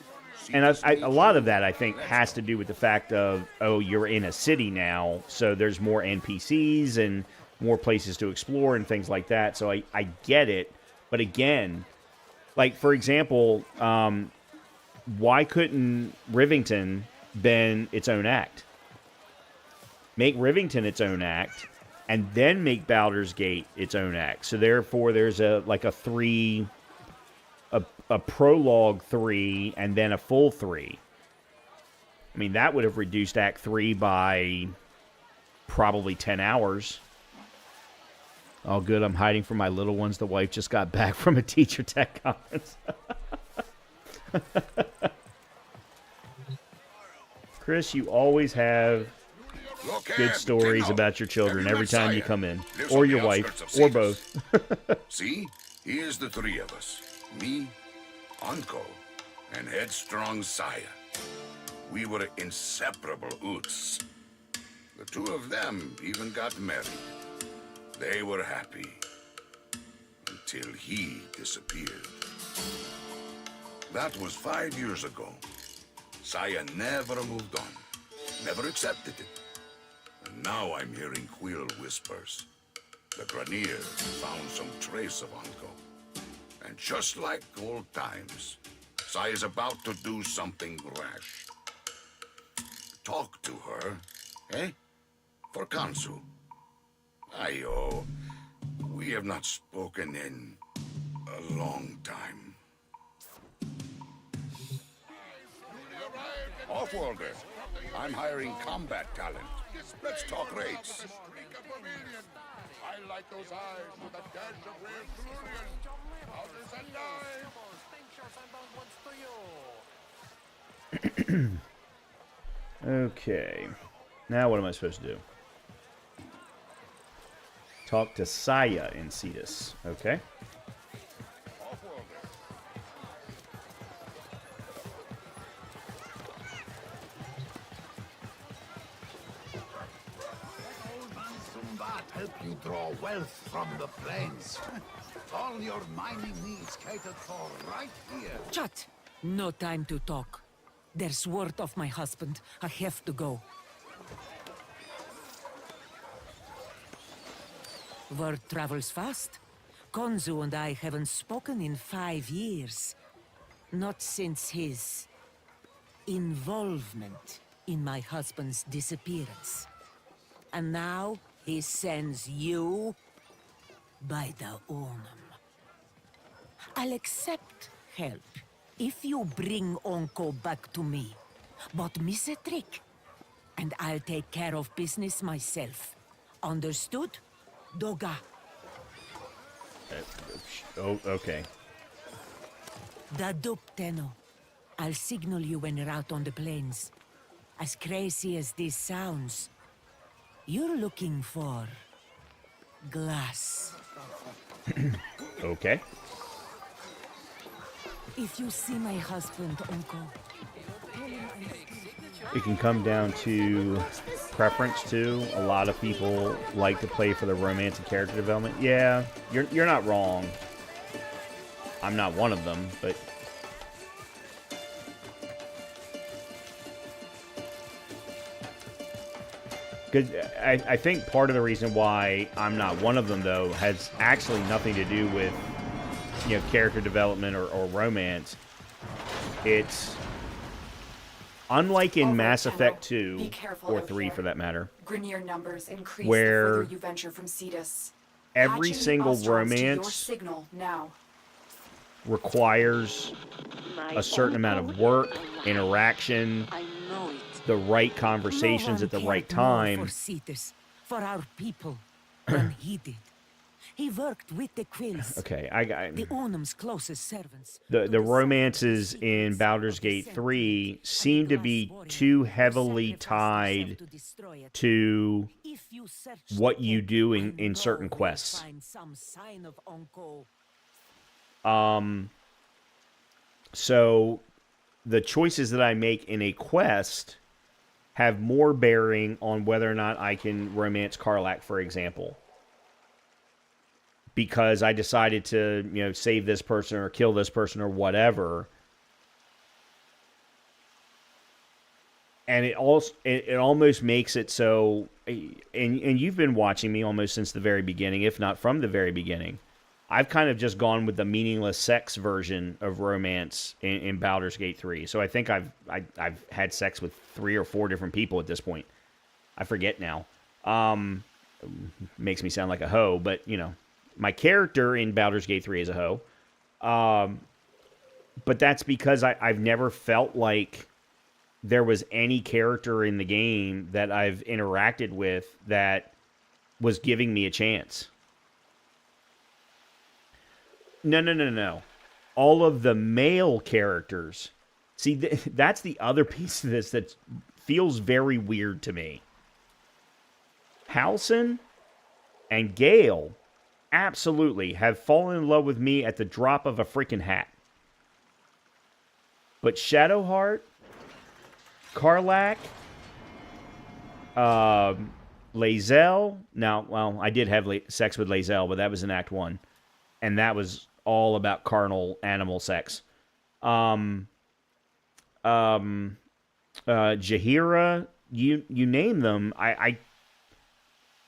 And a lot of that, I think, has to do with the fact of, oh, you're in a city now, so there's more NPCs and more places to explore and things like that. So I get it. But again, like, for example, why couldn't Rivington been its own act? Make Rivington its own act, and then make Baldur's Gate its own act. So therefore, there's a prologue 3 and then a full 3. I mean, that would have reduced Act 3 by probably 10 hours. Oh, good. I'm hiding from my little ones. The wife just got back from a teacher tech conference. Chris, you always have good stories about your children every time you come in. Or your wife. Or both. See? Here's the three of us. Me, Uncle, and headstrong Saya. We were inseparable Oots. The two of them even got married. They were happy. Until he disappeared. That was 5 years ago. Saya never moved on. Never accepted it. And now I'm hearing queer whispers. The Granier found some trace of Uncle. And just like old times, Saya's about to do something rash. Talk to her, eh? For Kansu. Ayo, we have not spoken in a long time. Offworlder, I'm hiring combat talent. Let's talk rates. I like those eyes with a dash of weird fluid. Others alive. Okay. Now what am I supposed to do? Talk to Saya in Cetus. Okay. Help you draw wealth from the plains. All your mining needs catered for right here. Shut! No time to talk. There's word of my husband. I have to go. Word travels fast. Konzu and I haven't spoken in 5 years. Not since his involvement in my husband's disappearance. And now he sends you by the Unum. I'll accept help if you bring Onko back to me. But miss a trick, and I'll take care of business myself. Understood? Doga. Oh, okay. Dadup Tenno. I'll signal you when you're out on the plains. As crazy as this sounds, you're looking for glass. Okay. If you see my husband, Onko, It can come down to preference too. A lot of people like to play for the romance and character development. Yeah, you're not wrong. I'm not one of them, but because I think part of the reason why I'm not one of them though has actually nothing to do with, you know, character development or romance. It's unlike in Mass Effect 2 or 3 for that matter, Grenier numbers increase where the further you venture from Cetus. every Patch in single Ostrons to your romance signal now. requires a certain amount of work, interaction, the right conversations No at the one right cared more time. for Cetus, for our people, than he did. He worked with the Quills, Okay, I got the Unum's closest servants. the romances in Baldur's Gate 3 seem to be too heavily tied to what you do in certain quests. So the choices that I make in a quest have more bearing on whether or not I can romance Karlach, for example. Because I decided to, save this person or kill this person or whatever. And it almost makes it so, and you've been watching me almost since the very beginning, if not from the very beginning. I've kind of just gone with the meaningless sex version of romance in Baldur's Gate 3. So I think I've had sex with 3 or 4 different people at this point. I forget now. Makes me sound like a hoe, but my character in Baldur's Gate 3 is a hoe. But that's because I've never felt like there was any character in the game that I've interacted with that was giving me a chance. No. All of the male characters. See, that's the other piece of this that feels very weird to me. Halsin and Gale absolutely have fallen in love with me at the drop of a freaking hat. But Shadowheart, Karlach, Lae'zel. Now, well, I did have sex with Lae'zel, but that was in Act 1. And that was all about carnal animal sex. Jaheira, you name them.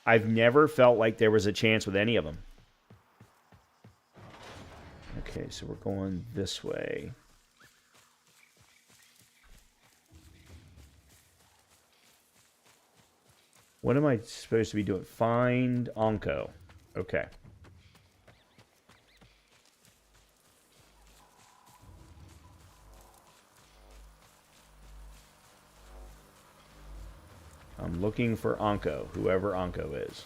I've never felt like there was a chance with any of them. Okay, so we're going this way. What am I supposed to be doing? Find Onko. Okay. I'm looking for Onko, whoever Onko is.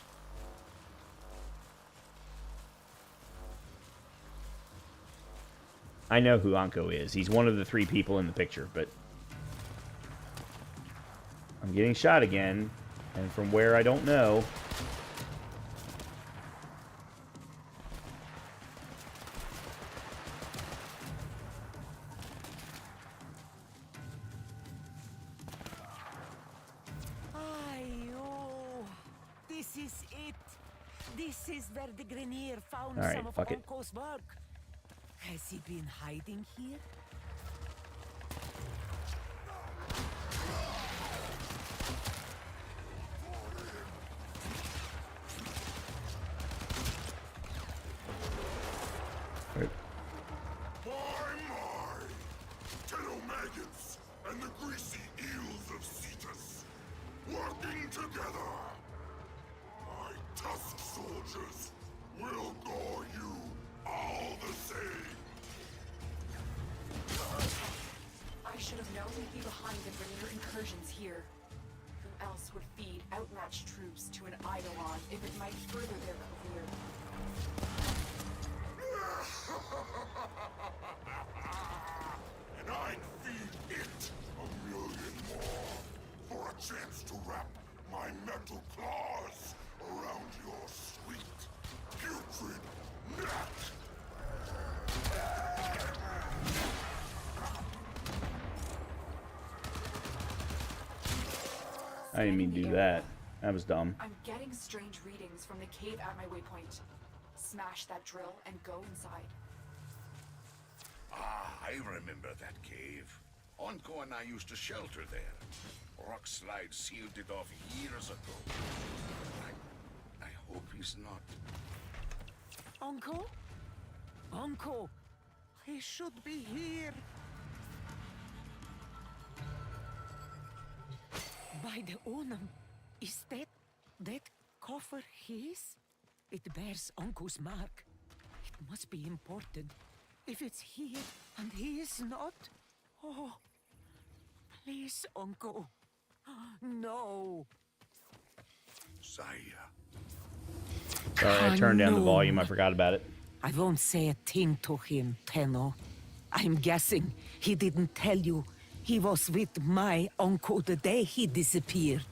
I know who Onko is. He's one of the 3 people in the picture, but I'm getting shot again, and from where I don't know. This is it. This is where the Grenier found All right, some of fuck it. Onko's work. Has he been hiding here? My! Maggots and the greasy eels of Cetus working together. My tusk soldiers will gore you all the same. I should have known we'd be behind the Grenier incursions here. Who else would feed outmatched troops to an Eidolon if it might further their career? And I'd feed it 1,000,000 more for a chance to wrap my metal claws around your sweet, putrid neck. I didn't mean to do that. That was dumb. I'm getting strange readings from the cave at my waypoint. Smash that drill and go inside. Ah, I remember that cave. Onko and I used to shelter there. Rockslide sealed it off years ago. I hope he's not. Onko? Onko! He should be here. By the Unum, is that coffer his? It bears Onko's mark. It must be imported. If it's he and he is not, oh, please, Uncle. No. Saya. Sorry, I turned down the volume. I forgot about it. I won't say a thing to him, Tenno. I'm guessing he didn't tell you he was with my uncle the day he disappeared.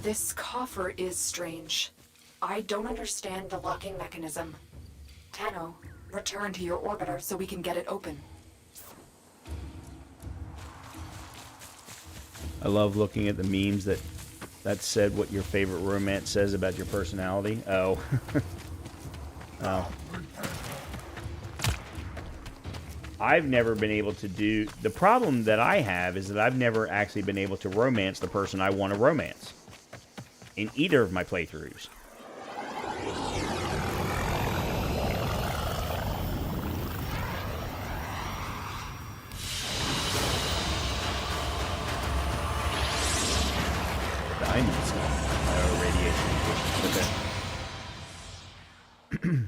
This coffer is strange. I don't understand the locking mechanism. Tenno, return to your orbiter so we can get it open. I love looking at the memes that said what your favorite romance says about your personality. Oh. Oh. I've never been able to do... The problem that I have is that I've never actually been able to romance the person I want to romance. In either of my playthroughs. Diamonds. Oh, radiation. Okay.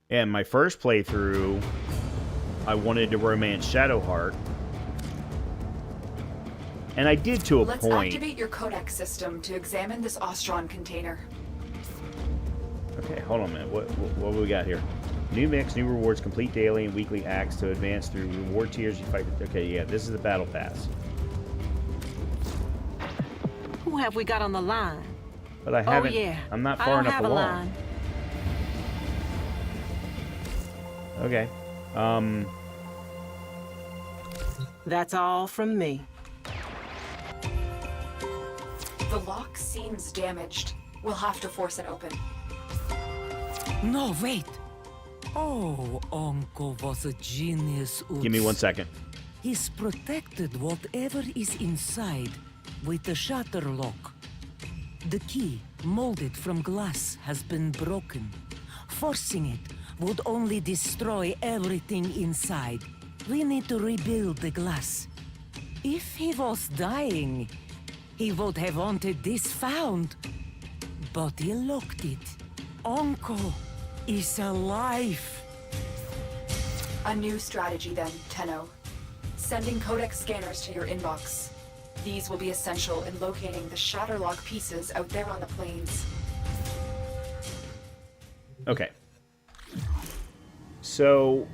And my first playthrough, I wanted to romance Shadowheart. And I did to a Let's point. activate your codex system to examine this Ostron container. Okay, hold on a minute. What do we got here? New mix, new rewards, complete daily and weekly acts to advance through reward tiers. You fight. Okay, yeah, this is the battle pass. Who have we got on the line? But I haven't. Oh, yeah. I'm not I far don't enough have a along. line. Okay. That's all from me. The lock seems damaged. We'll have to force it open. No, wait. Oh, Uncle was a genius. Give me 1 second. He's protected whatever is inside with the shutter lock. The key, molded from glass, has been broken. Forcing it would only destroy everything inside. We need to rebuild the glass. If he was dying, he would have wanted this found. But he locked it. Uncle is alive. A new strategy then, Tenno. Sending codex scanners to your inbox. These will be essential in locating the Shatterlock pieces out there on the plains. Okay. So,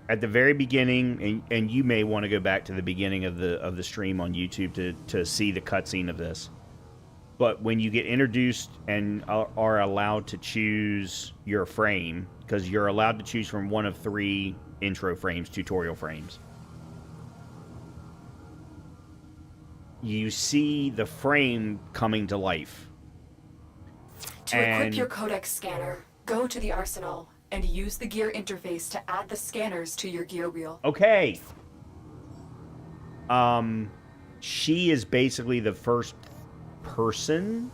at the very beginning, and you may want to go back to the beginning of the stream on YouTube to see the cutscene of this. But when you get introduced and are allowed to choose your frame, because you're allowed to choose from one of 3 intro frames, tutorial frames. You see the frame coming to life. To equip your codex scanner, go to the arsenal and use the gear interface to add the scanners to your gear wheel. Okay. She is basically the first person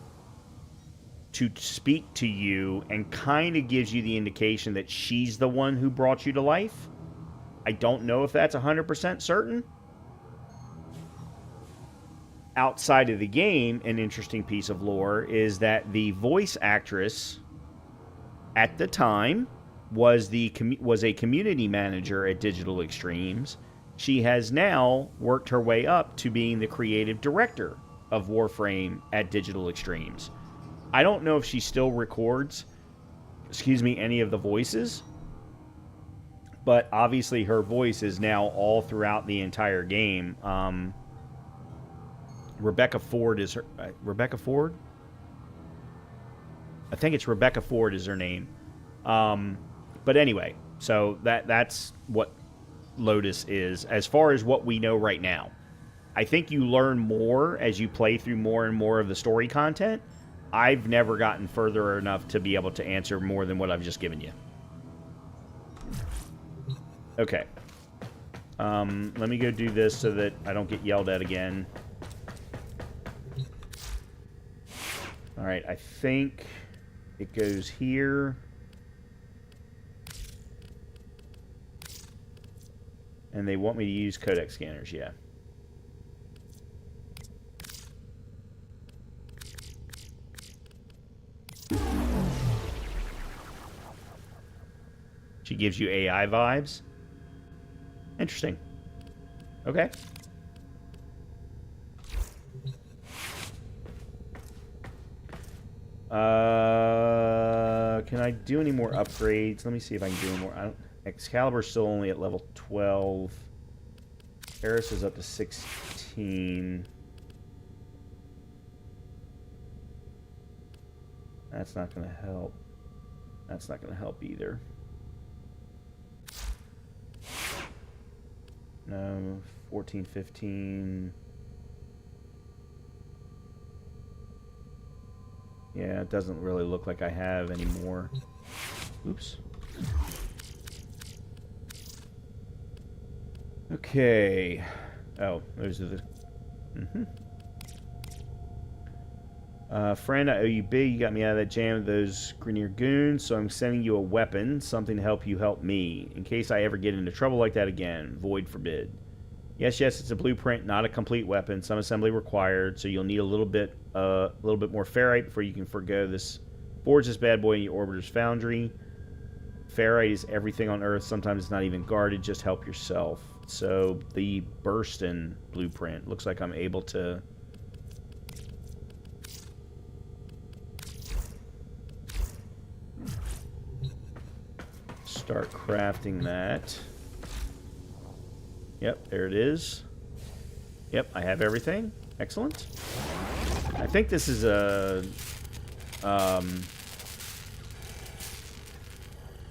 to speak to you and kind of gives you the indication that she's the one who brought you to life. I don't know if that's 100% certain. Outside of the game, an interesting piece of lore is that the voice actress at the time was a community manager at Digital Extremes. She has now worked her way up to being the creative director of Warframe at Digital Extremes. I don't know if she still records, any of the voices, but obviously her voice is now all throughout the entire game. Rebecca Ford is her... Rebecca Ford? I think it's Rebecca Ford is her name. But anyway, so that's what Lotus is, as far as what we know right now. I think you learn more as you play through more and more of the story content. I've never gotten further enough to be able to answer more than what I've just given you. Okay. Let me go do this so that I don't get yelled at again. Alright, I think it goes here. And they want me to use codex scanners, yeah. She gives you AI vibes. Interesting. Okay. Can I do any more upgrades? Let me see if I can do any more. Excalibur's still only at level 12. Eris is up to 16. That's not going to help. That's not going to help either. No, 14, 15. Yeah, it doesn't really look like I have any more. Oops. Okay. Oh, those are the... friend, I owe you big. You got me out of that jam with those Grenier goons, so I'm sending you a weapon, something to help you help me, in case I ever get into trouble like that again. Void forbid. Yes, it's a blueprint, not a complete weapon. Some assembly required, so you'll need a little bit more ferrite before you can forgo this. Forge this bad boy in your orbiter's foundry. Ferrite is everything on Earth. Sometimes it's not even guarded. Just help yourself. So the Burston blueprint looks like I'm able to. Start crafting that. Yep, there it is. Yep, I have everything. Excellent. I think this is a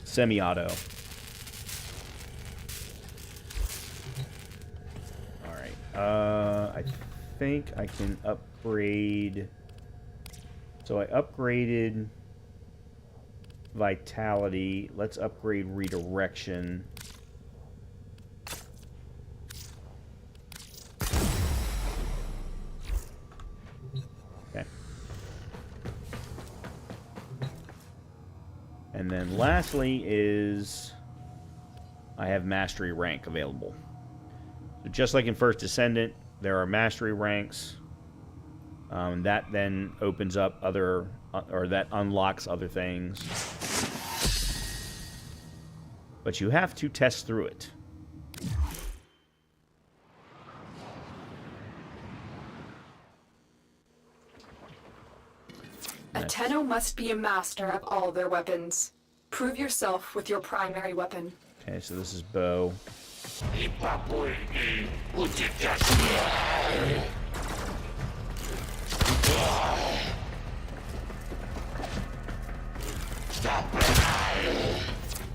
semi-auto. Alright. I think I can upgrade. So I upgraded Vitality. Let's upgrade Redirection. Okay. And then lastly is I have Mastery rank available. So just like in First Descendant, there are Mastery ranks. That then opens up other, or that unlocks other things. But you have to test through it. A Tenno must be a master of all their weapons. Prove yourself with your primary weapon. Okay, so this is bow.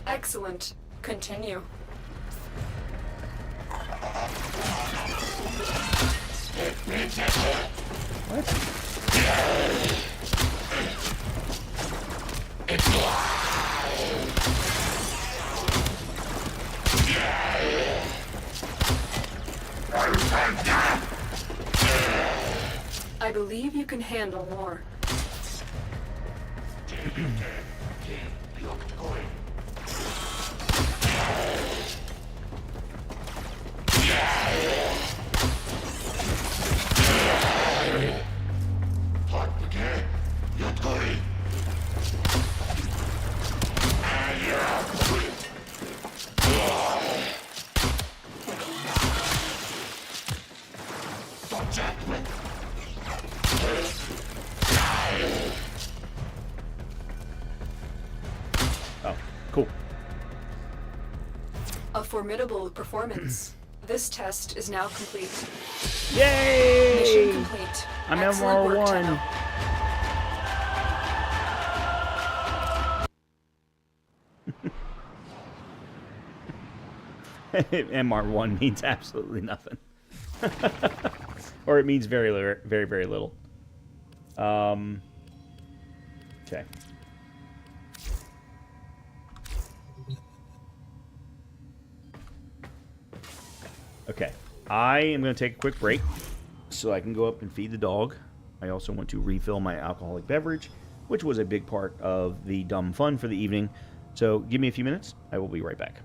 Excellent. Continue. I believe you can handle more. Oh, cool. A formidable performance. This test is now complete. Yay! Mission complete. I'm Excellent work, MR1. Tenno. MR1 means absolutely nothing. Or it means very, very, very little. Okay. Okay. I am going to take a quick break so I can go up and feed the dog. I also want to refill my alcoholic beverage, which was a big part of the dumb fun for the evening. So give me a few minutes. I will be right back.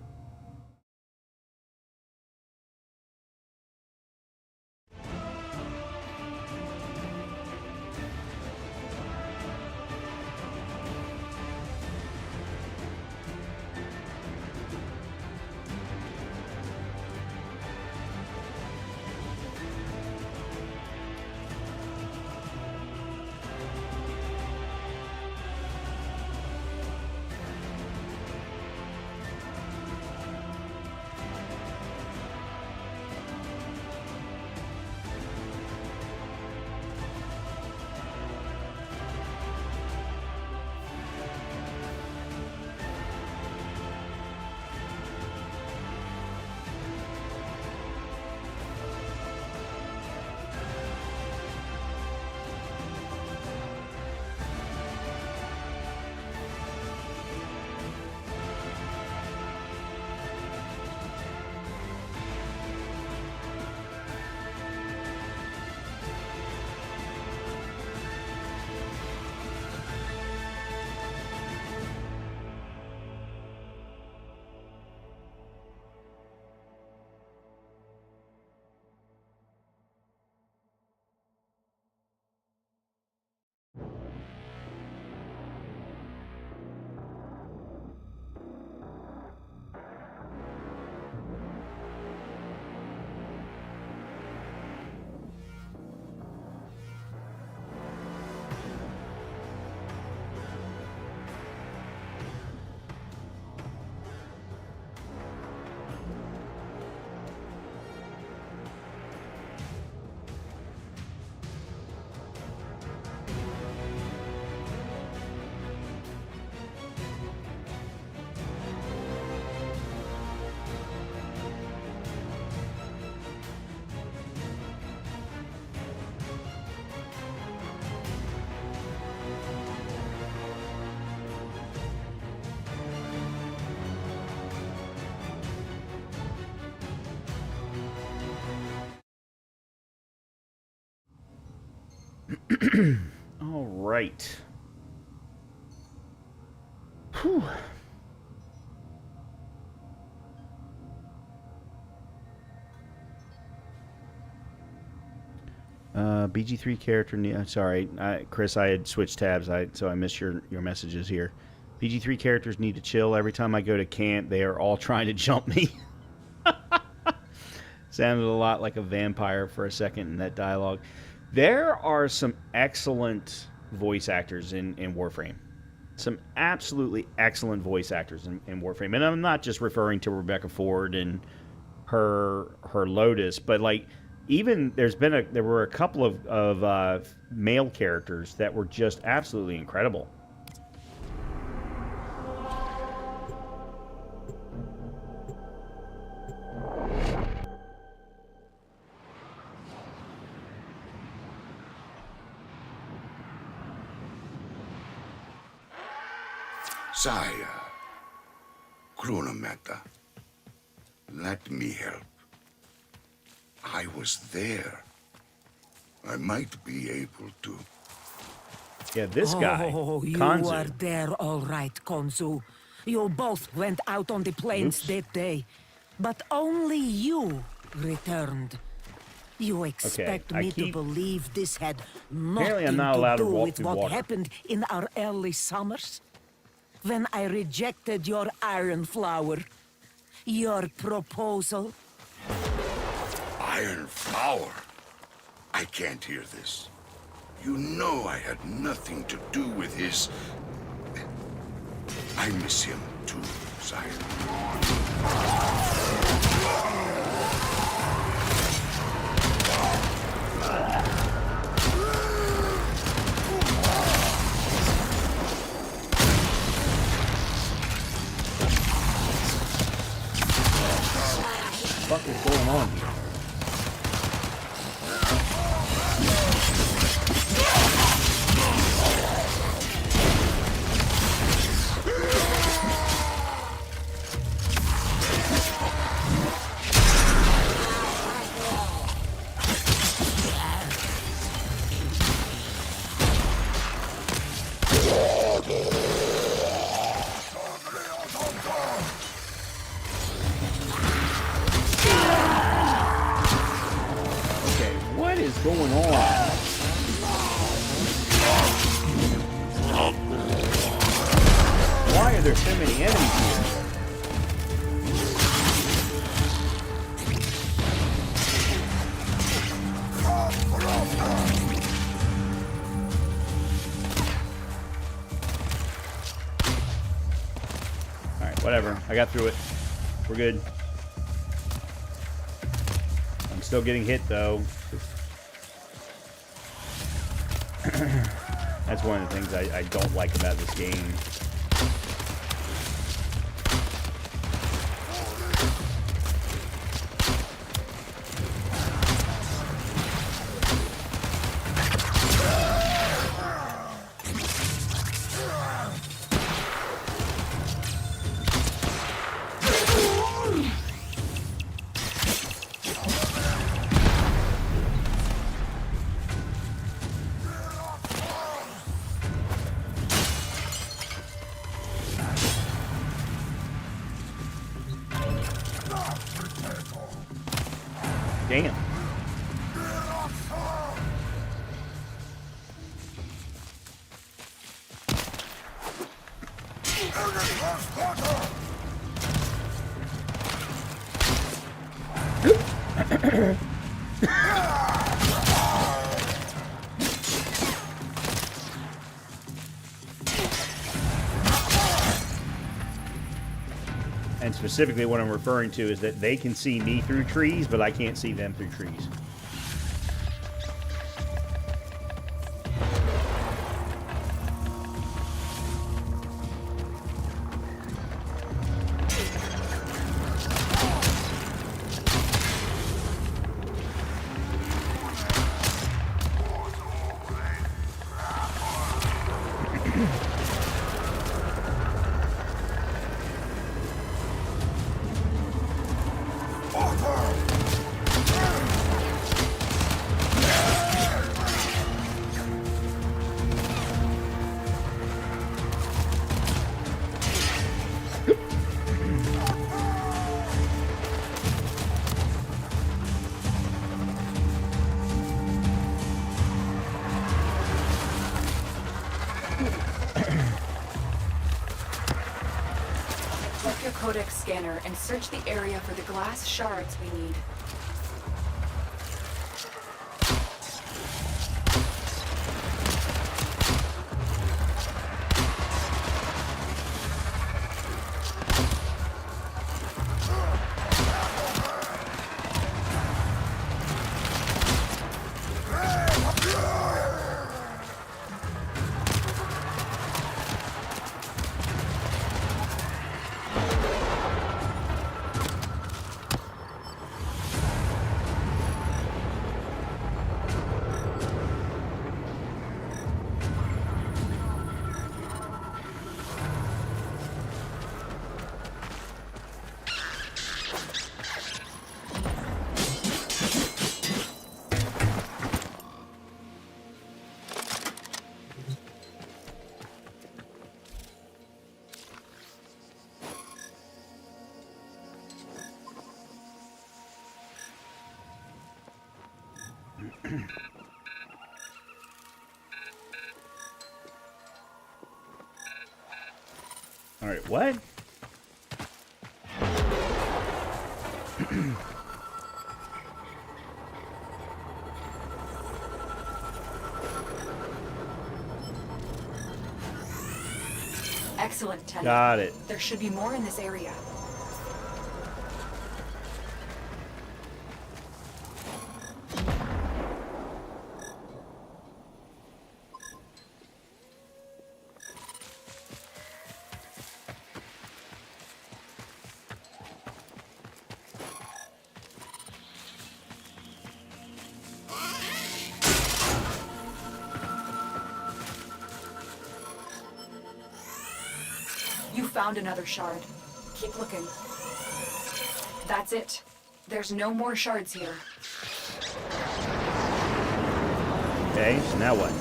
All right. Whew. BG3 character. Sorry, Chris. I had switched tabs. So I missed your messages here. BG3 characters need to chill. Every time I go to camp, they are all trying to jump me. Sounded a lot like a vampire for a second in that dialogue. There are some excellent voice actors in Warframe. Some absolutely excellent voice actors in Warframe. And I'm not just referring to Rebecca Ford and her Lotus, but like even there were a couple of male characters that were just absolutely incredible. Saya, Krunameta, let me help. I was there. I might be able to. Yeah, this guy. Oh, you Kanzu. were there all right, Konzu. You both went out on the plains that day, but only you returned. You expect me to believe this had nothing to do with what happened in our early summers? When I rejected your iron flower, your proposal? Iron flower? I can't hear this. You know I had nothing to do with his... I miss him too, sire. What the fuck is going on here? Going on? Why are there so many enemies here? Alright, whatever. I got through it. We're good. I'm still getting hit though. That's one of the things I don't like about this game. Damn. And specifically what I'm referring to is that they can see me through trees, but I can't see them through trees. codex scanner and search the area for the glass shards we need. All right, what? Excellent, Teddy. Got it. There should be more in this area. You found another shard. Keep looking. That's it. There's no more shards here. Okay, so now what?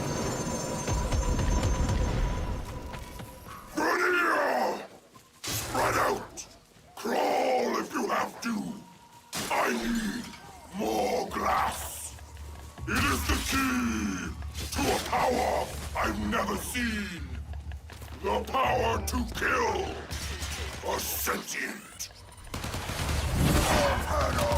Grania! Spread out! Crawl if you have to! I need more glass! It is the key to a power I've never seen! The power to kill a sentient volcano!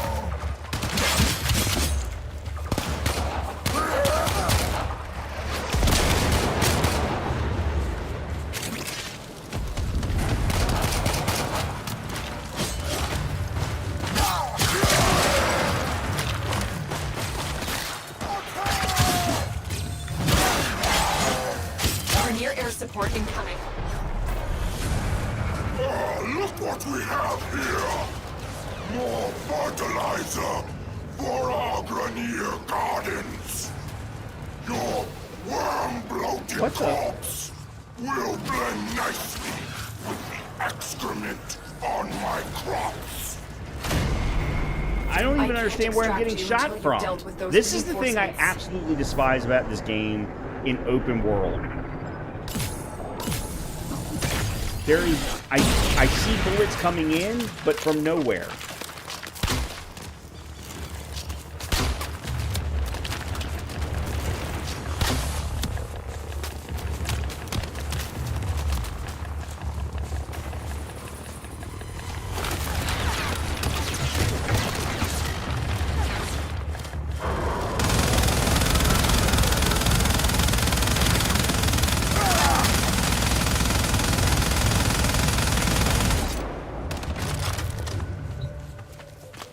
Near air support incoming. Look what we have here! More fertilizer for our Grenier gardens! Your worm-bloated corpse will blend nicely with the excrement on my crops! I don't even can't understand where I'm extract getting you shot until you've from. dealt with those This is the thing I reinforcements. absolutely despise about this game in open world. There is, I see bullets coming in, but from nowhere.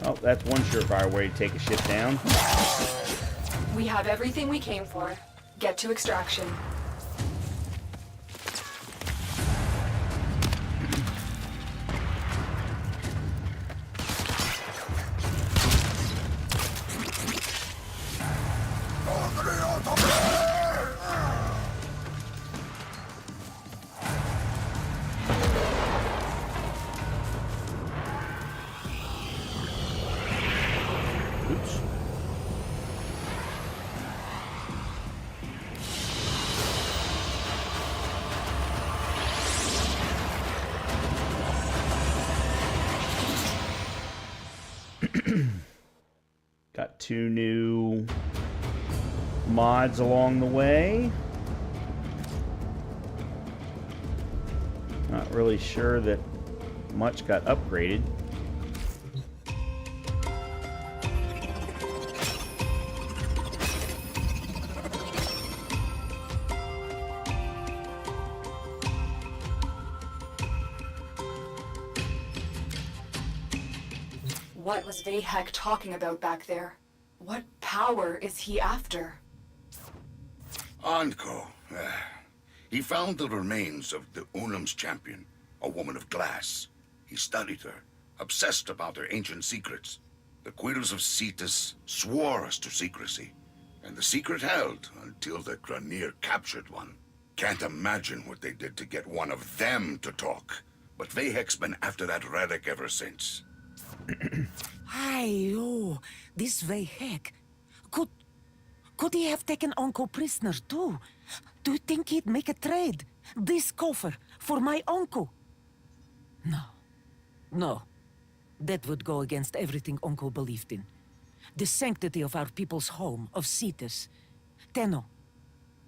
Oh, that's one surefire way to take a ship down. We have everything we came for. Get to extraction. Oops. Got 2 new mods along the way. Not really sure that much got upgraded. What was Vahek talking about back there? What power is he after? Anko. He found the remains of the Unum's champion, a woman of glass. He studied her, obsessed about her ancient secrets. The Quills of Cetus swore us to secrecy, and the secret held until the Granier captured one. Can't imagine what they did to get one of them to talk, but Vahek's been after that relic ever since. Oh, this Vahek. Could he have taken Uncle prisoner too? Do you think he'd make a trade? This coffer for my uncle? No. That would go against everything Uncle believed in. The sanctity of our people's home, of Cetus. Tenno,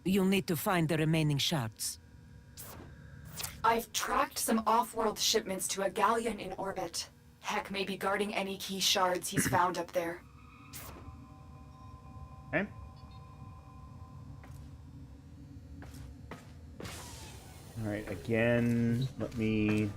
you'll need to find the remaining shards. I've tracked some off-world shipments to a galleon in orbit. Heck may be guarding any key shards he's found up there. Okay. Alright, again, let me...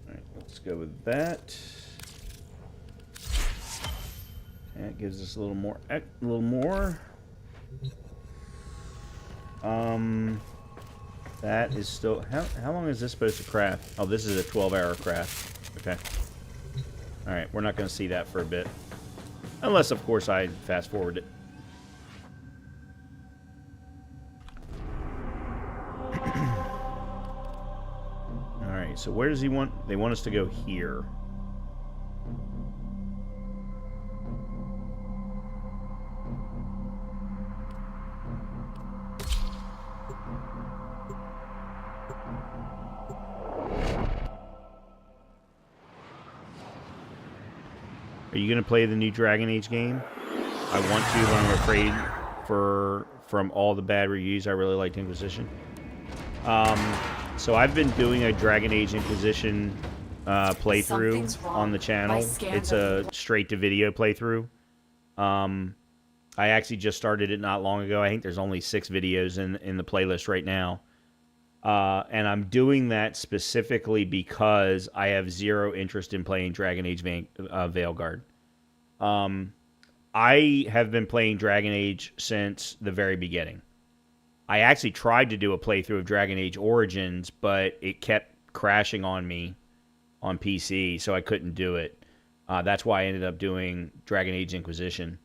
Alright, let's go with that. That gives us a little more, that is still, how long is this supposed to craft? Oh, this is a 12-hour craft. Okay. Alright, we're not going to see that for a bit. Unless, of course, I fast forward it. Alright, so where does he want? They want us to go here. Are you going to play the new Dragon Age game? I want to, but I'm afraid from all the bad reviews. I really liked Inquisition. So I've been doing a Dragon Age Inquisition playthrough on the channel. It's a straight-to-video playthrough. I actually just started it not long ago. I think there's only 6 videos in the playlist right now. And I'm doing that specifically because I have zero interest in playing Dragon Age Veilguard. I have been playing Dragon Age since the very beginning. I actually tried to do a playthrough of Dragon Age Origins, but it kept crashing on me on PC, so I couldn't do it. That's why I ended up doing Dragon Age Inquisition.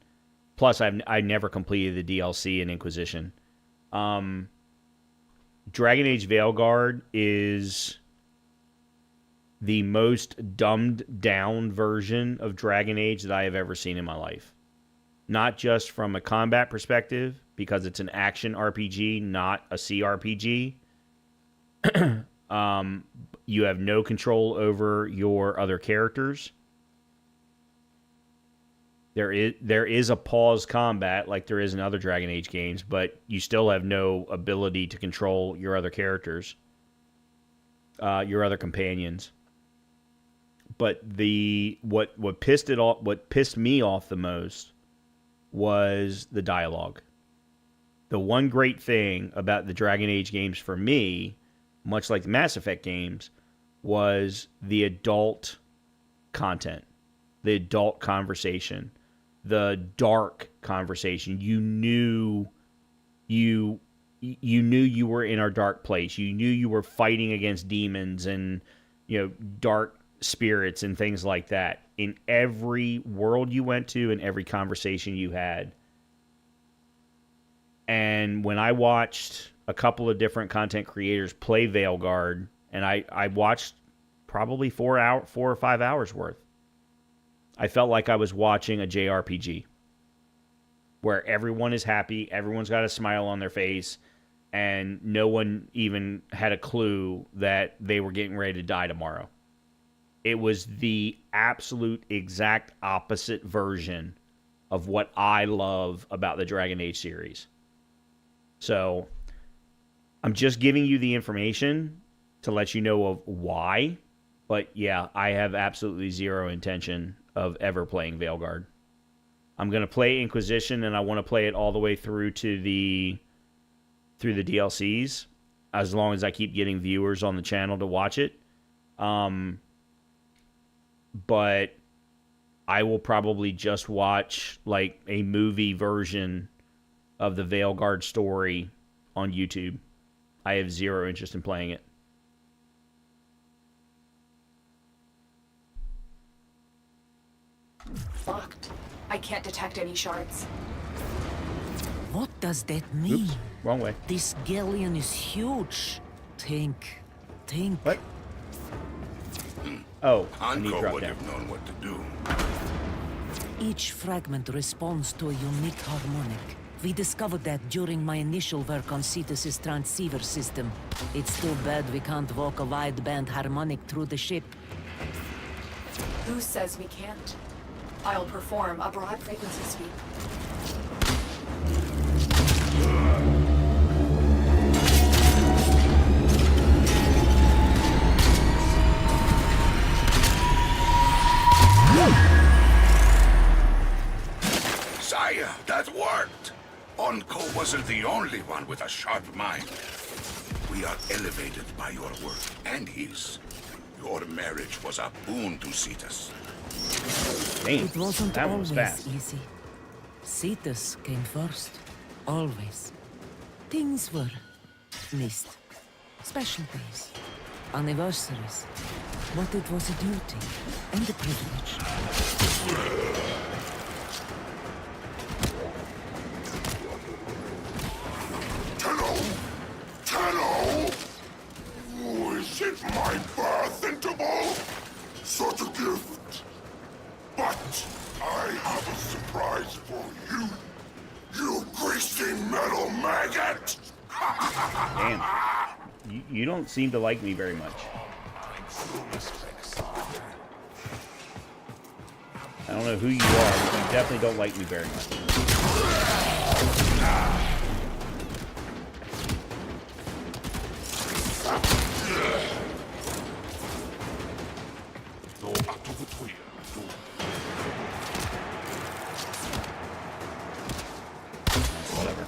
Plus, I never completed the DLC in Inquisition. Dragon Age Veilguard is the most dumbed-down version of Dragon Age that I have ever seen in my life. Not just from a combat perspective, because it's an action RPG, not a CRPG. You have no control over your other characters. There is a pause combat like there is in other Dragon Age games, but you still have no ability to control your other characters, your other companions. But what pissed me off the most was the dialogue. The one great thing about the Dragon Age games for me, much like the Mass Effect games, was the adult content, the adult conversation, the dark conversation. You knew you were in our dark place. You knew you were fighting against demons and, dark spirits and things like that in every world you went to and every conversation you had. And when I watched a couple of different content creators play Veilguard, and I watched probably 4 or 5 hours worth, I felt like I was watching a JRPG where everyone is happy, everyone's got a smile on their face, and no one even had a clue that they were getting ready to die tomorrow. It was the absolute exact opposite version of what I love about the Dragon Age series. So I'm just giving you the information to let you know of why. But yeah, I have absolutely zero intention of ever playing Veilguard. I'm going to play Inquisition, and I want to play it all the way through the DLCs, as long as I keep getting viewers on the channel to watch it. But I will probably just watch like a movie version of the Veilguard story on YouTube. I have zero interest in playing it. Locked. I can't detect any shards. What does that mean? Oops, wrong way. This galleon is huge. Think. What? Oh, I need to Hanko drop would down. have known what to do. Each fragment responds to a unique harmonic. We discovered that during my initial work on Cetus's transceiver system. It's too bad we can't walk a wideband harmonic through the ship. Who says we can't? I'll perform a broad frequency sweep. Sire, that worked! Onko wasn't the only one with a sharp mind. We are elevated by your work and his. Your marriage was a boon to Cetus. Damn, It wasn't that one was always fast. easy. Cetus came first. Always. Things were missed. Special days. Anniversaries. But it was a duty and a privilege. Tenno! Is it my birth interval? Such a gift. But I have a surprise for you. You greasy metal maggot! Damn. You don't seem to like me very much. I don't know who you are, but you definitely don't like me very much. Whatever.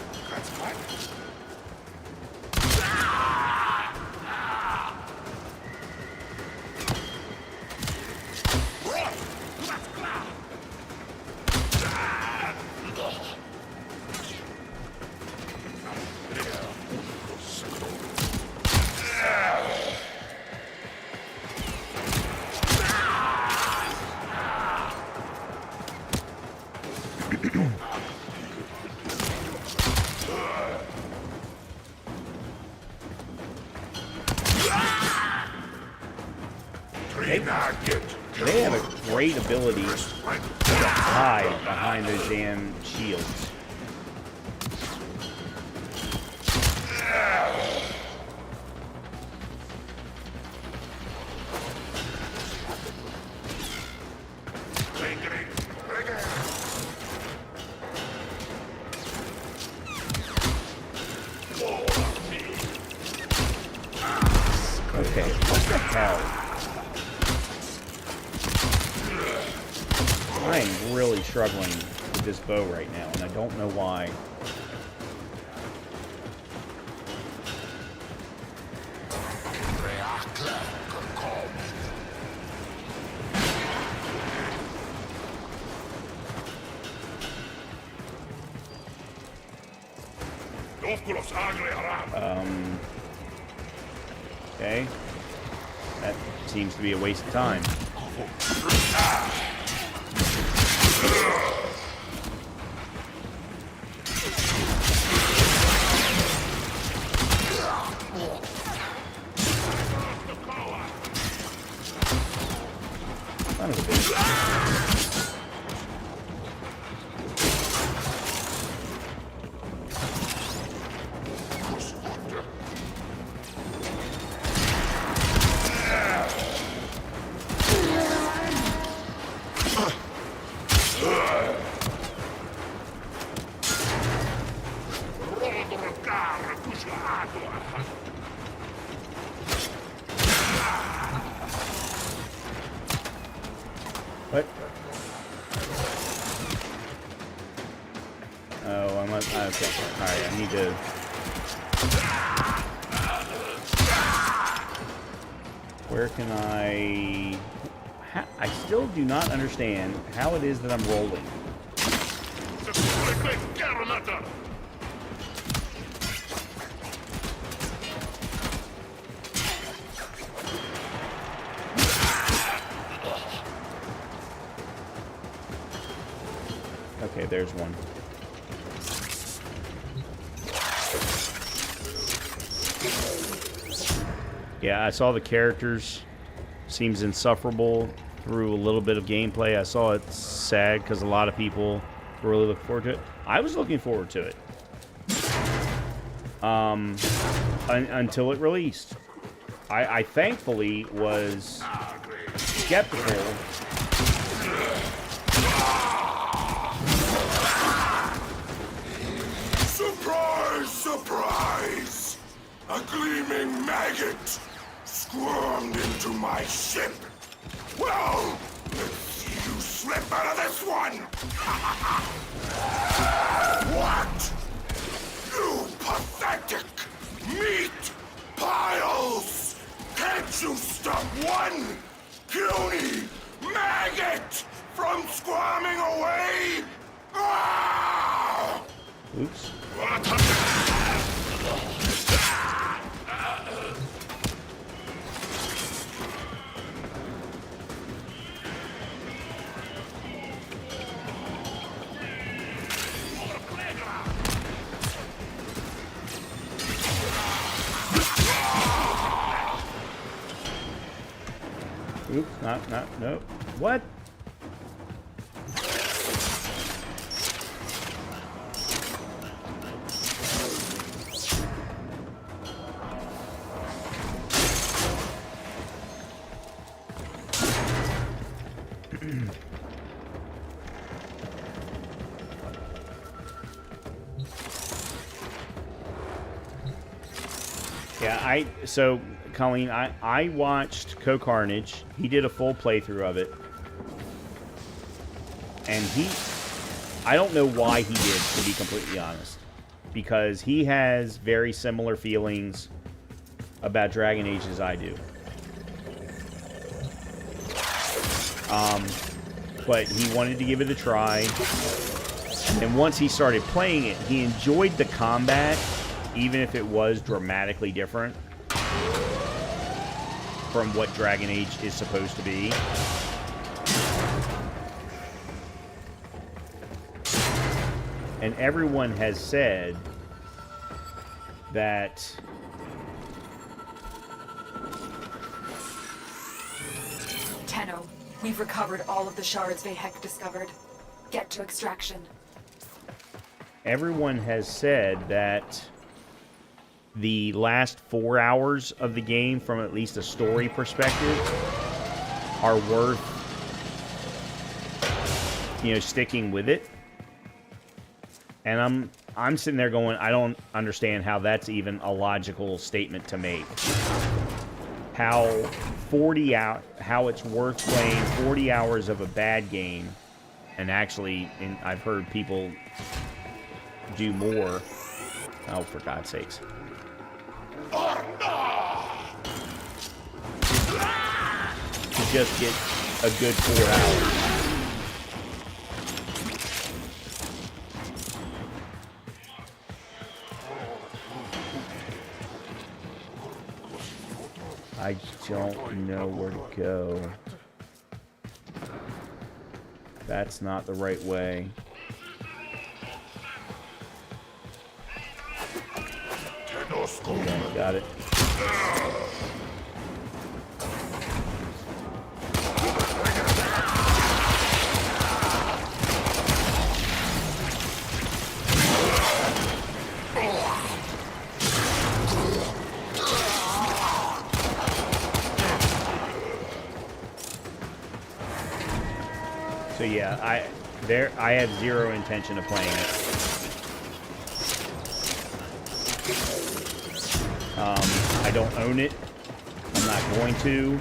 They have a great ability to hide behind those damn shields. Okay, what the hell? I am really struggling with this bow right now, and I don't know why. Okay. That seems to be a waste of time. Son of a bitch. What? Oh, I'm okay. Alright, I need to... Where can I... I still do not understand how it is that I'm rolling. Okay, there's one. Yeah, I saw the characters. Seems insufferable through a little bit of gameplay. I saw it sad because a lot of people were really looking forward to it. I was looking forward to it. Until it released. I thankfully was skeptical. Surprise, surprise! A gleaming maggot squirmed into my ship. Well, let's see you slip out of this one! What? You pathetic meat piles! Can't you stop one puny maggot from squirming away? Ah! Oops. Oops, no. What? Yeah, so Colleen, I watched Carnage. He did a full playthrough of it. And I don't know why he did, to be completely honest. Because he has very similar feelings about Dragon Age as I do. But he wanted to give it a try. And once he started playing it, he enjoyed the combat, even if it was dramatically different from what Dragon Age is supposed to be. And everyone has said that Tenno, we've recovered all of the shards Vahek discovered. Get to extraction. everyone has said that the last 4 hours of the game, from at least a story perspective, are worth, sticking with it. And I'm sitting there going, I don't understand how that's even a logical statement to make. How it's worth playing 40 hours of a bad game, and actually, I've heard people do more. Oh, for God's sakes. To just get a good 4 hours. I don't know where to go. That's not the right way. Okay, got it. So yeah, I have zero intention of playing it. I don't own it. I'm not going to.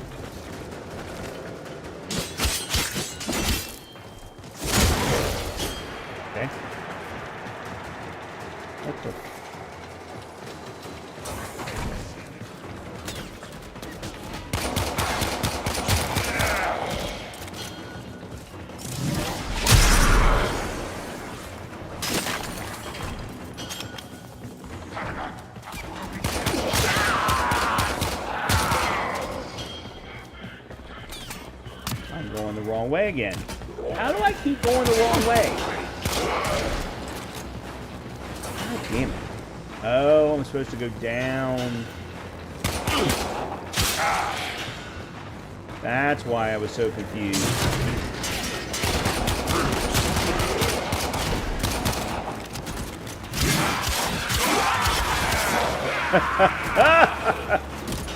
wrong way again. How do I keep going the wrong way? God damn it. Oh, I'm supposed to go down. That's why I was so confused.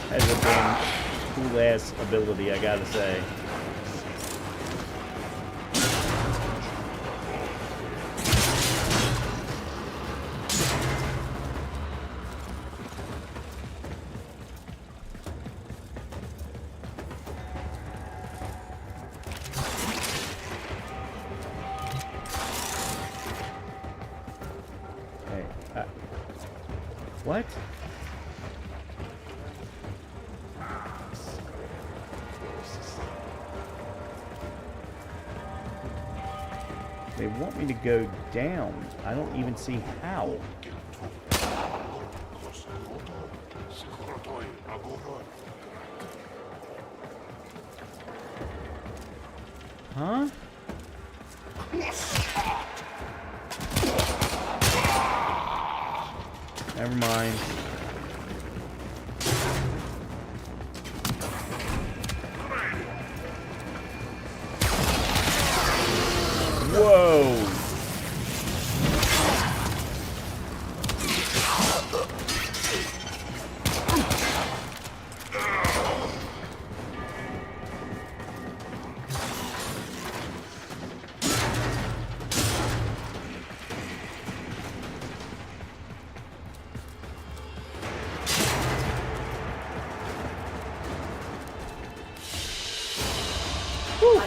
That's a damn cool-ass ability, I gotta say. What? They want me to go down. I don't even see how. Huh? Never mind. Whoa!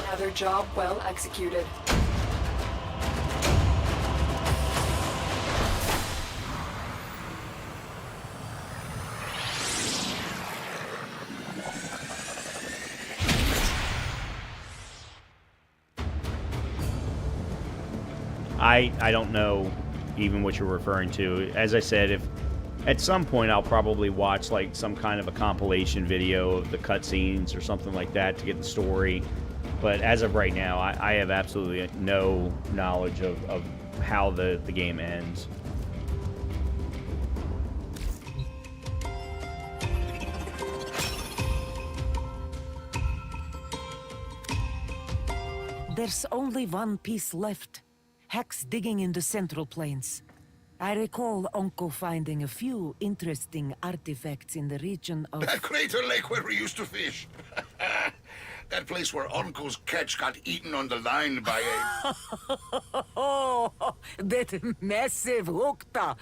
Another job well executed. I don't know even what you're referring to. As I said, if at some point I'll probably watch like some kind of a compilation video of the cutscenes or something like that to get the story. But as of right now, I have absolutely no knowledge of how the game ends. There's only one piece left. Hex digging in the Central Plains. I recall Uncle finding a few interesting artifacts in the region of... That crater lake where we used to fish. That place where Uncle's catch got eaten on the line by a... Oh, that massive hookta.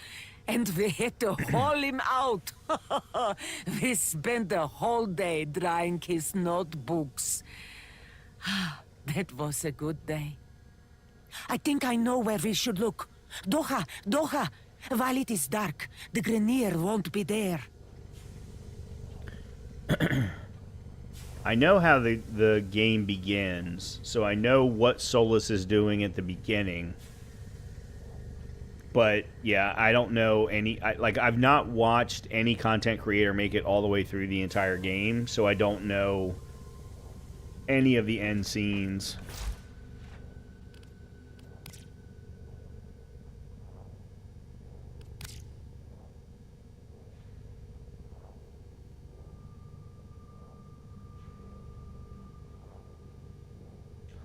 And we had to haul him out. We spent the whole day drying his notebooks. That was a good day. I think I know where we should look. Doha, Doha! While it is dark, the Grenier won't be there. I know how the game begins, so I know what Solus is doing at the beginning. But, yeah, I don't know any... I've not watched any content creator make it all the way through the entire game, so I don't know any of the end scenes.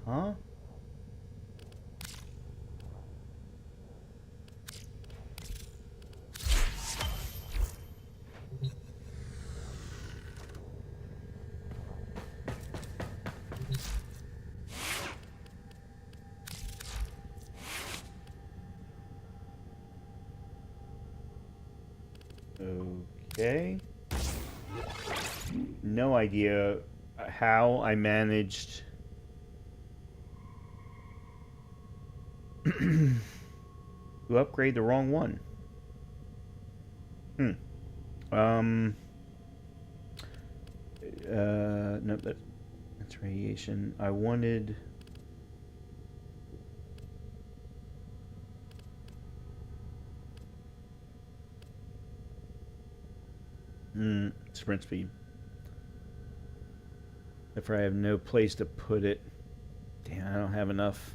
Huh? Okay. No idea how I managed to upgrade the wrong one. No, that's radiation. I wanted... sprint speed. If I have no place to put it. Damn, I don't have enough.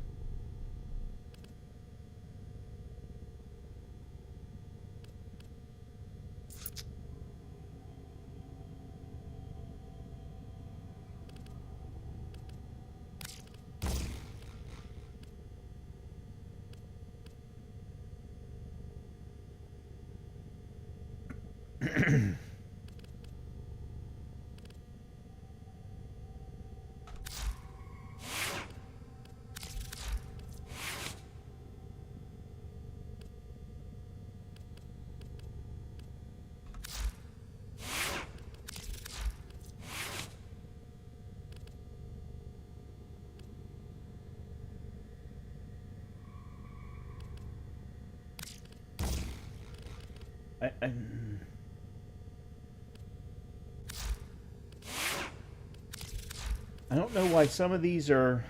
I don't know why some of these are...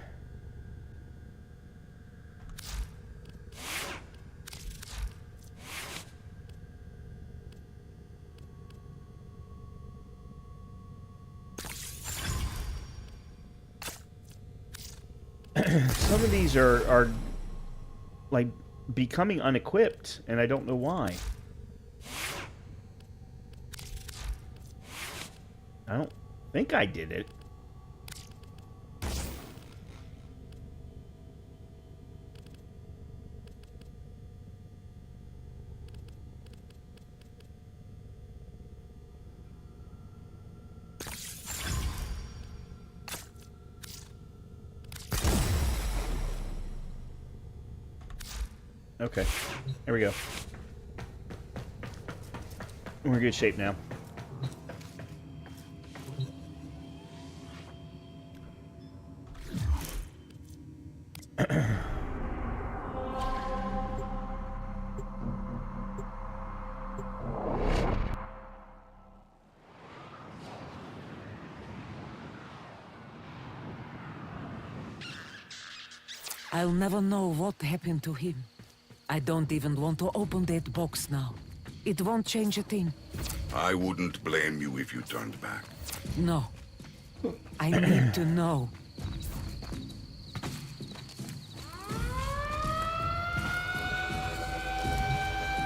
some of these are like becoming unequipped, and I don't know why. I don't think I did it. Okay, there we go. We're in good shape now. I'll never know what happened to him. I don't even want to open that box now. It won't change a thing. I wouldn't blame you if you turned back. No. I need to know.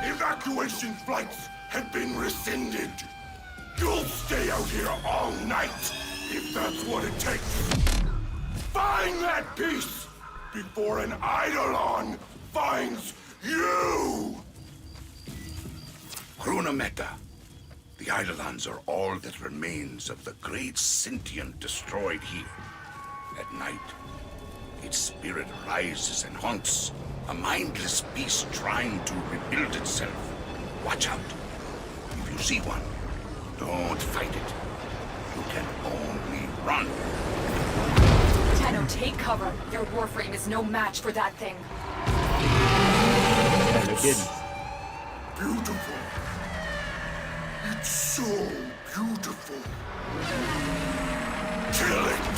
Evacuation flights have been rescinded. You'll stay out here all night, if that's what it takes. Find that piece before an Eidolon finds you! Krunameta. The Eidolons are all that remains of the great sentient destroyed here. At night, its spirit rises and haunts, a mindless beast trying to rebuild itself. Watch out. If you see one, don't fight it. You can only run. Tenno, take cover. Your warframe is no match for that thing. No kidding. Beautiful. It's so beautiful. Kill it!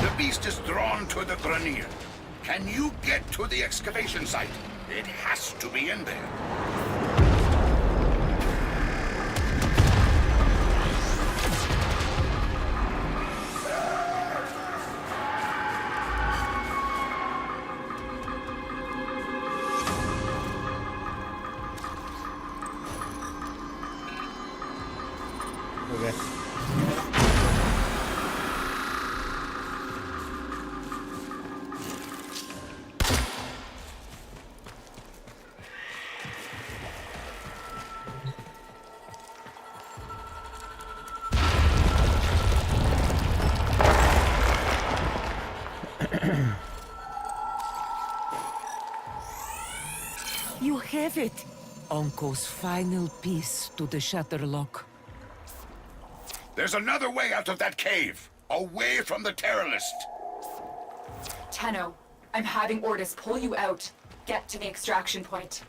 The beast is drawn to the Grenier. Can you get to the excavation site? It has to be in there. You have it! Onko's final piece to the shutter lock. There's another way out of that cave, away from the terrorist. Tenno, I'm having Ordis pull you out. Get to the extraction point.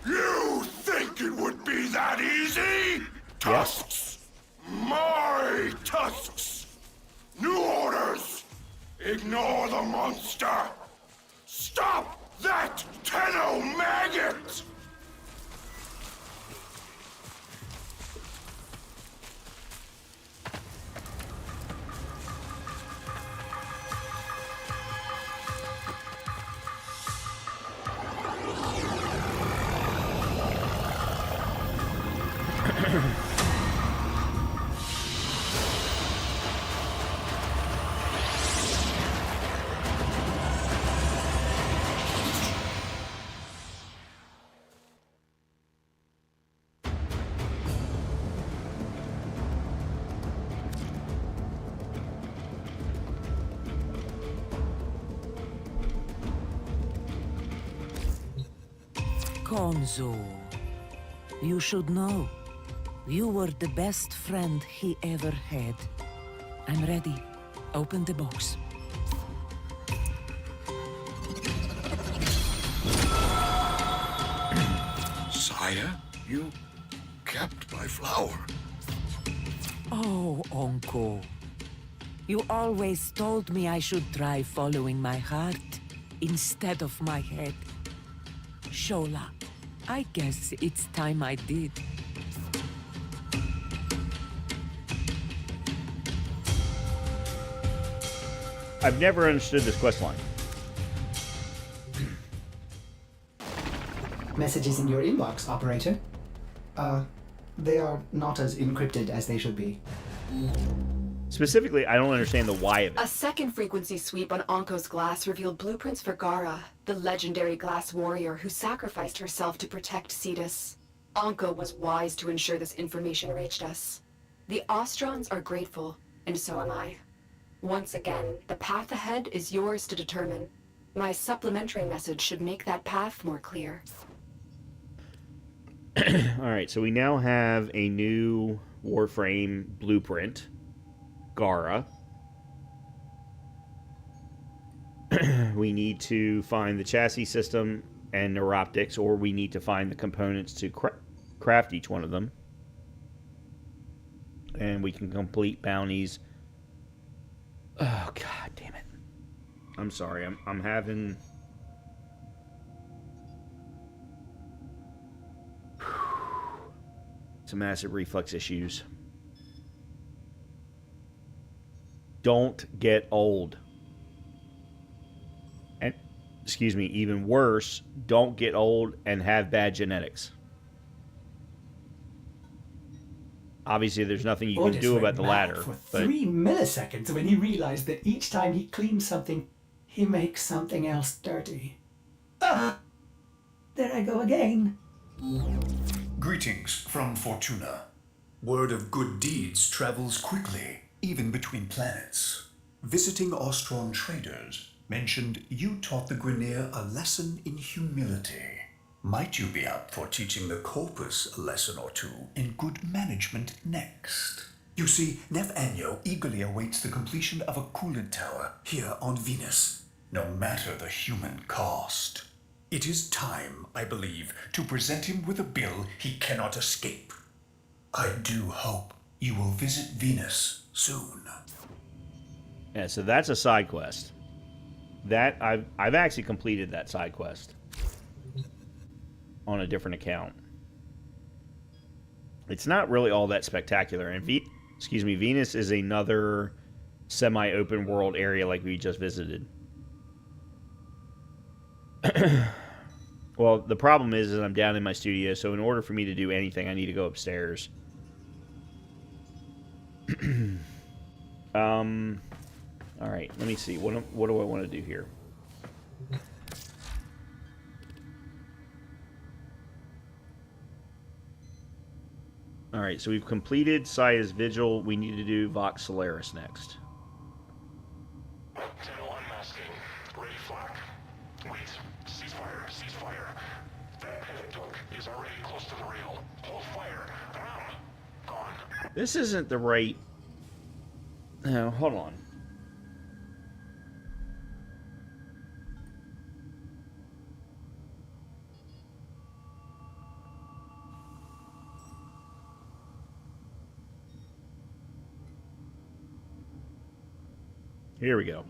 You think it would be that easy? Tusks! My tusks! New orders! Ignore the monster! Stop that Tenno maggot! Konzo, you should know. You were the best friend he ever had. I'm ready. Open the box. Sire, you kept my flower. Oh, Uncle. You always told me I should try following my heart instead of my head. Shola, I guess it's time I did. I've never understood this quest line. Messages in your inbox, operator. They are not as encrypted as they should be. Specifically, I don't understand the why of A it. second frequency sweep on Anko's glass revealed blueprints for Gara, the legendary glass warrior who sacrificed herself to protect Cetus. Anko was wise to ensure this information reached us. The Ostrons are grateful, and so am I. Once again, the path ahead is yours to determine. My supplementary message should make that path more clear. Alright, so we now have a new Warframe blueprint. Gara. We need to find the chassis system and neuroptics, or we need to find the components to craft each one of them. And we can complete bounties. Oh, god damn it. I'm sorry, I'm having... some acid reflux issues. Don't get old. And, excuse me, even worse, don't get old and have bad genetics. Obviously, there's nothing you can do about the latter. For But 3 milliseconds when he realized that each time he cleans something, he makes something else dirty. Ah! There I go again. Greetings from Fortuna. Word of good deeds travels quickly, even between planets. Visiting Ostron traders mentioned you taught the Grineer a lesson in humility. Might you be up for teaching the Corpus a lesson or two in good management next? You see, Nef Anyo eagerly awaits the completion of a coolant tower here on Venus, no matter the human cost. It is time, I believe, to present him with a bill he cannot escape. I do hope you will visit Venus soon. yeah, so that's a side quest. That I've actually completed that side quest on a different account. It's not really all that spectacular. And Venus is another semi-open world area like we just visited. Well, the problem is I'm down in my studio, so in order for me to do anything, I need to go upstairs. Alright, let me see. What do I want to do here? Alright, so we've completed Saya's Vigil. We need to do Vox Solaris next. Channel unmasking. Ready flak. Wait. Ceasefire. Ceasefire. That pivot took is already close to the rail. Hold fire. Gone. This isn't the right... No, hold on. Here we go.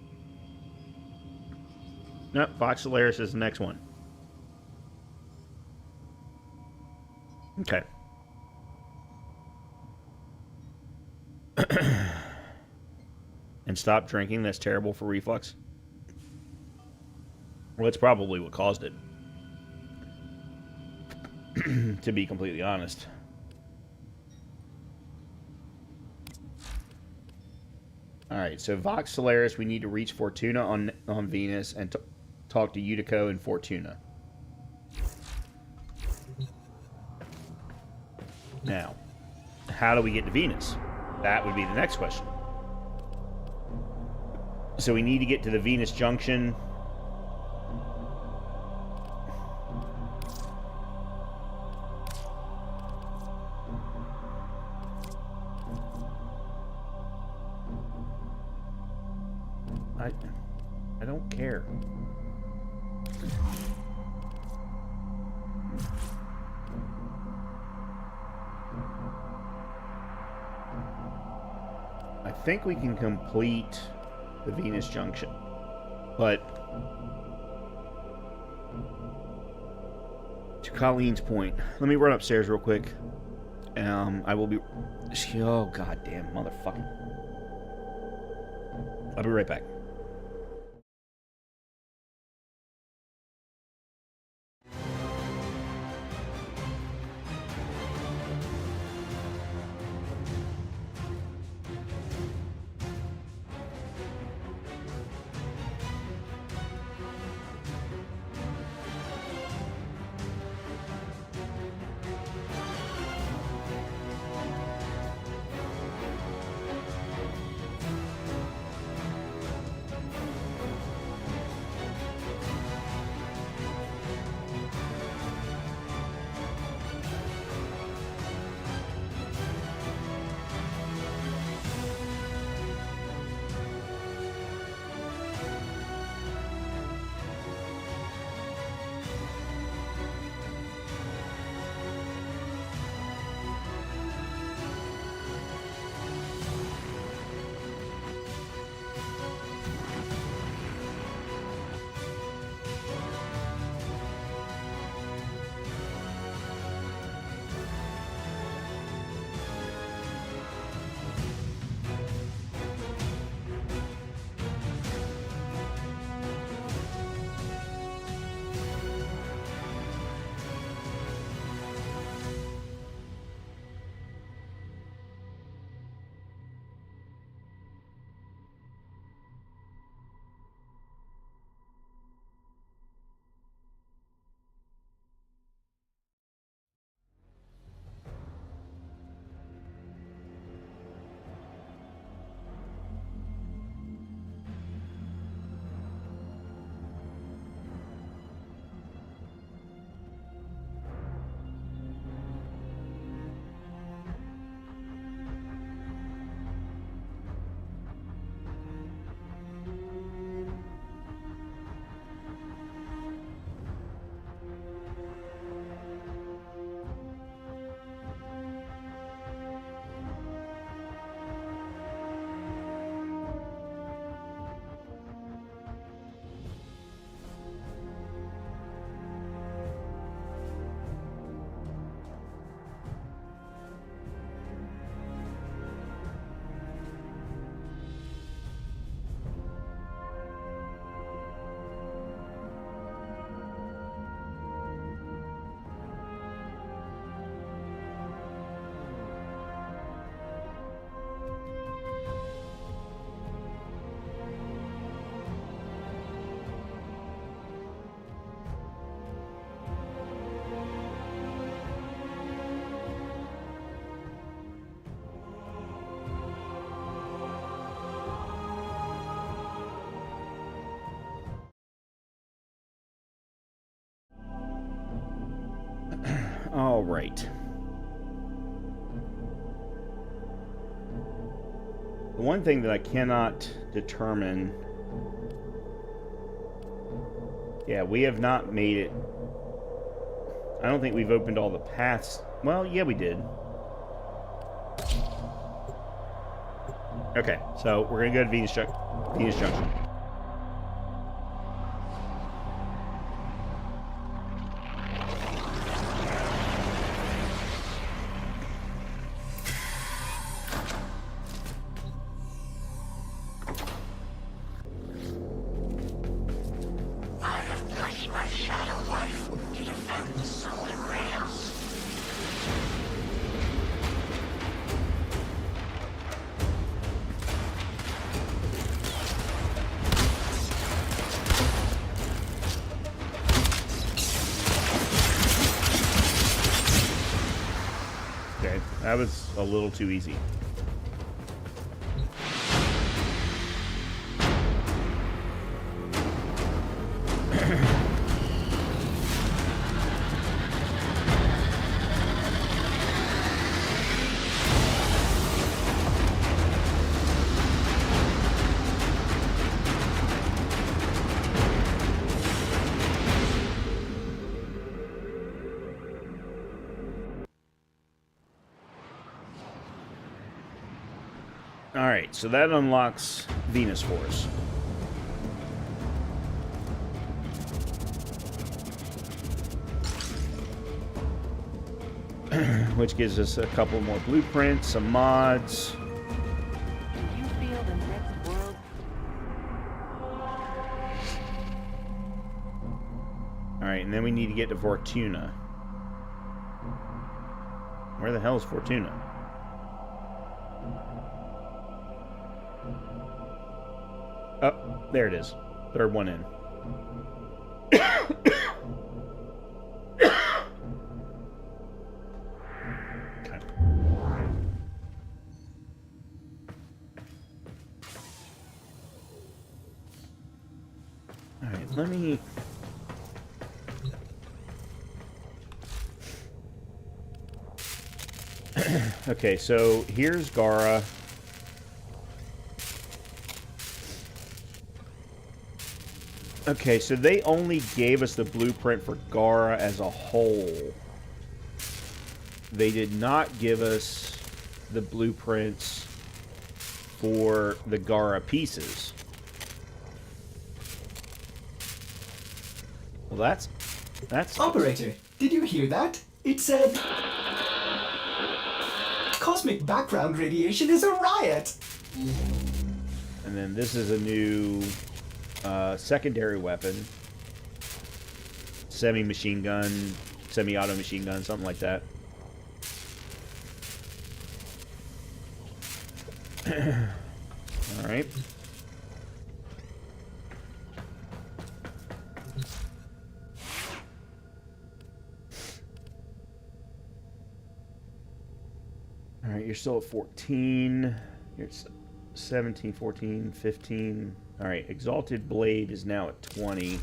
Nope, Vox Solaris is the next one. Okay. And stop drinking. That's terrible for reflux. Well, it's probably what caused it. To be completely honest. Alright, so Vox Solaris, we need to reach Fortuna on Venus and talk to Utico and Fortuna. Now, how do we get to Venus? That would be the next question. So we need to get to the Venus Junction. I don't care. I think we can complete the Venus Junction, but to Colleen's point, let me run upstairs real quick. I will be. Oh goddamn motherfucking! I'll be right back. All right. The one thing that I cannot determine... Yeah, we have not made it... I don't think we've opened all the paths. Well, yeah, we did. Okay, so we're going to go to Venus Junction. That was a little too easy. Alright, so that unlocks Venus Force. Which gives us a couple more blueprints, some mods. Do you feel the next world? Alright, and then we need to get to Fortuna. Where the hell is Fortuna? Oh, there it is. Third one in. Alright, let me... Okay, so here's Gara. Okay, so they only gave us the blueprint for Gara as a whole. They did not give us the blueprints for the Gara pieces. Well, that's... Operator, did you hear that? It said... Cosmic background radiation is a riot! And then this is a new secondary weapon. Semi-machine gun, semi-auto machine gun, something like that. Alright. Alright, you're still at 14. You're at 17, 14, 15. Alright, Exalted Blade is now at 20.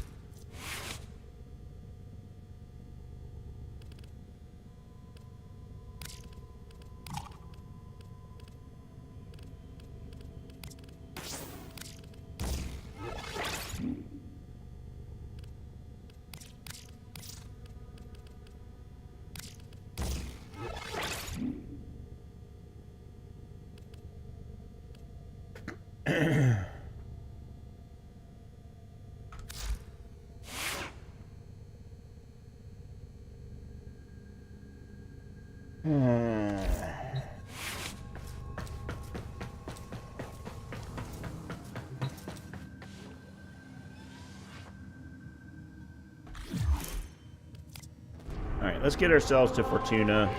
Alright, let's get ourselves to Fortuna.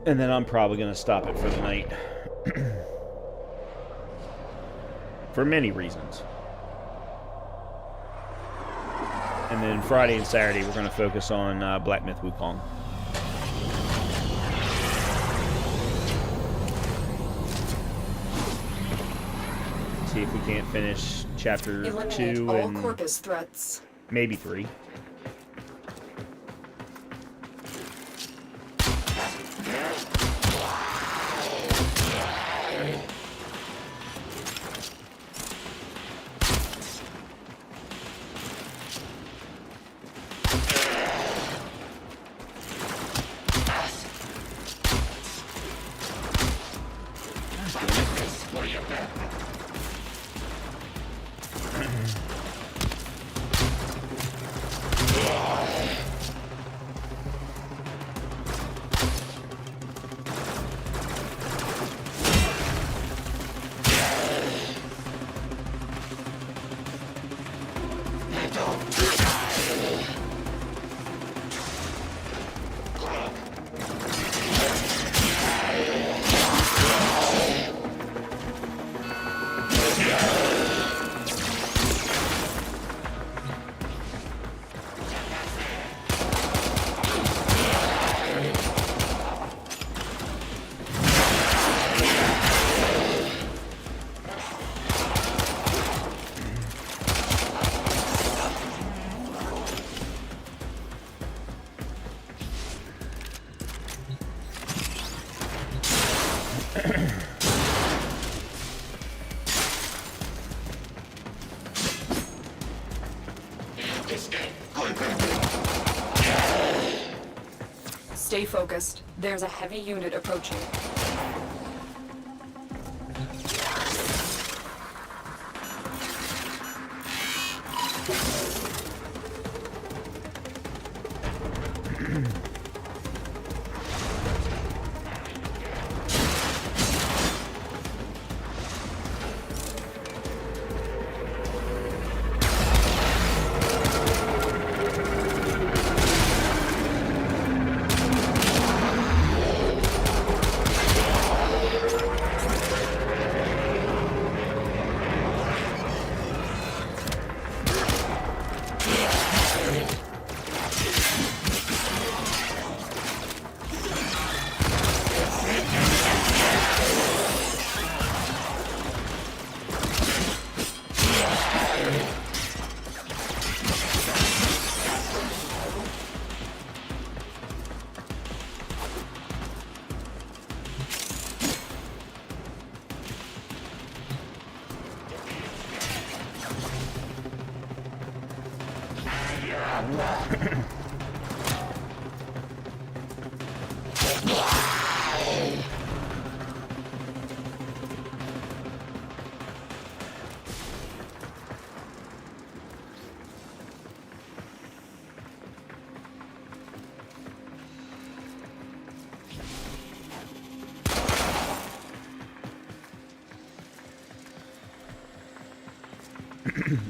And then I'm probably going to stop it for the night. For many reasons. And then Friday and Saturday, we're going to focus on Black Myth Wukong. See if we can't finish chapter Eliminate 2 all and Corpus threats. maybe 3. Stay focused. There's a heavy unit approaching.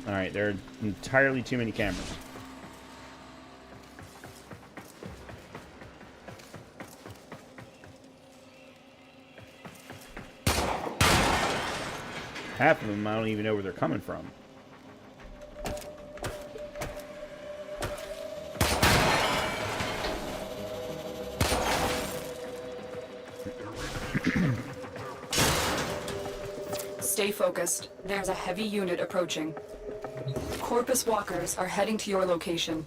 Alright, there are entirely too many cameras. Half of them, I don't even know where they're coming from. Stay focused. There's a heavy unit approaching. Corpus walkers are heading to your location.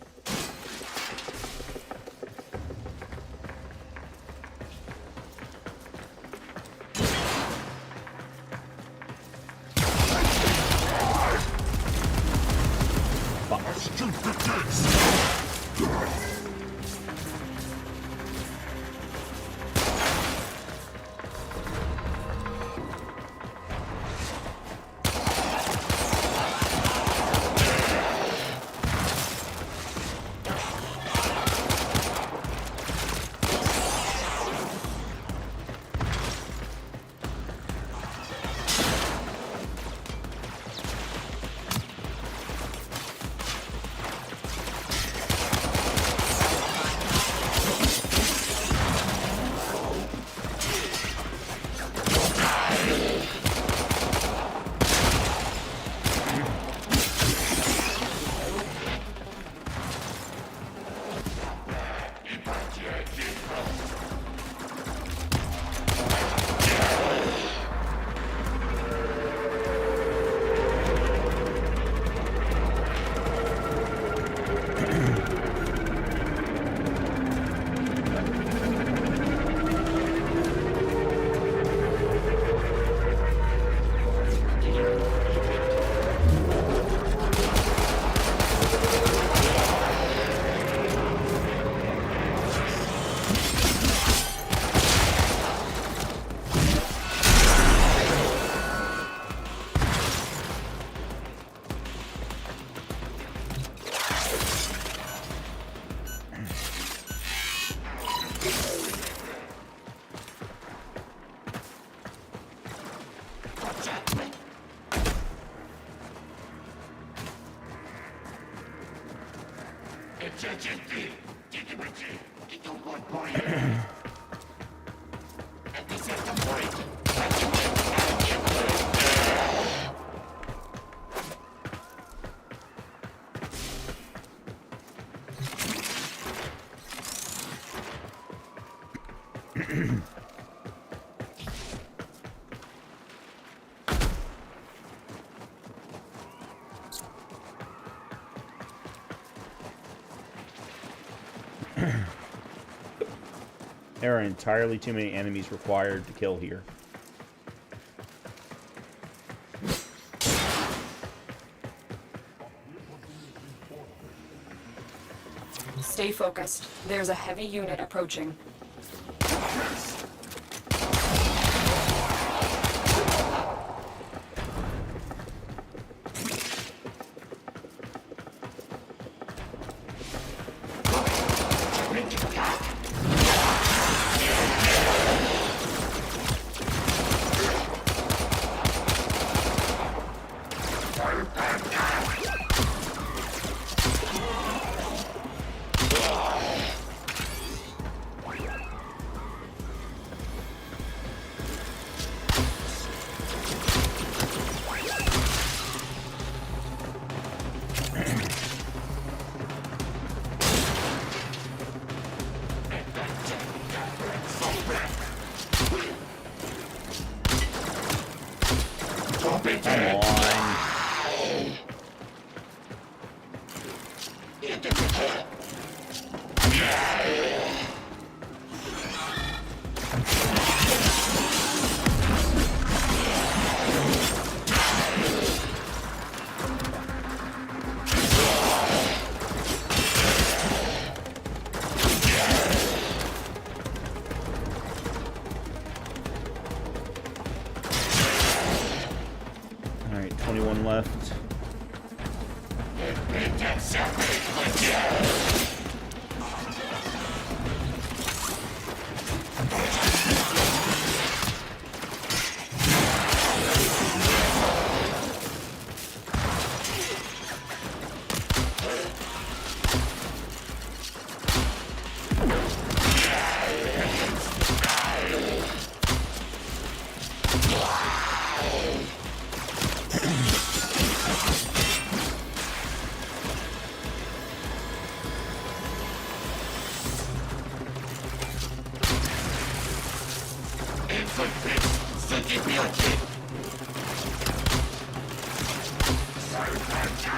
There are entirely too many enemies required to kill here. Stay focused. There's a heavy unit approaching. Alright, 21 left.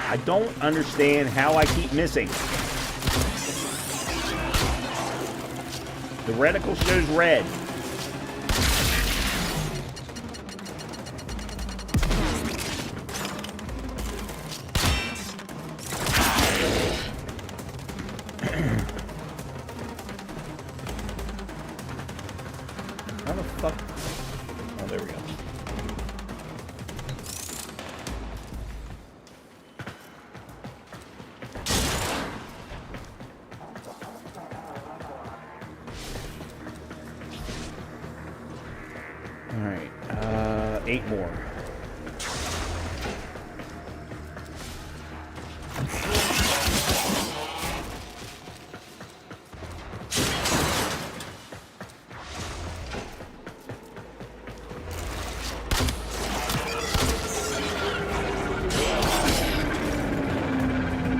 I don't understand how I keep missing. The reticle shows red. How the fuck? Oh, there we go. Alright, 8 more.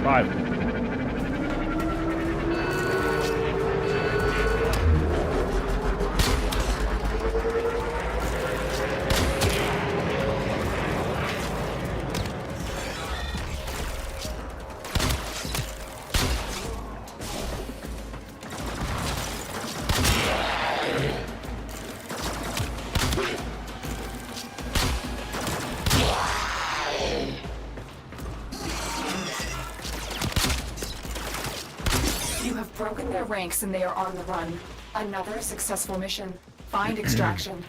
Five. You have broken their ranks and they are on the run. Another successful mission. Find extraction.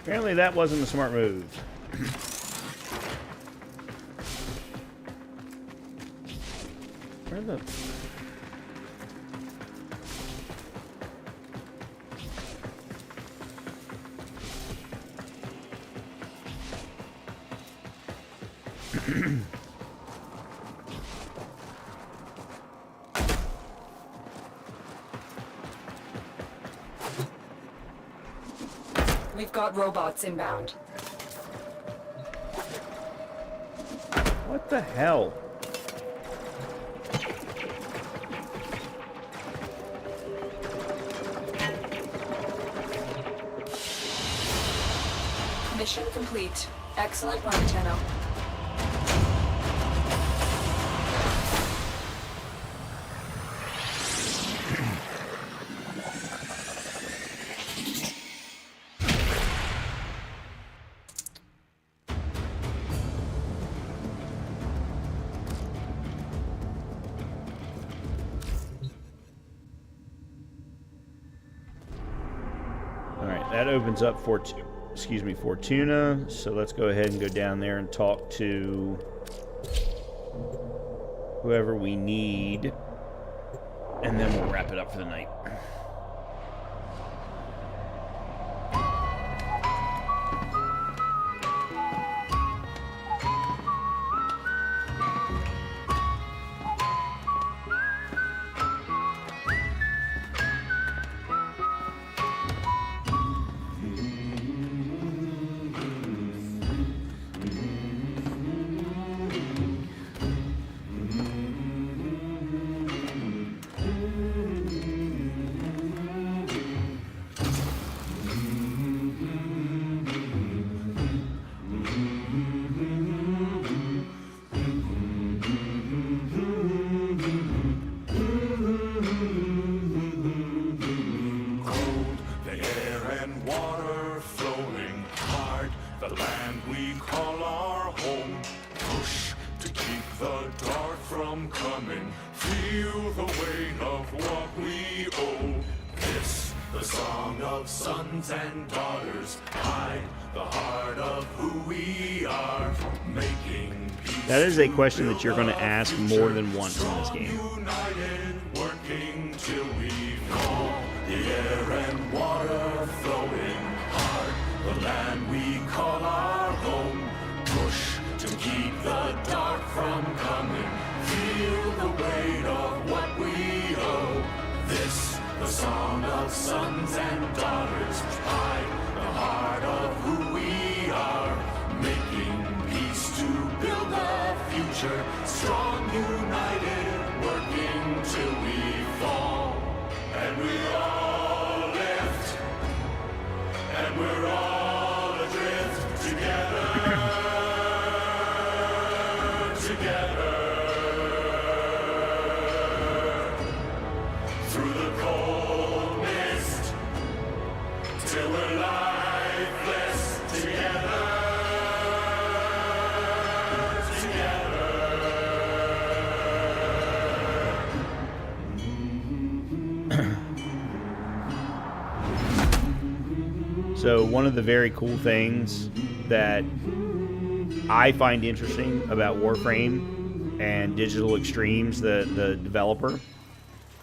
Apparently that wasn't a smart move. Where the... We've got robots inbound. What the hell? Mission complete. Excellent run, Tenno. That opens up Fortuna. So let's go ahead and go down there and talk to whoever we need. and then we'll wrap it up for the night. And daughters hide the heart of who we are, making peace. That is a question that you're going to ask more than once in this game. United, working till we fall. The air and water flowing hard. The land we call our home. Push to keep the dark from coming. Feel the weight of what we owe. This, the song of sons and daughters, hide the heart of who we are, making peace to build a future, strong, united, working till we fall, and we all lift, and we're all adrift together, together. Through the cold mist, till we're lifeless together, So one of the very cool things that I find interesting about Warframe and Digital Extremes, the developer,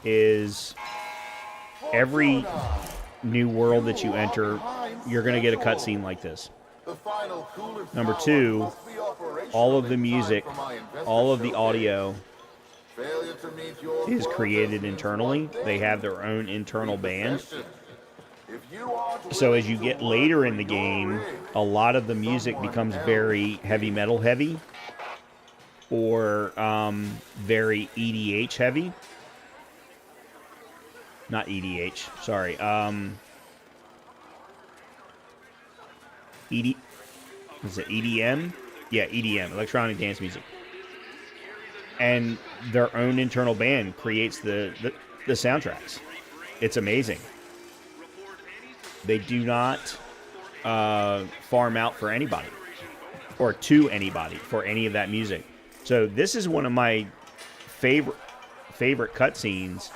is every new world that you enter, you're going to get a cutscene like this. Number two, all of the music, all of the audio is created internally. They have their own internal band. So as you get later in the game, a lot of the music becomes very heavy metal heavy or very EDH heavy. Not EDH, sorry. Is it EDM? Yeah, EDM, electronic dance music. And their own internal band creates the soundtracks. It's amazing. They do not farm out for anybody or to anybody for any of that music. So this is one of my favorite cutscenes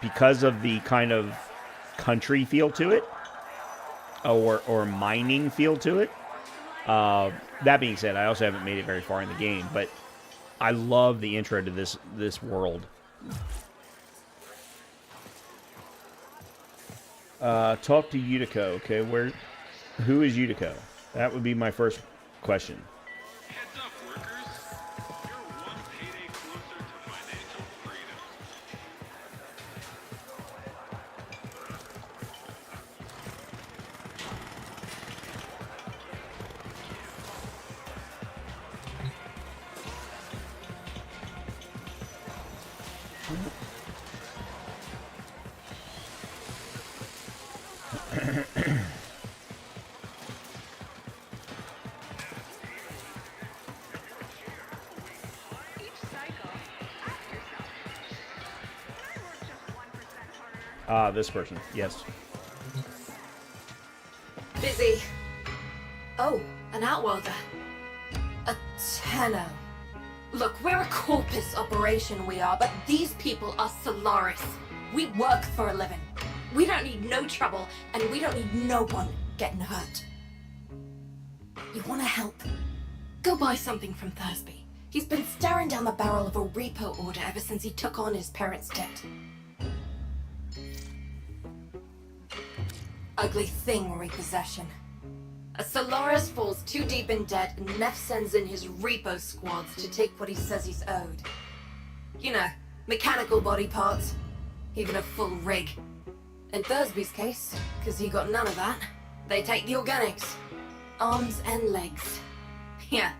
because of the kind of country feel to it or mining feel to it. That being said, I also haven't made it very far in the game, but I love the intro to this world. Talk to Utica, okay? Who is Utica? That would be my first question. Heads up, workers. You're one payday closer to financial freedom. This person, yes. Busy. Oh, an Outworlder. A Tenno. Look, we're a corpus operation, we are, but these people are Solaris. We work for a living. We don't need no trouble, and we don't need no one getting hurt. You wanna help? Go buy something from Thursby. He's been staring down the barrel of a repo order ever since he took on his parents' debt. Ugly thing, repossession. As Solaris falls too deep in debt, and Neff sends in his repo squads to take what he says he's owed. You know, mechanical body parts. Even a full rig. In Thursby's case, because he got none of that, they take the organics. Arms and legs. Yeah,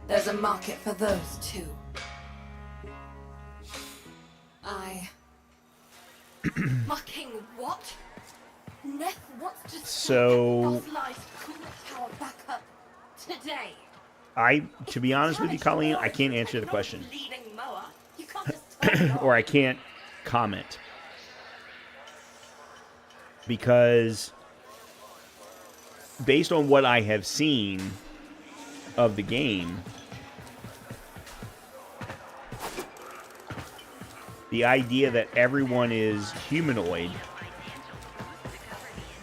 there's a market for those too. Fucking what? Neff wants to So, fossilized coolant power back up today. to be honest with you, Colleen, I can't answer the question. Leading mower. You can't just turn it on. Or I can't comment. Because based on what I have seen of the game, the idea that everyone is humanoid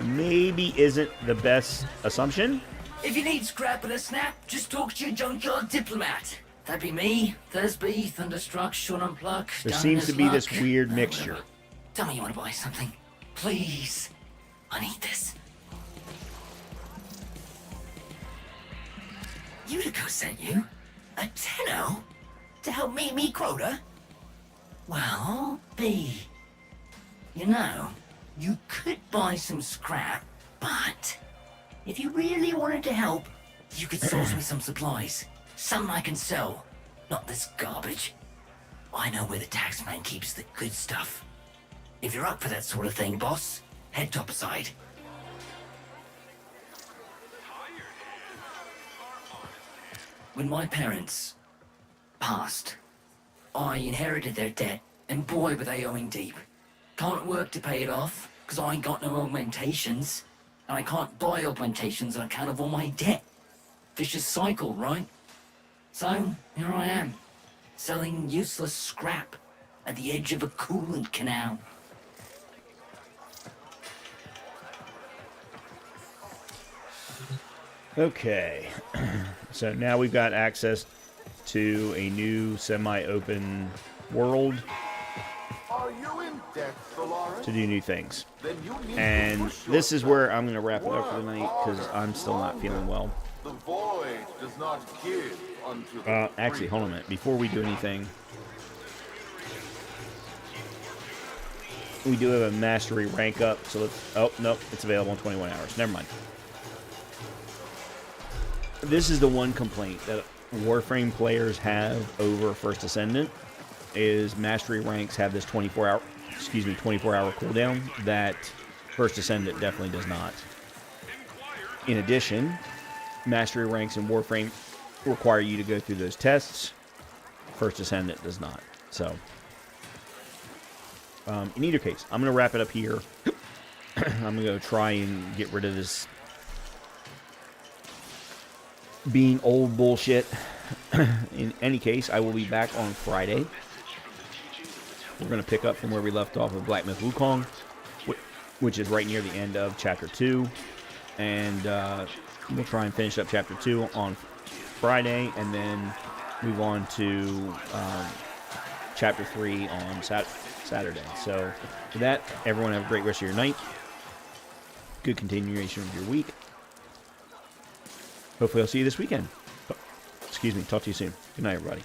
maybe isn't the best assumption. If you need scrap and a snap, just talk to your junkyard diplomat. That'd be me, Thursby, Thunderstruck, Sean Unplugged. There seems to be this weird mixture. Tell me you want to buy something. Please. I need this. Utico sent you? A tenno? To help meet me quota? Well, B. You know, you could buy some scrap, but if you really wanted to help, you could source me some supplies. Some I can sell, not this garbage. I know where the taxman keeps the good stuff. If you're up for that sort of thing, boss, head topside. When my parents passed, I inherited their debt, and boy were they owing deep. Can't work to pay it off, because I ain't got no augmentations, and I can't buy augmentations on account of all my debt. Vicious cycle, right? So, here I am, selling useless scrap at the edge of a coolant canal. Okay, so now we've got access to a new semi-open world Are you in debt, Solaris? to do new things. Then you need to And push this is yourself. where I'm going to wrap it up for the night because I'm still not feeling well. The void does not give unto the Actually, hold on a minute. Before we do anything, we do have a mastery rank up. So let's. Oh, nope. It's available in 21 hours. Never mind. This is the one complaint that Warframe players have over First Ascendant is mastery ranks have this 24-hour cooldown that First Ascendant definitely does not. In addition, mastery ranks in Warframe require you to go through those tests. First Ascendant does not. So, in either case, I'm going to wrap it up here. I'm going to go try and get rid of this being old bullshit. In any case, I will be back on Friday. We're going to pick up from where we left off with Black Myth Wukong, which is right near the end of Chapter 2. And we'll try and finish up Chapter 2 on Friday, and then move on to Chapter 3 on Saturday. So, with that, everyone have a great rest of your night. Good continuation of your week. Hopefully I'll see you this weekend. Excuse me. Talk to you soon. Good night, everybody.